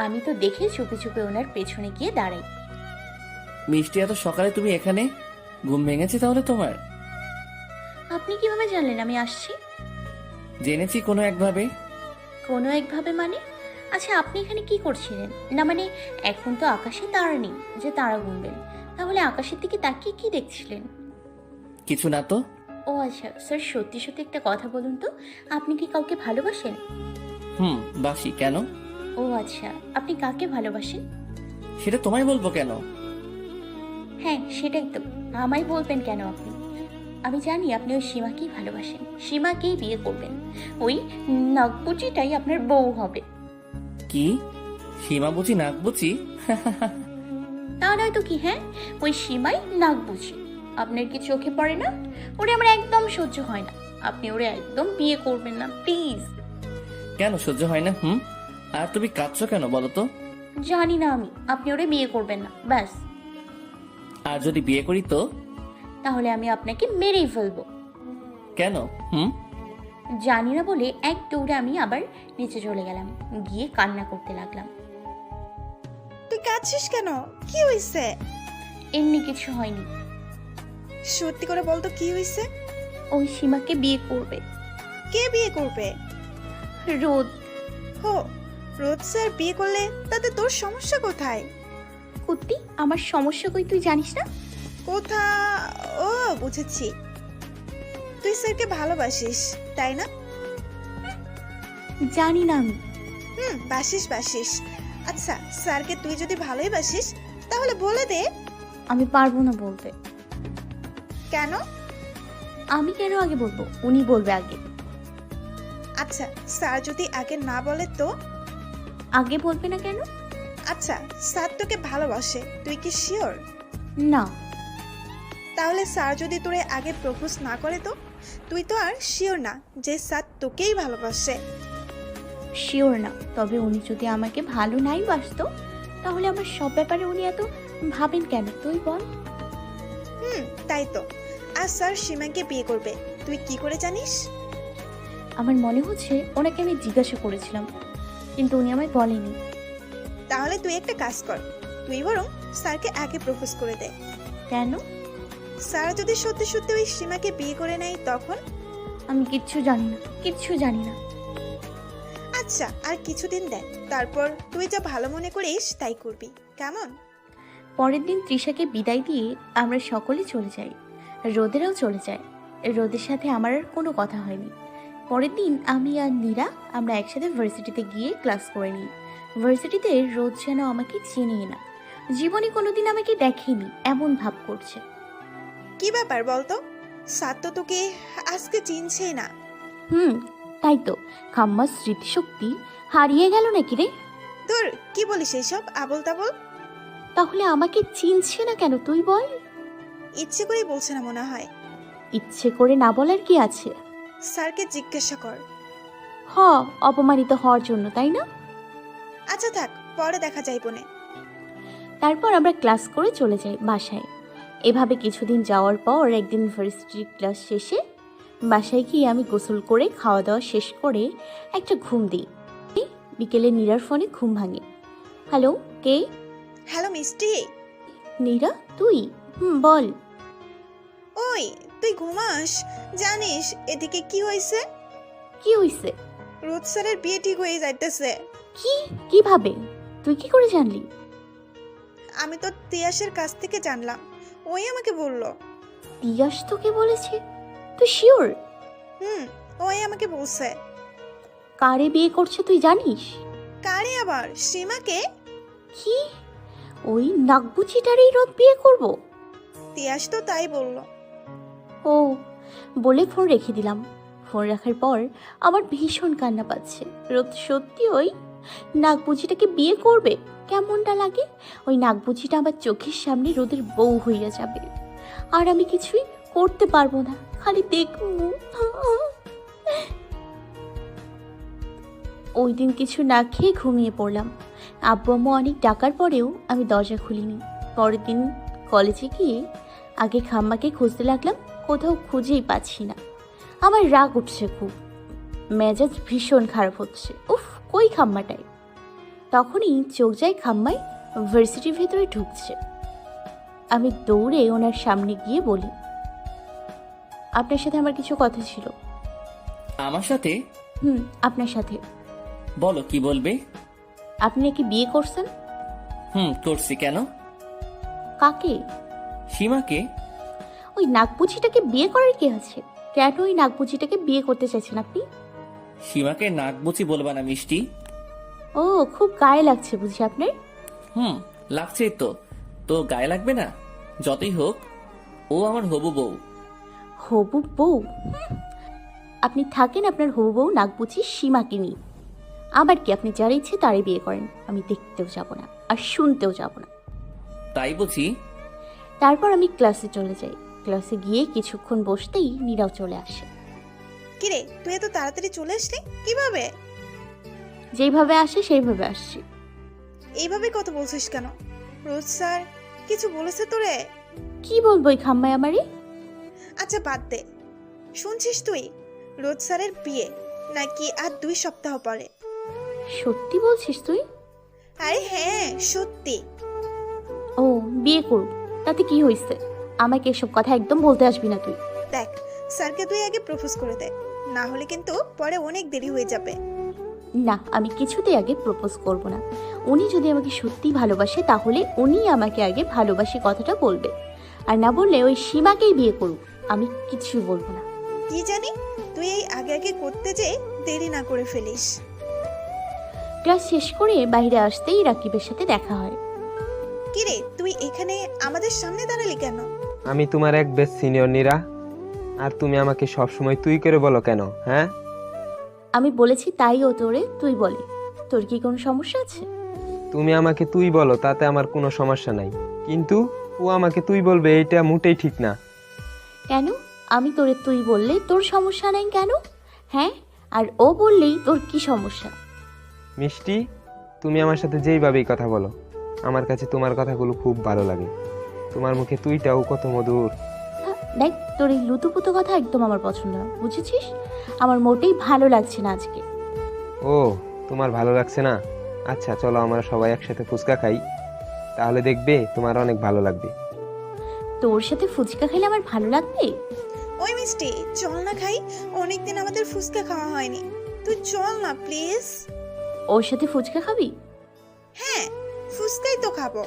আমি তো দেখে চুপে চুপে ওনার পেছনে গিয়ে দাঁড়াই। মিষ্টি, এত সকালে তুমি এখানে? ঘুম ভেঙেছে তাহলে তোমার? আপনি কিভাবে জানলেন আমি আসছি? জেনেছি কোনো একভাবে। কোনো একভাবে মানে? আচ্ছা আপনি এখানে কি করছিলেন? না মানে এখন তো আকাশে তারা নেই যে তারা গুনবেন, তাহলে আকাশের দিকে তাকিয়ে কি দেখছিলেন? কিছু না তো। ও আচ্ছা স্যার, সত্যি সত্যি একটা কথা বলুন তো, আপনি কি কাউকে ভালোবাসেন? বাসি। কেন? ও আচ্ছা, আপনি কাকে ভালোবাসেন? সেটা তোমায় বলবো কেন? হ্যাঁ সেটাই তো, আমায় বলবেন কেন আপনি? আমি জানি আপনি ওই সীমাকেই ভালোবাসেন, সীমাকেই বিয়ে করবেন, ওই নাগপুচিটাই আপনার বউ হবে। কি? সীমা বুঝি নাক বুঝি? তা নয় তো কি? হ্যাঁ ওই সীমাই নাগপুচি। আপনার কি চোখে পড়ে না? ওরে আমার একদম সহ্য হয় না। আপনি ওরে একদম বিয়ে করবেন না প্লিজ। কেন সহ্য হয় না? আর তুমি কাঁদছো কেন বলো তো? জানি না আমি, আপনি ওরে বিয়ে করবেন না ব্যাস। আর যদি বিয়ে করি তো? তাহলে আমি আপনাকে মেরেই ফেলবো। কেন? জানি না বলে এক দৌড়ে আমি আবার নিচে চলে গেলাম, গিয়ে কান্না করতে লাগলাম। তুই কাঁদছিস কেন? কি হয়েছে? এমনি কিছু হয়নি। সত্যি করে বলতো কি হয়েছে? ওই সীমাকে বিয়ে করবে। কে বিয়ে করবে? রোদ। হো, রোদ স্যার বিয়ে করলে তাতে তোর সমস্যা কোথায়? কুত্তি, আমার সমস্যা কই তুই জানিস না? কোথা? ও বুঝেছি, তুই স্যারকে ভালোবাসিস তাই না? জানি না আমি। বাসিস বাসিস। আচ্ছা স্যারকে তুই যদি ভালোই বাসিস তাহলে বলে দে। আমি পারবো না বলতে। কেন? আমি কেন আগে বলবো? উনি বলবে আগে। আচ্ছা স্যার যদি আগে না বলে তো? আগে বলবে না কেন? আচ্ছা স্যার তোকে ভালোবাসে, তুই কি শিওর? না। তাহলে স্যার যদি তোরে আগে প্রপোজ না করে তো? তুই তো আর শিওর না যে স্যার তোকেই ভালোবাসে? শিওর না, তবে উনি যদি আমাকে ভালো নাই বাসতো তাহলে আমার সব ব্যাপারে উনি এত ভাবেন কেন তুই বল? তাই তো। আর স্যার সীমাকে বিয়ে করবে, তুই কি করে জানিস? আমার মনে হচ্ছে ওনাকে আমি জিজ্ঞাসা করেছিলাম, কিন্তু উনি আমায় বলেনি। তাহলে তুই একটা কাজ কর, তুই বরং স্যারকে আগে প্রপোজ করে দে। কেন? স্যার যদি সত্যি সত্যি ওই সীমাকে বিয়ে করে নেয় তখন? আমি কিচ্ছু জানি না, কিচ্ছু জানি না। আচ্ছা আর কিছুদিন দেখ, তারপর তুই যা ভালো মনে করিস তাই করবি, কেমন? পরের দিন তৃষাকে বিদায় দিয়ে আমরা সকলে চলে যাই। রোদেরাও চলে যায়। রোদের সাথে আমার আর কোনো কথা হয়নি। পরের দিন আমি আর নীরা আমরা একসাথে ভার্সিটিতে গিয়ে ক্লাস করে নিই। ভার্সিটিতে রোজ যেন আমাকে চিনিয়ে না, জীবনে কোনোদিন আমাকে দেখেনি এমন ভাব করছে। কি ব্যাপার বলতো? স্যার তো তোকে আজকে চিনছেই না। তাই তো, খাম্মার স্মৃতিশক্তি হারিয়ে গেল নাকি রে? তোর কি বলিস এইসব আবল তাবল? তাহলে আমাকে চিনছে না কেন তুই বল? ইচ্ছে করে বলছে না মনে হয়। ইচ্ছে করে না বলার কি আছে? স্যারকে জিজ্ঞাসা কর। অপমানিত হওয়ার জন্য, তাই না? আচ্ছা থাক, পরে দেখা যাইব না। তারপর আমরা ক্লাস করে চলে যাই বাসায়। এভাবে কিছুদিন যাওয়ার পর একদিন ভার্সিটির ক্লাস শেষে বাসায় গিয়ে আমি গোসল করে খাওয়া দাওয়া শেষ করে একটা ঘুম দিই। বিকেলে নীরার ফোনে ঘুম ভাঙে। হ্যালো, কে? হ্যালো মিষ্টি। নীরা, তুই? বল। ওই তুই ঘুমাস? জানিস এদিকে কি হয়েছে? কি হয়েছে? রোদ স্যারের বিয়ে ঠিক হয়ে যাইতেছে। কি? কিভাবে? তুই কি করে জানলি? আমি তো তিয়াসের কাছ থেকে জানলাম, ওই আমাকে বলল। তিয়াস তোকে বলেছে? তুই শিওর? ওই আমাকে বলছে। কারে বিয়ে করছে তুই জানিস? কারে আবার? সীমাকে। কি? ওই নাগবুচিটারই রোদ বিয়ে করব? তিয়াস তো তাই বলল। ও, বলে ফোন রেখে দিলাম। ফোন রাখার পর আমার ভীষণ কান্না পাচ্ছে। রোদ সত্যি ওই নাগবুচিটাকে বিয়ে করবে? কেমনটা লাগে? ওই নাগবুচিটা আমার চোখের সামনে রোদের বউ হইয়া যাবে, আর আমি কিছুই করতে পারবো না, খালি দেখবো। ওই দিন কিছু না খেয়ে ঘুমিয়ে পড়লাম। আব্বু আম্মু অনেক ডাকার পরেও আমি দরজা খুলিনি। পরের দিন কলেজে গিয়ে আগে খাম্মাকে খুঁজতে লাগলাম, কোথাও খুঁজেই পাচ্ছি না। আমার রাগ উঠছে খুব, মেজাজ ভীষণ খারাপ হচ্ছে। উফ, কই খাম্মাটাই? তখনই চোখ যায় খাম্মায় ভার্সিটির ভেতরে ঢুকছে। আমি দৌড়ে ওনার সামনে গিয়ে বলি, আপনার সাথে আমার কিছু কথা ছিল। আমার সাথে? আপনার সাথে। বলো, কি বলবে? আপনি নাকি বিয়ে করছেন? করছি। কেন? কাকে? সীমাকে। ওই নাগপুচিটাকে বিয়ে করার কি আছে? কেন ওই নাগপুচিটাকে বিয়ে করতে চাইছেন আপনি? সীমাকে নাকবুচি বলবা না মিষ্টি। ও, খুব গায়ে লাগছে বুঝি আপনার? লাগছেই তো। তো গায়ে লাগবে না? যতই হোক ও আমার হবু বউ। হবু বউ? আপনি থাকেন আপনার হবু বউ নাগপুচি সীমাকে নিয়ে। আবার কি, আপনি যার ইচ্ছে তারই বিয়ে করেন। আমি দেখতেও যাব না আর শুনতেও যাব না। তাই বুঝি? তারপর আমি ক্লাসে চলে যাই। ক্লাসে গিয়ে কিছুক্ষণ বসতেই নীরাও চলে আসে। কিরে, তুই এত তাড়াতাড়ি চলে আসলি কিভাবে? যেইভাবে আসে সেইভাবে আসছি। এইভাবে কত বলছিস কেন? রোজ স্যার কিছু বলেছে তোরে? কি বলবো এই খাম্মায় আমারে? আচ্ছা বাদ দে। শুনছিস তুই রোজ স্যারের বিয়ে নাকি আর 2 সপ্তাহ পরে? সত্যি বলছিস তুই? আরে হ্যাঁ, সত্যি। ও, বিয়ে করব, তাতে কি হয়েছে? আমাকে এসব কথা একদম বলতে আসবি না তুই। দেখ, স্যারকে তুই আগে প্রপোজ করে দে, না হলে কিন্তু পরে অনেক দেরি হয়ে যাবে। না, আমি কিছুতেই আগে প্রপোজ করব না। উনি যদি আমাকে সত্যি ভালোবাসে তাহলে উনি আমাকে আগে ভালোবাসি কথাটা বলবে, আর না বললে ওই সীমাকেই বিয়ে করুক, আমি কিছু বলবো না। কি জানি তুই এই আগে আগে করতে যে দেরি না করে ফেলিস। ক্লাস শেষ করে বাইরে আসতেই রাকিবের সাথে দেখা হয়। কিরে, তুই এখানে আমাদের সামনে দাঁড়ালি কেন? আমি তোমার এক বেস্ট সিনিয়র নীরা, আর তুমি আমাকে সবসময় তুই করে বলো কেন? হ্যাঁ, আমি বলেছি তাই ও তোরে তুই বলে। তোর কি কোনো সমস্যা আছে? তুমি আমাকে তুই বলো, তাতে আমার কোনো সমস্যা নাই, কিন্তু ও আমাকে তুই বলবে এটা মোটেই ঠিক না। কেন? আমি তোরে তুই বললে তোর সমস্যা নাই কেন? হ্যাঁ, আর ও বললেই তোর কি সমস্যা? মিষ্টি, তুমি আমার সাথে যেইভাবেই কথা বলো, আমার কাছে তোমার কথাগুলো খুব ভালো লাগে। তোমার মুখে তুইটাও কত মধুর। দেখ, তোর এই লুতুপুতু কথা একদম আমার পছন্দ না, বুঝেছিস? আমার মোটেই ভালো লাগছে না আজকে। ও, তোমার ভালো লাগছে না? আচ্ছা চলো আমরা সবাই একসাথে ফুচকা খাই, তাহলে দেখবে তোমার অনেক ভালো লাগবে। তোর সাথে ফুচকা খেলে আমার ভালো লাগবে? ওই মিষ্টি, চল না খাই, অনেকদিন আমাদের ফুচকা খাওয়া হয়নি। তুই চল না প্লিজ। ওর সাথে ফুচকা খাবি? হ্যাঁ, ফুচকাই তো খাবো।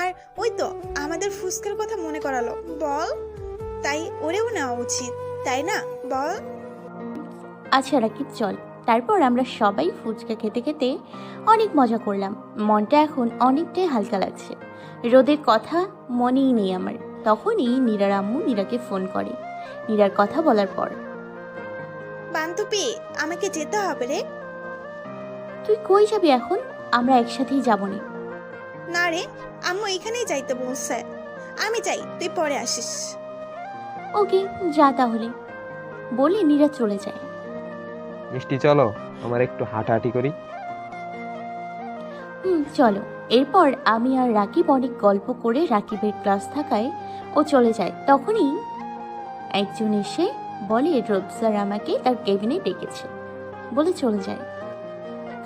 আর ওই তো আমাদের ফুচকার কথা মনে করালো, বল। তাই ওরেও নেওয়া উচিত, তাই না? বল। আচ্ছা রাকিব চল। তারপর আমরা সবাই ফুচকা খেতে খেতে অনেক মজা করলাম। মনটা এখন অনেকটাই হালকা লাগছে। রোদের কথা মনেই নেই আমার। তখনই নীরার আম্মু নীরাকে ফোন করে। নীরার কথা বলার পর, বান্ধবী আমাকে যেতে হবে রে। তুই কই যাবি এখন? আমরা একসাথেই যাবো না। না রে, আম্মু এখানেই যাইতে বলছে। আমি যাই, তুই পরে আসিস। ওকে যা তাহলে, বলে নীরা চলে যায়। মিষ্টি চলো, আমার একটু হাঁটাহাঁটি করি। চলো। এরপর আমি আর রাকিব অনেক গল্প করে রাকিবের ক্লাস থাকায় ও চলে যায়। তখনই একজন এসে বলে রোদ স্যার আমাকে তার কেবিনে ডেকেছে বলে চলে যায়।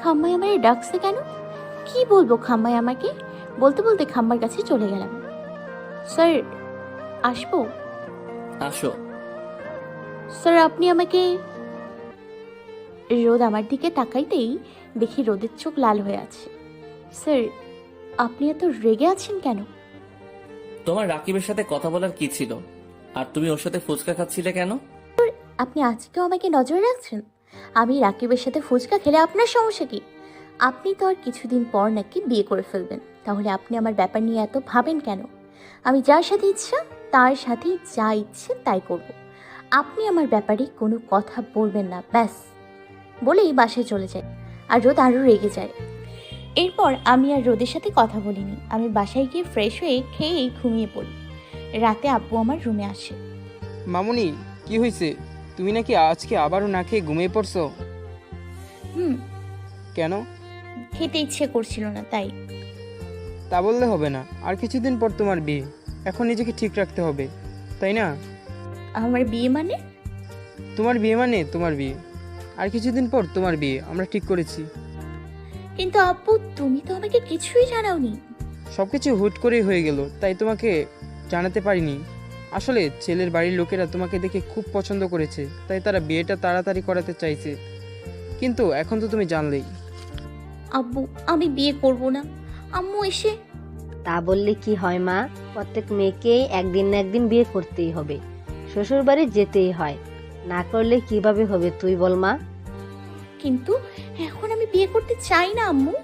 খাম্মাই আমাকে ডাকছে কেন? কি বলবো খাম্মাই আমাকে? বলতে বলতে খাম্মার কাছে চলে গেলাম। স্যার আসবো? আসো। স্যার আপনি আমাকে। রোদ আমার দিকে তাকাইতেই দেখি রোদের চোখ লাল হয়ে আছে। স্যার আপনি এত রেগে আছেন কেন? তোমার রাকিবের সাথে কথা বলার কি ছিল? আর তুমি ওর সাথে ফুচকা খাচ্ছিলে কেন? আপনি আজকেও আমাকে নজরে রাখছেন? আমি রাকিবের সাথে ফুচকা খেলে আপনার সমস্যা কি? আপনি তো আর কিছুদিন পর নাকি বিয়ে করে ফেলবেন, তাহলে আপনি আমার ব্যাপার নিয়ে এত ভাবেন কেন? আমি যার সাথে ইচ্ছা তার সাথে যা ইচ্ছে তাই করব। আপনি আমার ব্যাপারে কোনো কথা বলবেন না, ব্যাস। বলেই বাসায় চলে যায়। আর রোদ আরও রেগে যায়। এরপর আমি আর রোদের সাথে কথা বলিনি। আমি বাসায় গিয়ে ফ্রেশ হয়ে খেয়েই ঘুমিয়ে পড়ি। রাতে আব্বু আমার রুমে আসে। মামুনি কি হয়েছে? তুমি নাকি আজকে আবারও না খেয়ে ঘুমিয়ে পড়ছো? কেন? খেতে ইচ্ছে করছিল না তাই। তা বললে হবে না, আর কিছুদিন পর তোমার বিয়ে। এখন নিজেকে ঠিক রাখতে হবে, তাই না? আমার বিয়ে মানে? তোমার বিয়ে মানে তোমার বিয়ে। আর কিছুদিন পর তোমার বিয়ে আমরা ঠিক করেছি। কিন্তু আব্বু তুমি তো আমাকে কিছুই জানাওনি। সবকিছু হুট করেই হয়ে গেল, তাই তোমাকে জানাতে পারিনি। আসলে ছেলের বাড়ির লোকেরা তোমাকে দেখে খুব পছন্দ করেছে, তাই তারা বিয়েটা তাড়াতাড়ি করাতে চাইছে। কিন্তু এখন তো তুমি জানলেই। আব্বু আমি বিয়ে করব না। আম্মু এসে। তা বললে কি হয় মা? প্রত্যেক মেয়েকেই একদিন না একদিন বিয়ে করতেই হবে, শ্বশুর বাড়ি যেতেই হয়। না করলে কিভাবে হবে তুই বল মা? কিন্তু এখন আমি বিয়ে করতে চাই না আম্মু।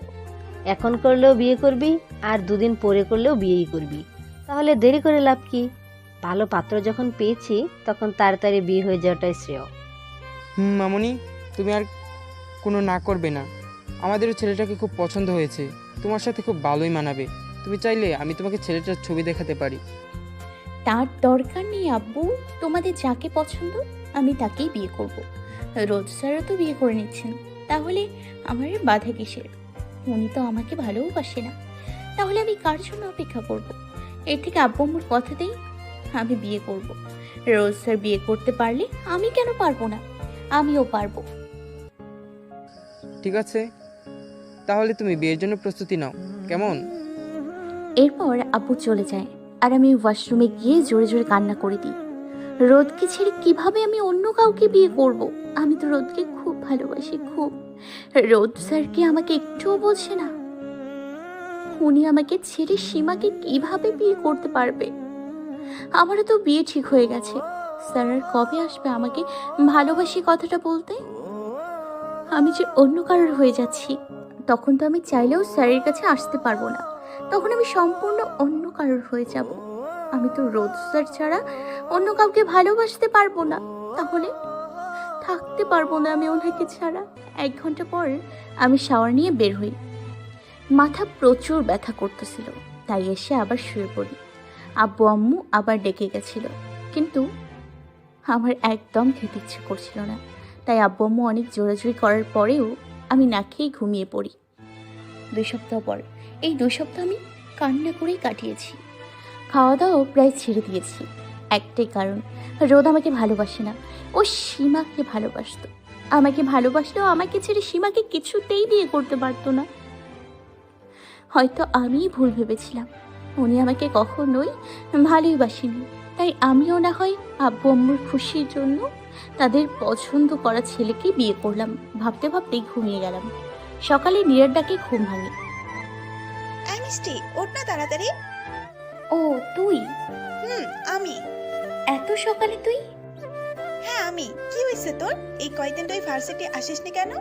এখন করলেও বিয়ে করবি, আর দুদিন পরে করলেও বিয়েই করবি। তাহলে দেরি করে লাভ কি? ভালো পাত্র যখন পেয়েছি তখন তাড়াতাড়ি বিয়ে হয়ে যাওয়াটাই শ্রেয়। মামুনি তুমি আর কোনো না করবে না। আমাদেরও ছেলেটাকে খুব পছন্দ হয়েছে, তোমার সাথে খুব ভালোই মানাবে। তুমি চাইলে আমি তোমাকে ছেলেটার ছবি দেখাতে পারি। তার দরকার নেই আব্বু, তোমাদের যাকে পছন্দ আমি তাকেই বিয়ে করব। রোজ স্যারও তো বিয়ে করে নিচ্ছেন, তাহলে আমার বাধা কিসের? উনি তো আমাকে ভালোবাসে না, তাহলে আমি কার জন্য অপেক্ষা করব? এর থেকে আব্বু আম্মুর কথা দেই আমি বিয়ে করব। রোজ স্যার বিয়ে করতে পারলে আমি কেন পারবো না? আমিও পারবো। ঠিক আছে, তাহলে তুমি বিয়ের জন্য প্রস্তুতি নাও, কেমন? এরপর আব্বু চলে যায় আর আমি ওয়াশরুমে গিয়ে জোরে জোরে কান্না করে দিই। রোদকে ছেড়ে কিভাবে আমি অন্য কাউকে বিয়ে করব? আমি তো রোদকে খুব ভালোবাসি, খুব। রোদ স্যারকে আমাকে একটুও বোঝে না। উনি আমাকে ছেড়ে সীমাকে কিভাবে বিয়ে করতে পারবে? আমারও তো বিয়ে ঠিক হয়ে গেছে। স্যার আর কবে আসবে আমাকে ভালোবাসি কথাটা বলতে? আমি যে অন্য কারোর হয়ে যাচ্ছি, তখন তো আমি চাইলেও স্যারের কাছে আসতে পারবো না। তখন আমি সম্পূর্ণ অন্য কারোর হয়ে যাব। আমি তো রোদ স্যার ছাড়া অন্য কাউকে ভালোবাসতে পারবো না, তাহলে থাকতে পারবো না আমি ওনাকে ছাড়া। 1 ঘন্টা পর আমি শাওয়ার নিয়ে বের হই। মাথা প্রচুর ব্যথা করতেছিল, তাই এসে আবার শুয়ে পড়ি। আব্বু আম্মু আবার ডেকে গেছিল, কিন্তু আমার একদম খেতে ইচ্ছে করছিল না। তাই আব্বু আম্মু অনেক জোরাজুরি করার পরেও আমি না খেয়েই ঘুমিয়ে পড়ি। 2 সপ্তাহ পর, এই 2 সপ্তাহ আমি কান্না করেই কাটিয়েছি। খাওয়া দাওয়াও প্রায় ছেড়ে দিয়েছি। একটাই কারণ, রোদ আমাকে ভালোবাসে না, ও সীমাকে ভালোবাসতো। আমাকে ভালোবাসলেও আমাকে ছেড়ে সীমাকে কিছুতেই বিয়ে করতে পারতো না। হয়তো আমিই ভুল ভেবেছিলাম, উনি আমাকে কখনোই ভালোবাসেনি। তাই আমিও না হয় আব্বু আম্মুর খুশির জন্য তাদের পছন্দ করা ছেলেকে বিয়ে করলাম। ভাবতে ভাবতেই ঘুমিয়ে গেলাম। সকালে নীরার ডাকে ঘুম ভাঙে। মিষ্টি ওঠ না তাড়াতাড়ি। ও তুই? আমি। এত সকালে তুই? হ্যাঁ আমি। কি হয়েছে তোর? এই কয়দিন তুই ভার্সিটি আসিস নি কেন?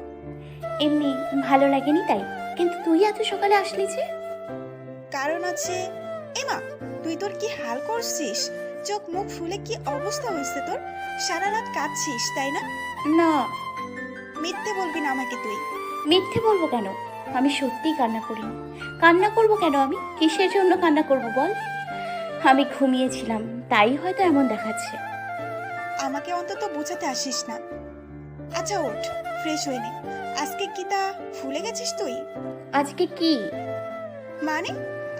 এমনি ভালো লাগেনি তাই। কিন্তু তুই এত সকালে আসলি যে? কারণ আছে। এমা, তুই তোর কি হাল করছিস? চোখ মুখ ফুলে কি অবস্থা হয়েছে তোর? সারা রাত কাঁদছিস তাই না? না। মিথ্যে বলবি না আমাকে তুই। মিথ্যে বলবো কেন? আমি সত্যিই কান্না করিনি। কান্না করব কেন? আমি কিসের জন্য কান্না করব বল? আমি ঘুমিয়েছিলাম, তাই হয়তো এমন দেখাচ্ছে। আমাকে অন্তত বোঝাতে আসিস না। আচ্ছা ওঠ, ফ্রেশ হয়ে নে। আজকে কি তা ভুলে গেছিস তুই? আজকে কি মানে?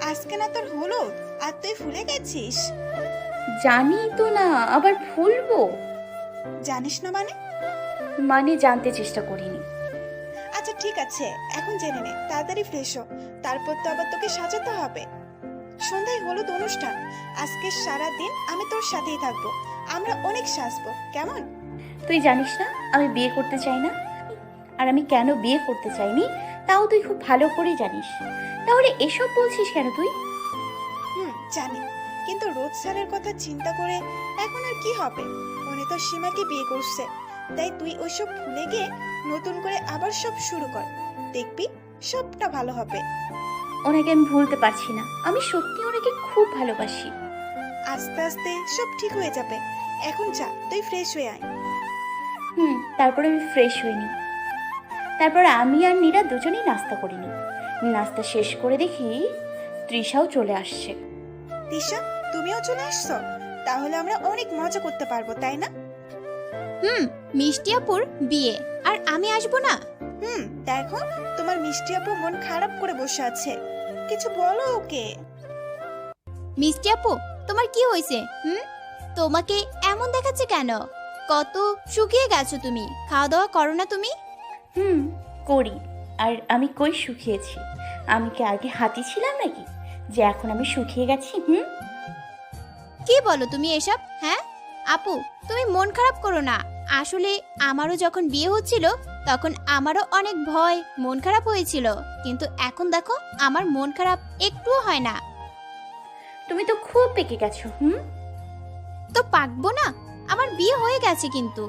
আজকে না তোর হলুদ, আর তুই ভুলে গেছিস? জানি তো না, আবার ভুলবো? জানিস না মানে? মানে জানতে চেষ্টা করিনি। আচ্ছা ঠিক আছে, এখন জেনে নে। তাড়াতাড়ি ফ্রেশ হ, তারপর তো আবার তোকে সাজাতে হবে। সন্ধ্যায় হলুদ অনুষ্ঠান। আজকে সারা দিন আমি তোর সাথেই থাকবো। আমরা অনেক সাজবো, কেমন? তুই জানিস না আমি বিয়ে করতে চাই না। আর আমি কেন বিয়ে করতে চাইনি তাও তুই খুব ভালো করে জানিস। তাহলে এসব বলছিস কেন তুই? জানি, কিন্তু রোজ স্যারের কথা চিন্তা করে এখন আর কি হবে? উনি তো সীমাকে বিয়ে করছে, তাই তুই ওইসব ভুলে গিয়ে নতুন করে আবার সব শুরু কর। দেখবি সবটা ভালো হবে। ওনাকে আমি ভুলতে পারছি না। আমি সত্যি ওনাকে খুব ভালোবাসি। আস্তে আস্তে সব ঠিক হয়ে যাবে। এখন যা, তুই ফ্রেশ হয়ে আয়। তারপরে আমি ফ্রেশ হইনি। তারপর আমি আর নীরা দুজনেই নাস্তা করিনি। নাস্তা শেষ করে দেখি তৃষাও চলে আসছে। তিশা, তুমিও চলে আসছো? তাহলে আমরা অনেক মজা করতে পারবো, তাই না? মিষ্টি আপুর বিয়ে, আর আমি আসবো না? দেখো, তোমার মিষ্টি আপু মন খারাপ করে বসে আছে। কিছু বলো ওকে। মিষ্টি আপু, তোমার কি হয়েছে? তোমাকে এমন দেখাচ্ছে কেন? কত শুকিয়ে গেছো তুমি। খাওয়া দাওয়া করো না তুমি? করি। আর আমি কই শুকিয়েছি? আমি কি আগে হাতি ছিলাম নাকি যে এখন আমি শুকিয়ে গেছি? কি বলো তুমি এসব? হ্যাঁ আপু, তুমি মন খারাপ করো না। আসলে আমারও যখন বিয়ে হচ্ছিল তখন আমারও অনেক ভয়, মন খারাপ হয়েছিল। কিন্তু এখন দেখো আমার মন খারাপ একটুও হয় না। তুমি তো খুব পেকে গেছো। তো পাকবো না? আমার বিয়ে হয়ে গেছে কিন্তু।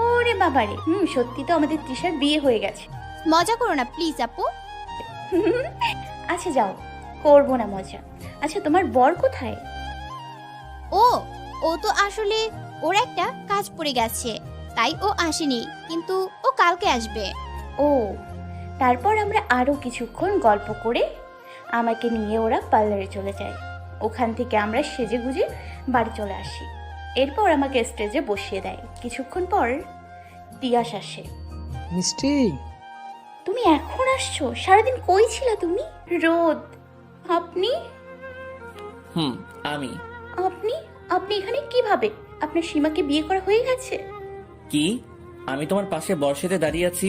ওরে বাবারে, সত্যি তো আমাদের তৃষার বিয়ে হয়ে গেছে। মজা করো না প্লিজ আপু। আচ্ছা যাও, করবো না মজা। আচ্ছা তোমার বর কোথায়? ও তো আসলে ওর একটা কাজ পড়ে গেছে, তাই ও আসেনি, কিন্তু ও কালকে আসবে। তারপর আমরা আরো কিছুক্ষণ গল্প করে আমাকে নিয়ে ওরা পার্লারে চলে যায়। ওখান থেকে আমরা সেজে গুজে বাড়ি চলে আসি। এরপর আমাকে স্টেজে বসিয়ে দেয়। কিছুক্ষণ পর তিয়াস আসে। মিষ্টি, তুমি এখন আসছো? সারাদিন কই ছিলা তুমি? রোদ, আপনি? আমি। আপনি আপনি এখানে কিভাবে? আপনার সীমাকে বিয়ে করা হয়ে গেছে? কি? আমি তোমার পাশে বর্ষাতে দাঁড়িয়ে আছি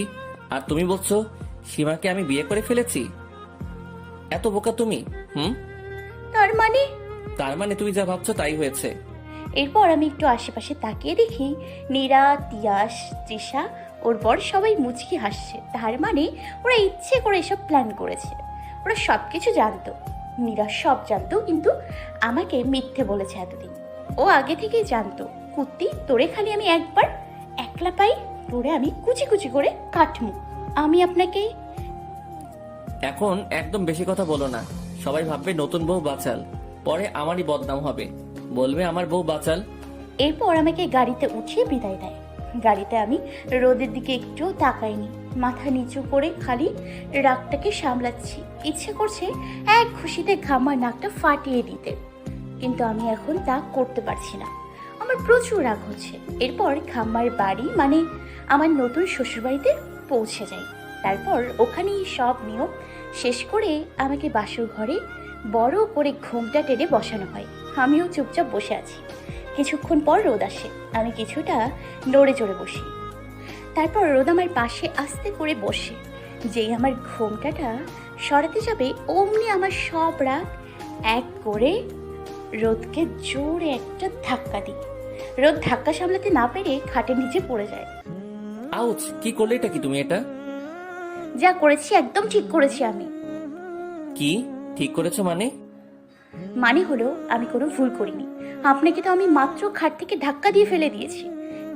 আর তুমি বলছো সীমাকে আমি বিয়ে করে ফেলেছি? এত বোকা তুমি? তার মানে তুমি যা ভাবছো তাই হয়েছে। এরপর আমি একটু আশেপাশে তাকিয়ে দেখি নীরা, তিয়াস, তৃষা, ওর বর সবাই মুচকি হাসছে। তার মানে ওরা ইচ্ছে করে এসব প্ল্যান করেছে। ওরা সব কিছু জানতো। নীরা সব জানতো, কিন্তু আমাকে মিথ্যে বলেছে এতদিন। ও আগে থেকেই জানতো, কুত্তি তোরে খালি আমি একবার একলা পাই, তোরে আমি কুচি কুচি করে কাটমু। আমি আপনাকে এখন একদম বেশি কথা বলো না। সবাই ভাববে নতুন বউ বাচাল, পরে আমারই বদনাম হবে, বলবে আমার বউ বাচাল। এরপর আমাকে গাড়িতে উঠিয়ে বিদায় দেয়। গাড়িতে আমি রোদের দিকে একটুও তাকাইনি। মাথা নিচু করে খালি রাগটাকে সামলাচ্ছি। ইচ্ছে করছে এক খুশিতে ঘামার নাকটা ফাটিয়ে দিতে, কিন্তু আমি এখন তা করতে পারছি না। আমার প্রচুর রাগ হচ্ছে। এরপর খাম্মার বাড়ি মানে আমার নতুন শ্বশুরবাড়িতে পৌঁছে যাই। তারপর ওখানেই সব নিয়ম শেষ করে আমাকে বাসর ঘরে বড় করে ঘোমটা টেনে বসানো হয়। আমিও চুপচাপ বসে আছি। কিছুক্ষণ পর রোদ আসে। আমি কিছুটা নড়ে চড়ে বসি। তারপর রোদ আমার পাশে আস্তে করে বসে। যেই আমার ঘোমটাটা সরাতে যাবে অমনি আমার সব রাগ এক করে রোদকে জোরে একটা ধাক্কা দিই। রোদ ধাক্কা সামলাতে না পেরে খাটের নিচে পড়ে যায়। আউচ! কি করলে এটা? কি তুমি এটা? যা করেছি একদম ঠিক করেছি। আমি কি ঠিক করেছো মানে? মানে হলো আমি কোনো ভুল করিনি। আপনাকে তো আমি মাত্র খাট থেকে ধাক্কা দিয়ে ফেলে দিয়েছি,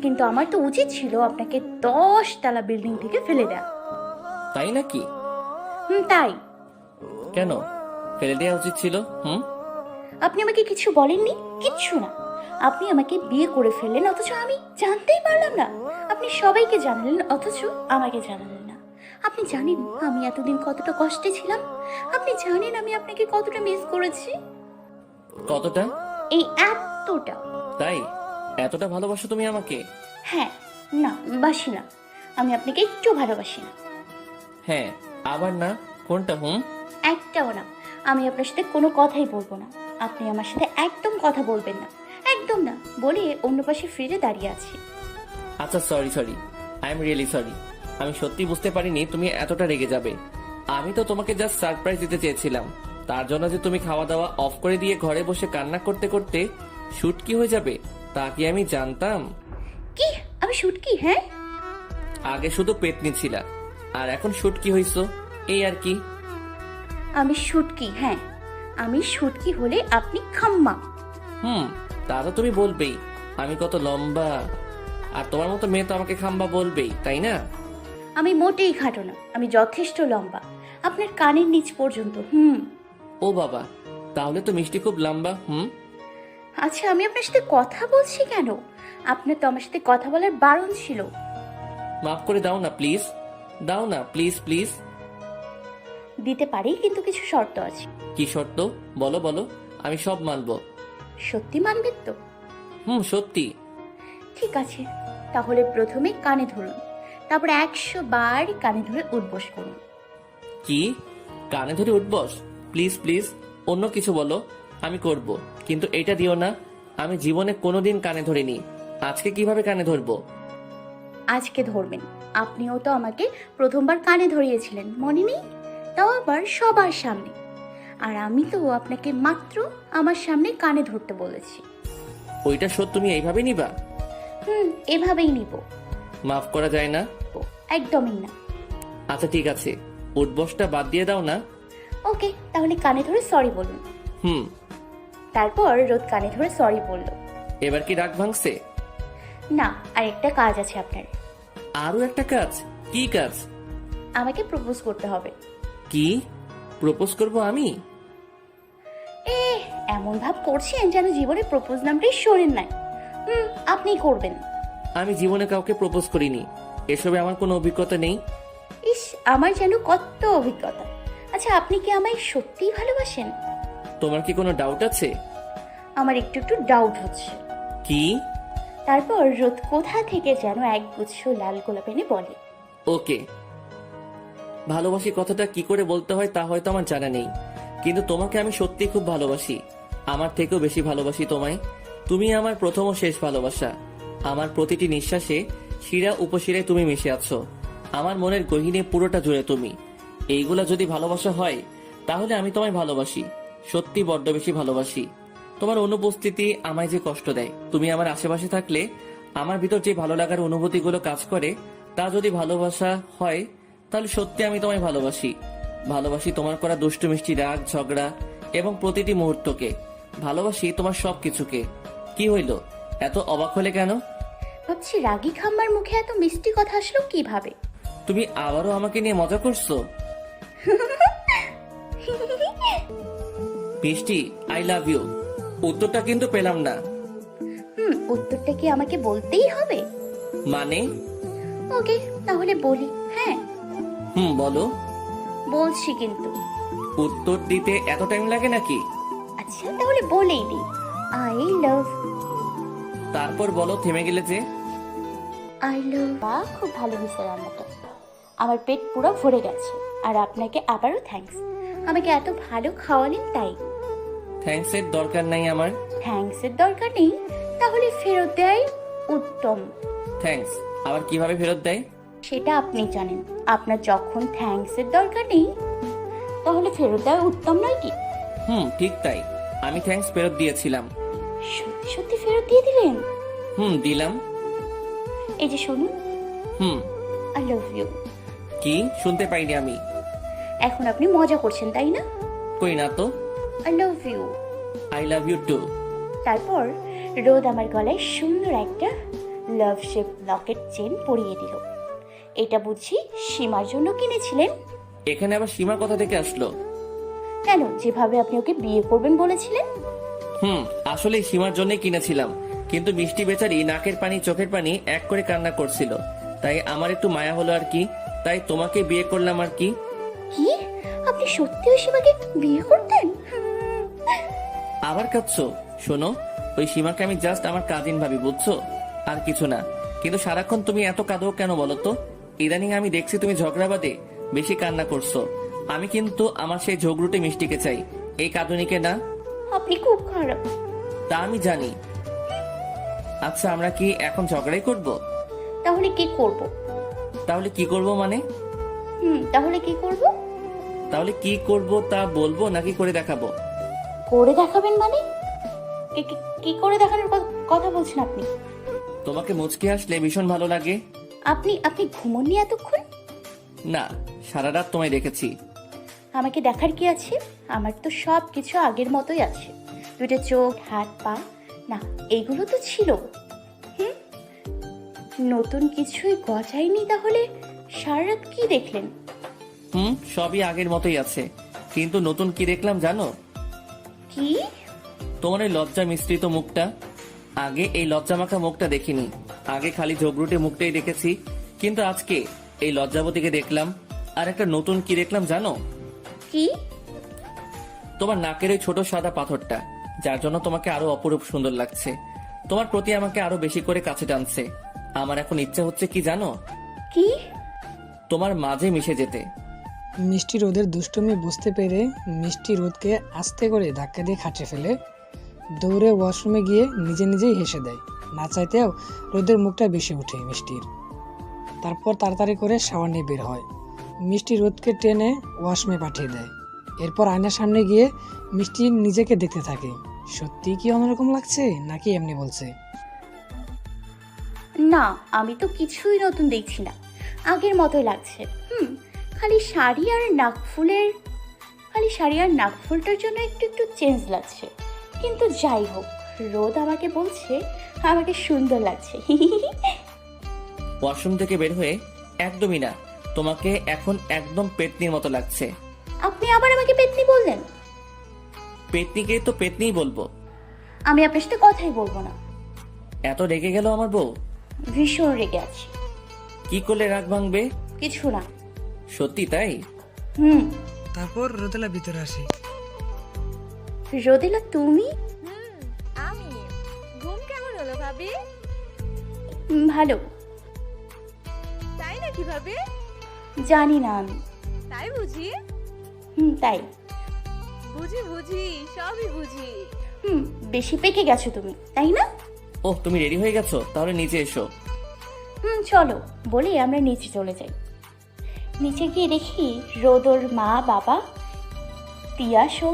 কিন্তু আমার তো উচিত ছিল আপনাকে 10 তলা বিল্ডিং থেকে ফেলে দেওয়া। তাই নাকি? তাই। কেন ফেলে দেওয়া উচিত ছিল? আপনি আমাকে কিছু বলেননি, কিচ্ছু না। আপনি আমাকে বিয়ে করে ফেললেন, অথচ আমি জানতেই পারলাম না। আপনি সবাইকে জানালেন, অথচ আমাকে জানালেন না। আপনি জানেন আমি এতদিন কতটা কষ্টে ছিলাম? আপনি জানেন আমি আপনাকে কতটা মিস করেছি? কতটা? এই এতটা। তাই এতটা ভালোবাসো তুমি আমাকে? হ্যাঁ। না, বাসি না। আমি আপনাকে একটু ভালোবাসি না। হ্যাঁ আবার না? কোনটা? একটাও না। আমি আপনার সাথে কোনো কথাই বলবো না। আপনি আমার সাথে একদম কথা বলবেন না, একদম না বলে অন্য পাশে ফিরে দাঁড়িয়ে আছি। আচ্ছা sorry, I am really sorry. আমি সত্যি বুঝতে পারিনি তুমি এতটা রেগে যাবে। আমি তো তোমাকে জাস্ট সারপ্রাইজ দিতে চেয়েছিলাম। তার জন্য যে তুমি খাওয়া দাওয়া অফ করে দিয়ে ঘরে বসে কান্না করতে করতে শুটকি হয়ে যাবে তা কি আমি জানতাম? কি আমি শুটকি? হ্যাঁ, আগে শুধু পেতনি ছিলা, আর এখন শুটকি হইছো, এই আর কি। আমি শুটকি? হ্যাঁ, আমি শুটকি হলে আপনি খাম্মা। তা তো তুমি বলবেই। আমি কত লম্বা, আর তোমার মতো মেয়ে তো আমাকে খাম্বা বলবেই, তাই না? আমি মোটেই খাটো না, আমি যথেষ্ট লম্বা, আপনার কানের নিচ পর্যন্ত। ও বাবা, তাহলে তো মিষ্টি খুব লম্বা। আচ্ছা, আমি আপনার সাথে কথা বলছি কেন? আপনার তো আমার সাথে কথা বলার বারণ ছিল। মাফ করে দাও না প্লিজ, দাও না প্লিজ প্লিজ। দিতে পারি, কিন্তু কিছু শর্ত আছে। কি শর্ত? বলো বলো, আমি সব মানবো। সত্যি মানবেন তো? সত্যি। ঠিক আছে, তাহলে প্রথমে কানে ধরুন, তারপর 100 বার কানে ধরে উঠবস করুন। কি? কানে ধরে উঠবস? প্লিজ প্লিজ, অন্য কিছু বলো, আমি করব, কিন্তু এটা দিও না। আমি জীবনে কোনোদিন কানে ধরিনি, আজকে কিভাবে কানে ধরবো? আজকে ধরবেন। আপনিও তো আমাকে প্রথমবার কানে ধরিয়েছিলেন, মনে নেই? তাও আবার সবার সামনে। আর আমি তো আপনাকে মাত্র আমার সামনে কানে ধরতে বলেছি। ওইটা শোধ তুমি এইভাবে নিবা? এভাবেই নিব। মাফ করা যায় না? একদমই না। আচ্ছা ঠিক আছে, উঠবসটা বাদ দিয়ে দাও না। ওকে, তাহলে কানে ধরে সরি বলুন। তারপর রোদ কানে ধরে সরি বলল। এবার কি রাগ ভাঙছে? না, আর একটা কাজ আছে আপনার। আরো একটা কাজ? কি কাজ? আমাকে প্রপোজ করতে হবে। কি প্রপোজ করব আমি? এমন ভাব করছেন যেন জীবনে প্রপোজ নামটাই শোনেন নাই। আপনিই করবেন। আমি জীবনে কাউকে প্রপোজ করিনি, এসবে আমার কোনো অভিজ্ঞতা নেই। ইস, আমার যেন কত অভিজ্ঞতা। আচ্ছা, আপনি কি আমায় সত্যিই ভালোবাসেন? তোমার কি কোনো ডাউট আছে? আমার একটু একটু ডাউট হচ্ছে। কি? তারপর রোদ কোথা থেকে যেন একগুচ্ছ লাল গোলাপ এনে বলে, ওকে। ভালোবাসি কথাটা কি করে বলতে হয় তা হয়তো আমার জানা নেই, কিন্তু তোমাকে আমি সত্যি খুব ভালোবাসি। আমার থেকেও বেশি ভালোবাসি তোমায়। তুমি আমার প্রথম ও শেষ ভালোবাসা। আমার প্রতিটি নিঃশ্বাসে শিরা উপশিরায় তুমি মিশে আছো। আমার মনের গহীনে পুরোটা জুড়ে তুমি। এইগুলা যদি ভালোবাসা হয় তাহলে আমি তোমায় ভালোবাসি, সত্যি বড্ড বেশি ভালোবাসি। তোমার অনুপস্থিতি আমায় যে কষ্ট দেয়, তুমি আমার আশেপাশে থাকলে আমার ভিতর যে ভালো লাগার অনুভূতিগুলো কাজ করে, তা যদি ভালোবাসা হয় তাহলে সত্যি আমি তোমায় ভালোবাসি। ভালোবাসি তোমার করা দুষ্টু মিষ্টি রাগ ঝগড়া এবং প্রতিটি মুহূর্তকে। ভালোবাসি তোমার সবকিছুকে। কি হইল, এত অবাক হলে কেন? ভাবছি রাগী খাম্বার মুখে এত মিষ্টি কথা আসলো কিভাবে। তুমি আবারও আমাকে নিয়ে মজা করছো? মিষ্টি, আই লাভ ইউ। উত্তরটা কিন্তু পেলাম না। উত্তরটা কি আমাকে বলতেই হবে? মানে? ওকে, তাহলে বলি। হ্যাঁ বলো। বলছি, কিন্তু উত্তর দিতে এত টাইম লাগে নাকি? আচ্ছা, তাহলে বলেই দিই। I love. তারপর বলো, থেমে গেলে যে? I love. খুব ভালো হয়েছে রান্নাটা, আমার পেট পুরো ভরে গেছে। আর আপনাকে আবারও থ্যাঙ্কস, আমাকে এত ভালো খাওয়ালেন তাই। থ্যাঙ্কস এর দরকার নাই আমার। থ্যাঙ্কস এর দরকার নেই? তাহলে ফেরত দেয় উত্তম। থ্যাঙ্কস আবার কিভাবে ফেরত দেয়? সেটা আপনি জানেন। আপনার যখন থ্যাঙ্কস এর দরকার নেই তাহলে ফেরত দেওয়া উত্তম নয় কি? ঠিক তাই, আমি থ্যাঙ্কস ফেরত দিয়েছিলাম। সত্যি সত্যি ফেরত দিয়ে দিলেন? দিলাম। এই যে শুনুন। I love you. কি? শুনতে পাইনি আমি। এখন আপনি মজা করছেন তাই না? কই না তো। I love you. I love you too. তারপর রোদ আমার গলায় সুন্দর একটা লাভ শেপ লকেট চেন পরিয়ে দিল। এটা বুঝি সীমার জন্য কিনেছিলেন? এখানে আবার সীমার কথা থেকে আসলো? কেন, যেভাবে আপনি ওকে বিয়ে করবেন বলেছিলেন। আসলে সীমার জন্যই কিনেছিলাম, কিন্তু মিষ্টি বেচারি নাকের পানি চোখের পানি এক করে কান্না করছিল, তাই আমার একটু মায়া হলো আর কি, তাই তোমাকে বিয়ে করলাম আর কি। কি, আপনি সত্যি ওই সীমাকে বিয়ে করতেন? আবার কাঁদছো? শোনো, ওই সীমাকে আমি জাস্ট আমার কাজিন ভাবি, বুঝছো, আর কিছু না। কিন্তু সারাক্ষণ তুমি এত কাঁদো কেন বলো তো? ইদানিং আমি দেখছি তুমি ঝগড়া বাদে বেশি কান্না করছো। আমি কিন্তু আমার সেই ঝগড়ুটে মিষ্টিকে চাই, এই কাঁদুনিকে না। আপনি খুব খারাপ। তা আমি জানি। আচ্ছা, আমরা কি এখন ঝগড়াই করব? তাহলে কি করব? তাহলে কি করব মানে? তাহলে কি করব? তাহলে কি করব তা বলবো নাকি করে দেখাবো? করে দেখাবেন মানে? কি করে দেখানোর কথা বলছেন আপনি? তোমাকে মুচকি আসলে ভীষণ ভালো লাগে। আপনি ঘুমোননি এতক্ষণ? না, সারা রাত তোমায় দেখেছি। আমাকে দেখার কি আছে? আমার তো সব কিছু আগের মতোই আছে। দুটো চোখ, হাত, পা, না এইগুলো তো ছিল। নতুন কিছুই গজায়নি। তাহলে সারা রাত কি দেখলেন? সবই আগের মতোই আছে, কিন্তু নতুন কি দেখলাম জানো? কি? তোমার এই লজ্জা মিশ্রিত মুখটা। আগে এই লজ্জা মাখা মুখটা দেখিনি, আগে খালি ঝগড়ুটে মুখটাই দেখেছি, কিন্তু আজকে এই লজ্জাবতীকে দেখলাম। আর একটা নতুন কি দেখলাম জানো? কি? তোমার নাকের ওই ছোট সাদা পাথরটা, যার জন্য তোমাকে আরো অপরূপ সুন্দর লাগছে। তোমার প্রতি আমাকে আরো বেশি করে কাছে টানছে। আমার এখন ইচ্ছা হচ্ছে কি জানো? কি? তোমার মাঝে মিশে যেতে। মিষ্টি রোদের দুষ্টুমি বুঝতে পেরে মিষ্টি রোদকে আস্তে করে ধাক্কা দিয়ে খাটে ফেলে দৌড়ে ওয়াশরুমে গিয়ে নিজে নিজেই হেসে দেয়। না চাইতেও রোদের মুখটা বেশি ওঠে মিষ্টির। তারপর তাড়াতাড়ি করে শাওয়ার নিয়ে বের হয়। মিষ্টি রোদকে টেনে ওয়াশরুমে পাঠিয়ে দেয়। এরপর আয়নার সামনে গিয়ে মিষ্টি নিজেকে দেখতে থাকে। সত্যি কি অন্যরকম লাগছে নাকি এমনি বলছে? না, আমি তো কিছুই নতুন দেখছি না, আগের মতোই লাগছে। খালি শাড়ি আর নাকফুলটার জন্য একটু একটু চেঞ্জ লাগছে। কিন্তু যাই হোক, রোদ আমাকে বলছে আমাকে সুন্দর লাগছে। ওয়াশরুম থেকে বের হয়ে একদমই না, তোমাকে এখন একদম পেতনির মতো লাগছে। আপনি আবার আমাকে পেতনি বললেন? পেতনিকে তো পেতনিই বলবো। আমি আপনার সাথে কথাই বলবো না। এত রেগে গেল আমার বউ? ভীষণ রেগে আছি। কি করলে রাগ ভাঙবে? কিছু না। সত্যি তাই? তারপর রোদেলা ভিতরে আসে। রোদেলা তুমি? আমি। ঘুম কেমন হলো ভাবি? ভালো। তাই নাকি ভাবি? জানি না আমি। তাই বুঝি? তাই। বুঝি সবই বুঝি। বেশি পেকে গেছো তুমি, তাই না? ওহ, তুমি রেডি হয়ে গেছো? তাহলে নিচে এসো। চলো বলে আমরা নিচে চলে যাই। নিচে গিয়ে দেখি রোদর মা, বাবা, তিয়াস ও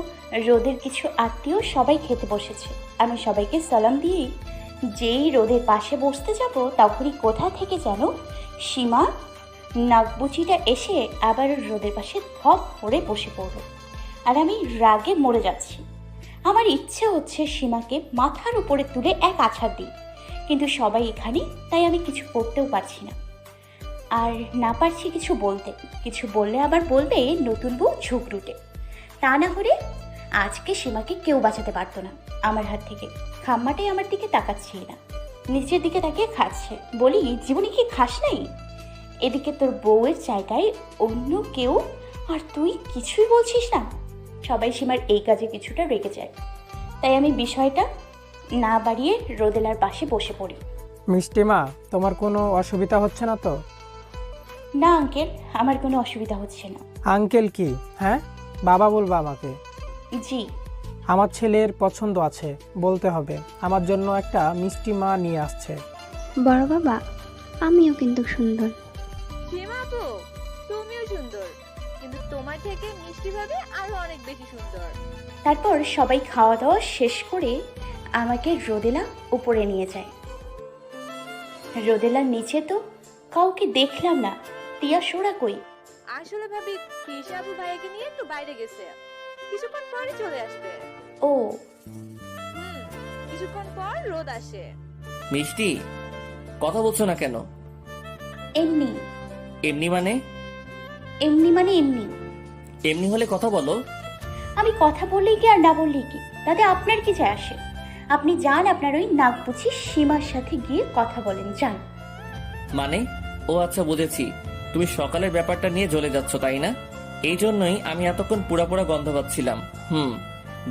রোদের কিছু আত্মীয় সবাই খেতে বসেছে। আমি সবাইকে সালাম দিয়ে যেই রোদের পাশে বসতে যাব, তখনই কোথা থেকে যেন সীমা নাকবুচিটা এসে আবার রোদের পাশে ধপ করে বসে পড়ল। আর আমি রাগে মরে যাচ্ছি। আমার ইচ্ছে হচ্ছে সীমাকে মাথার উপরে তুলে এক আছাড় দিই, কিন্তু সবাই এখানে, তাই আমি কিছু করতেও পারছি না। আর না পারছি কিছু বলতে। কিছু বললে আবার বলবে নতুন বউ ঝুঁকরুটে। তা না হলে আজকে সীমাকে কেউ বাঁচাতে পারতো না আমার হাত থেকে। খাম্মাটাই আমার দিকে তাকাচ্ছিল না, নিচের দিকে তাকিয়ে খাচ্ছে। বলি, জীবনে কি খাস নাই? এদিকে তোর বউয়ের জায়গায় অন্য কেউ, আর তুই কিছুই বলছিস না। সবাই সীমার এই কাজে কিছুটা রেগে যায়, তাই আমি বিষয়টা না বাড়িয়ে রোদেলার পাশে বসে পড়ি। মিষ্টিমা, তোমার কোনো অসুবিধা হচ্ছে না তো? না আঙ্কেল, আমার কোনো অসুবিধা হচ্ছে না। আঙ্কেল কি? হ্যাঁ, বাবা বলবা আমাকে। জি। আমার ছেলের পছন্দ আছে, বলতে হবে। আমার জন্য একটা মিষ্টি মা নিয়ে আসছে। বড় বাবা, আমিও কিন্তু সুন্দর। সীমা আপু, তুমিও সুন্দর, কিন্তু তোমার থেকে মিষ্টি ভাবে আরো অনেক বেশি সুন্দর। তারপর সবাই খাওয়া দাওয়া শেষ করে আমাকে রোদেলা উপরে নিয়ে যায়। রোদেলার নিচে তো কাউকে দেখলাম না। টিয়া সোরা কই? আসলে ভাবি তিশা আপু ভাইয়াকে নিয়ে একটু বাইরে গেছে। কিছুক্ষণ পরে চলে আসবে। ও কিছুক্ষণ পর রোদ আসে। মিষ্টি, কথা বলছো না কেন? এমনি। এমনি মানে? এমনি মানে এমনি। এমনি হলে কথা বলো। আমি কথা বললেই কি আর না বললেই কি, তাতে আপনার কি যায় আসে? আপনি যান, আপনার ওই নাক বুঝি সীমার সাথে গিয়ে কথা বলেন, যান। মানে? ও আচ্ছা, বুঝেছি। তুমি সকালের ব্যাপারটা নিয়ে জ্বলে যাচ্ছ, তাই না? এই জন্যই আমি এতক্ষণ পুরা পুরা গন্ধ পাচ্ছিলাম।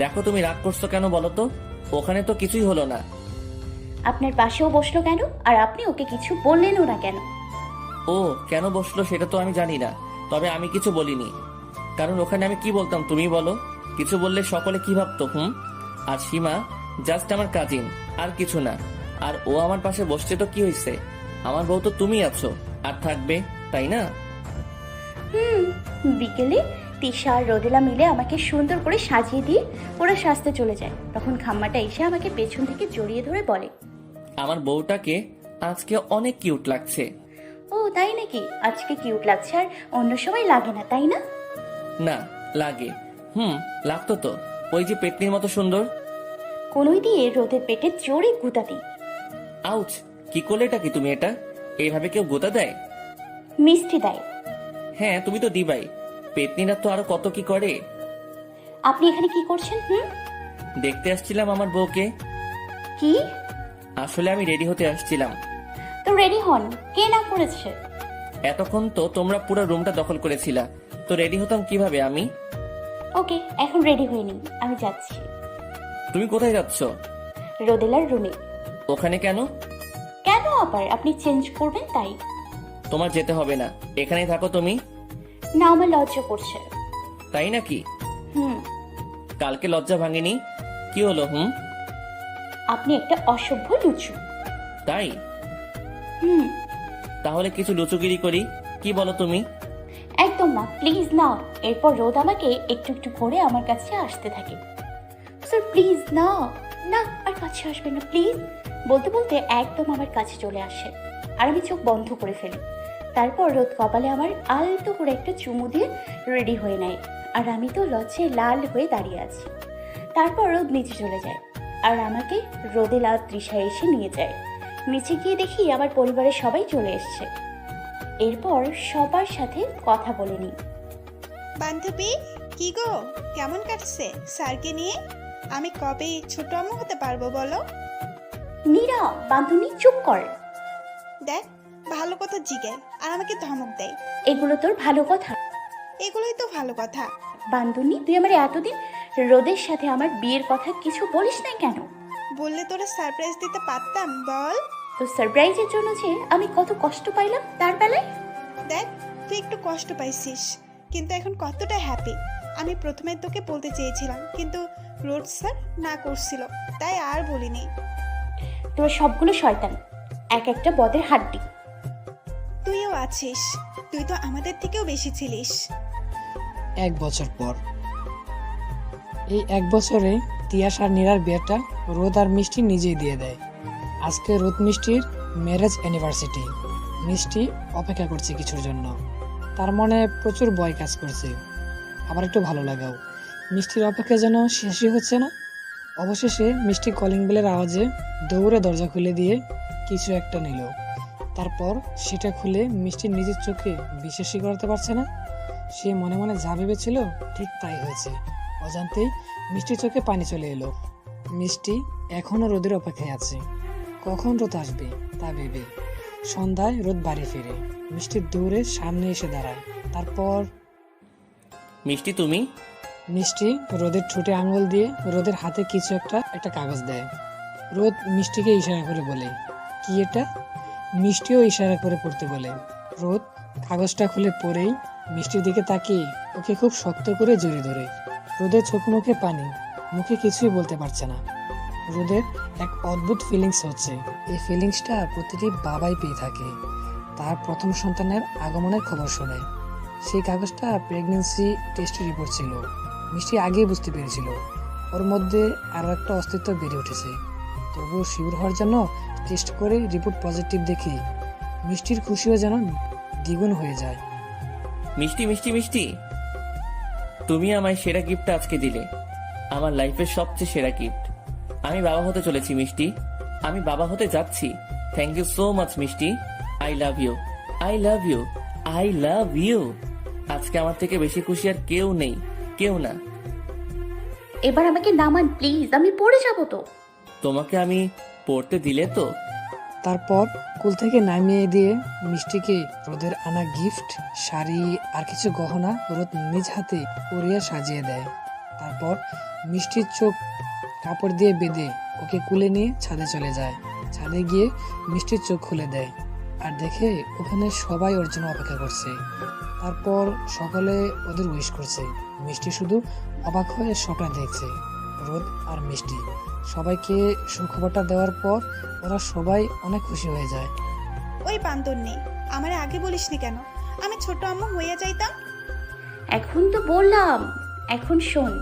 দেখো, তুমি রাগ করছো কেন বলো তো? ওখানে তো কিছুই হলো না। আপনার পাশেও বসলো কেন? আর আপনি ওকে কিছু বললেনও না কেন? ও কেন বসলো সেটা তো আমি জানি না, তবে আমি কিছু বলিনি। কারণ ওখানে আমি কি বলতাম তুমি বলো? কিছু বললে সকলে কি ভাবতো? আর সীমা জাস্ট আমার কাজিন, আর কিছু না। আর ও আমার পাশে বসছে তো কি হয়েছে? আমার বউ তো তুমি আছো আর থাকবে, তাই না? বিকেলে তিশা আর রোদেলা মিলে আমাকে সুন্দর করে সাজিয়ে দিয়ে ওরা সাজতে চলে যায়। তখন খাম্মাটা এসে আমাকে পেছন থেকে জড়িয়ে ধরে বলে, আমার বউটাকে আজকে অনেক কিউট লাগছে। ও তাই নাকি? আজকে কিউট লাগছে আর অন্য সময় লাগে না, তাই না? না, লাগে। লাগতো তো। ওই যে পেটনির মতো সুন্দর। কোনোই দিয়ে রোদের পেটে জোরে গুঁতা দিই। আউচ! কি করলে এটা কি তুমি? এটা এইভাবে কেউ গোতা দেয়? মিষ্টি দেয়। হ্যাঁ, তুমি তো দিবাই। পেটনিরা তো আরো কত কি করে। আপনি এখানে কি করছেন? দেখতে আসছিলাম আমার বউকে। কি? আসলে আমি রেডি হতে আসছিলাম। তো রেডি হন, কে না করেছে? এতক্ষণ তো তোমরা পুরো রুমটা দখল করেছিলা, তো রেডি হতাম কিভাবে আমি? ওকে, এখন রেডি হয়ে নিন, আমি যাচ্ছি। তুমি কোথায় যাচ্ছ? রোদেলার রুমে। ওখানে কেন? কেন আবার? আপনি চেঞ্জ করবেন তাই। তোমার যেতে হবে না, এখানেই থাকো তুমি। না, আমার লজ্জা করছে। তাই নাকি? হুম। কালকে লজ্জা ভাঙেনি, কি হলো? আপনি একটা অসভ্য লুচু। তাই? হুম। তাহলে কিছু লুচুগিরি করি, কি বলো তুমি? একদম না, প্লিজ না। এরপর রোদ আমাকে একটু একটু করে আমার কাছে আসতে থাকে। স্যার প্লিজ না, না আর কাছে আসবেন না প্লিজ। বলতে বলতে একদম আমার কাছে চলে আসে আর আমি চোখ বন্ধ করে ফেলি। তারপর রোদ কপালে আমার আলতো করে একটা চুমু দিয়ে রেডি হয়ে নেয় আর আমি তো লজ্জায় লাল হয়ে দাঁড়িয়ে আছি। তারপর রোদ নিচে চলে যায় আর আমাকে রোদেলা তৃষা এসে নিয়ে যায়। নিচে গিয়ে দেখি আমার পরিবারের সবাই চলে এসছে। এরপর সবার সাথে কথা বলে নিই। বান্ধবী, কি গো, কেমন কাটছে স্যারকে নিয়ে? আমি কবে ছোট আম্মু হতে পারবো বলো? নীরা, বান্ধবী চুপ কর। দেখ, ভালো কথা জিগায় আর আমাকে ধমক দেয়। এগুলো তোর ভালো কথা? এগুলোই তো ভালো কথা। বান্ধবী, তুই আমার এতদিন রোদের সাথে আমার বিয়ের কথা কিছু বলিস না কেন? বললে তোরা সারপ্রাইজ দিতে পারতাম, বল। তো সারপ্রাইজের জন্য যে আমি কত কষ্ট পাইলাম তার বেলায়। দেখ, তুই একটু কষ্ট পাইছিস, কিন্তু এখন কতটা হ্যাপি। আমি প্রথমে তোকে বলতে চেয়েছিলাম, কিন্তু রোড স্যার না করছিল, তাই আর বলিনি। তোর সবগুলো শয়তান, এক একটা বদের হাড্ডি। তুইও আছিস, তুই তো আমাদের থেকেও বেশি ছিলিস। 1 বছর পর। এই 1 বছরে তিয়াস আর নীরার বিয়েটা রোদ আর মিষ্টি নিজেই দিয়ে দেয়। আজকে রোদ মিষ্টির ম্যারেজ অ্যানিভার্সারি। মিষ্টি অপেক্ষা করছে কিছুর জন্য। তার মনে প্রচুর ভয় কাজ করছে, আবার একটু ভালো লাগাও। মিষ্টির অপেক্ষা যেন শেষই হচ্ছে না। অবশেষে মিষ্টি কলিং বেলের আওয়াজে দৌড়ে দরজা খুলে দিয়ে কিছু একটা নিল। তারপর সেটা খুলে মিষ্টি নিজের চোখে বিশ্বাসই করতে পারছে না। সে মনে মনে যা ভেবেছিল ঠিক তাই হয়েছে। অজান্তেই মিষ্টির চোখে পানি চলে এলো। মিষ্টি এখনও রোদের অপেক্ষায় আছে, কখন রোদ আসবে তা ভেবে। সন্ধ্যায় রোদ বাড়ি ফিরে। মিষ্টির দৌড়ে সামনে এসে দাঁড়ায়। তারপর, মিষ্টি তুমি? মিষ্টি রোদের ঠোঁটে আঙুল দিয়ে রোদের হাতে কিছু একটা কাগজ দেয়। রোদ মিষ্টিকে ইশারা করে বলে, কি এটা? মিষ্টিও ইশারা করে পড়তে বলে। রোদ কাগজটা খুলে পড়েই মিষ্টির দিকে তাকিয়ে ওকে খুব শক্ত করে জড়িয়ে ধরে। রোদের চোখ মুখে পানি, মুখে কিছুই বলতে পারছে না। রোদের এক অদ্ভুত ফিলিংস হচ্ছে। এই ফিলিংসটা প্রতিটি বাবাই পেয়ে থাকে তার প্রথম সন্তানের আগমনের খবর শুনে। সেই কাগজটা প্রেগনেন্সি টেস্টের রিপোর্ট ছিল। মিষ্টি আগেই বুঝতে পেরেছিল ওর মধ্যে আরও একটা অস্তিত্ব বেড়ে উঠেছে। তবুও শিওর হওয়ার জন্য টেস্ট করে রিপোর্ট পজিটিভ দেখে মিষ্টির খুশিও যেন দ্বিগুণ হয়ে যায়। মিষ্টি মিষ্টি মিষ্টি, তুমি আমায় সেরা গিফটটা আজকে দিলে, আমার লাইফের সবচেয়ে সেরা গিফট। আমি বাবা হতে চলেছি মিষ্টি, আমি বাবা হতে যাচ্ছি। থ্যাংক ইউ সো মাচ মিষ্টি। I love you, I love you, I love you. আজকে আমার থেকে বেশি খুশি আর কেউ নেই, কেউ না। এবার আমাকে নামান প্লিজ, আমি পড়ে যাব তো। তোমাকে আমি পড়তে দিলে তো? তারপর কুল থেকে নামিয়ে দিয়ে মিষ্টিকে রোদের আনা গিফট, শাড়ি আর কিছু গহনা রোদ নিজ হাতে পরিয়ে সাজিয়ে দেয়। তারপর মিষ্টির চোখ কাপড় দিয়ে বেঁধে ওকে কুলে নিয়ে ছাদে চলে যায়। ছাদে গিয়ে মিষ্টির চোখ খুলে দেয় আর দেখে ওখানে সবাই ওর জন্য অপেক্ষা করছে। তারপর সকলে ওদের উইশ করছে। মিষ্টি শুধু অবাক হয়ে সবটা দেখছে। রোদ আর মিষ্টি সবাইকে সুখবরটা দেওয়ার পর ওরা সবাই অনেক খুশি হয়ে যায়। ওই বান্দর নেই, আমার আগে বলিসনি কেন? আমি ছোট আম্মু হইয়া যাইতাম। এখন তো বললাম, এখন শোন।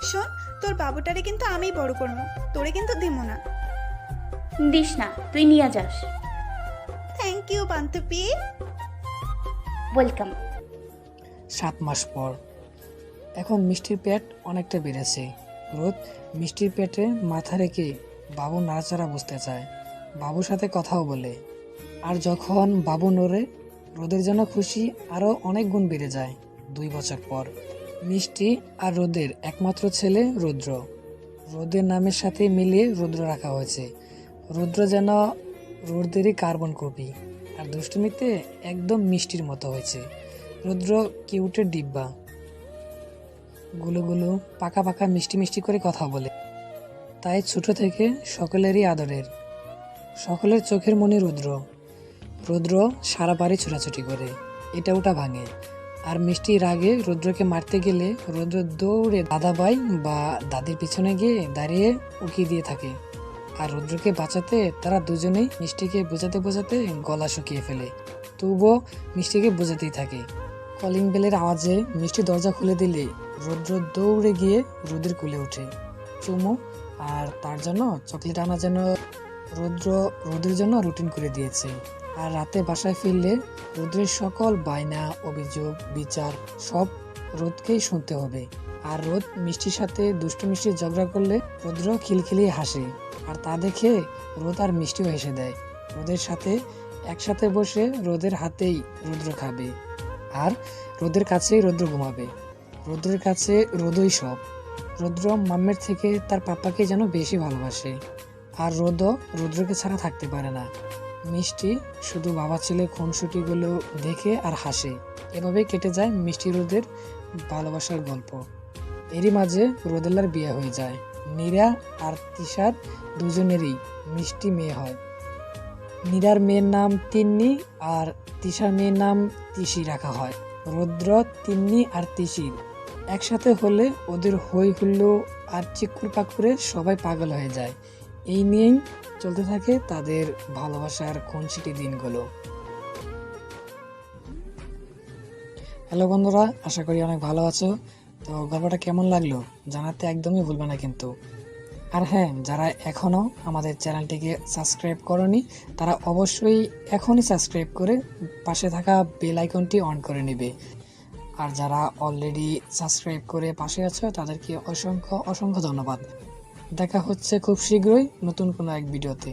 শোন, তোর বাবুটারে কিন্তু আমিই বড় করবো, তোরে কিন্তু দিমো না। দিস না, তুই নিয়ে যাস। থ্যাংক ইউ বান্ধবী। ওয়েলকাম। 7 মাস পর এখন মিষ্টির পেট অনেকটা বেড়েছে। রোদ মিষ্টির পেটে মাথা রেখে বাবু নাড়াচাড়া বুঝতে চায়, বাবুর সাথে কথাও বলে। আর যখন বাবু নড়ে রোদের জন্য খুশি আরও অনেক গুণ বেড়ে যায়। 2 বছর পর মিষ্টি আর রোদের একমাত্র ছেলে রুদ্র। রোদের নামের সাথে মিলিয়ে রুদ্র রাখা হয়েছে। রুদ্র যেন রোদেরই কার্বন কপি আর দুষ্টুমিতে একদম মিষ্টির মতো হয়েছে। রুদ্র কিউটের ডিব্বা, গুলো পাকা পাকা মিষ্টি মিষ্টি করে কথা বলে, তাই ছোট থেকে সকলেরই আদরের। সকলের চোখের মনি রুদ্র। রুদ্র সারা বাড়ি ছোটাছুটি করে, এটা ওটা ভাঙে। আর মিষ্টি রাগে রুদ্রকে মারতে গেলে রুদ্র দৌড়ে দাদাভাই বা দাদির পিছনে গিয়ে দাঁড়িয়ে উকি দিয়ে থাকে। আর রুদ্রকে বাঁচাতে তারা দুজনেই মিষ্টিকে বোঝাতে বোঝাতে গলা শুকিয়ে ফেলে, তবুও মিষ্টিকে বোঝাতেই থাকে। কলিং বেলের আওয়াজে মিষ্টি দরজা খুলে দিলে রুদ্র দৌড়ে গিয়ে রোদের কোলে ওঠে, চুমু আর তার জন্য চকলেট আনা যেন রুদ্র রোদের জন্য রুটিন করে দিয়েছে। আর রাতে বাসায় ফিরলে রুদ্রের সকল বায়না, অভিযোগ, বিচার সব রোদকেই শুনতে হবে। আর রোদ মিষ্টির সাথে দুষ্টু মিষ্টি ঝগড়া করলে রুদ্র খিলখিলিয়ে হাসে, আর তা দেখে রোদ আর মিষ্টিও হেসে দেয়। রোদের সাথে একসাথে বসে রোদের হাতেই রুদ্র খাবে, আর রোদের কাছেই রুদ্র ঘুমাবে। রুদ্রের কাছে রোদই সব। রুদ্র মাম্মের থেকে তার পাপ্পাকে যেন বেশি ভালোবাসে, আর রোদও রুদ্রকে ছাড়া থাকতে পারে না। মিষ্টি শুধু বাবা ছেলে খুনসুটিগুলো দেখে আর হাসে। এভাবেই কেটে যায় মিষ্টি রোদের ভালোবাসার গল্প। এরই মাঝে রোদেলার বিয়ে হয়ে যায়। নীরা আর তিশার দুজনেরই মিষ্টি মেয়ে হয়। নীরার মেয়ের নাম তিন্নি আর তিশার মেয়ের নাম তিশি রাখা হয়। রুদ্র, তিন্নি আর তিশির একসাথে হলে ওদের হই হুল্লো আর চিকুর পাকুরে সবাই পাগল হয়ে যায়। এই নিয়েই চলতে থাকে তাদের ভালোবাসার খুনসুটি দিনগুলো। হ্যালো বন্ধুরা, আশা করি অনেক ভালো আছো। তো গল্পটা কেমন লাগলো জানাতে একদমই ভুলবে না কিন্তু। আর হ্যাঁ, যারা এখনও আমাদের চ্যানেলটিকে সাবস্ক্রাইব করনি তারা অবশ্যই এখনই সাবস্ক্রাইব করে পাশে থাকা বেল আইকনটি অন করে নেবে। আর যারা অলরেডি সাবস্ক্রাইব করে পাশে আছো তাদেরকে অসংখ্য অসংখ্য ধন্যবাদ। দেখা হচ্ছে খুব শীঘ্রই নতুন কোনো এক ভিডিওতে।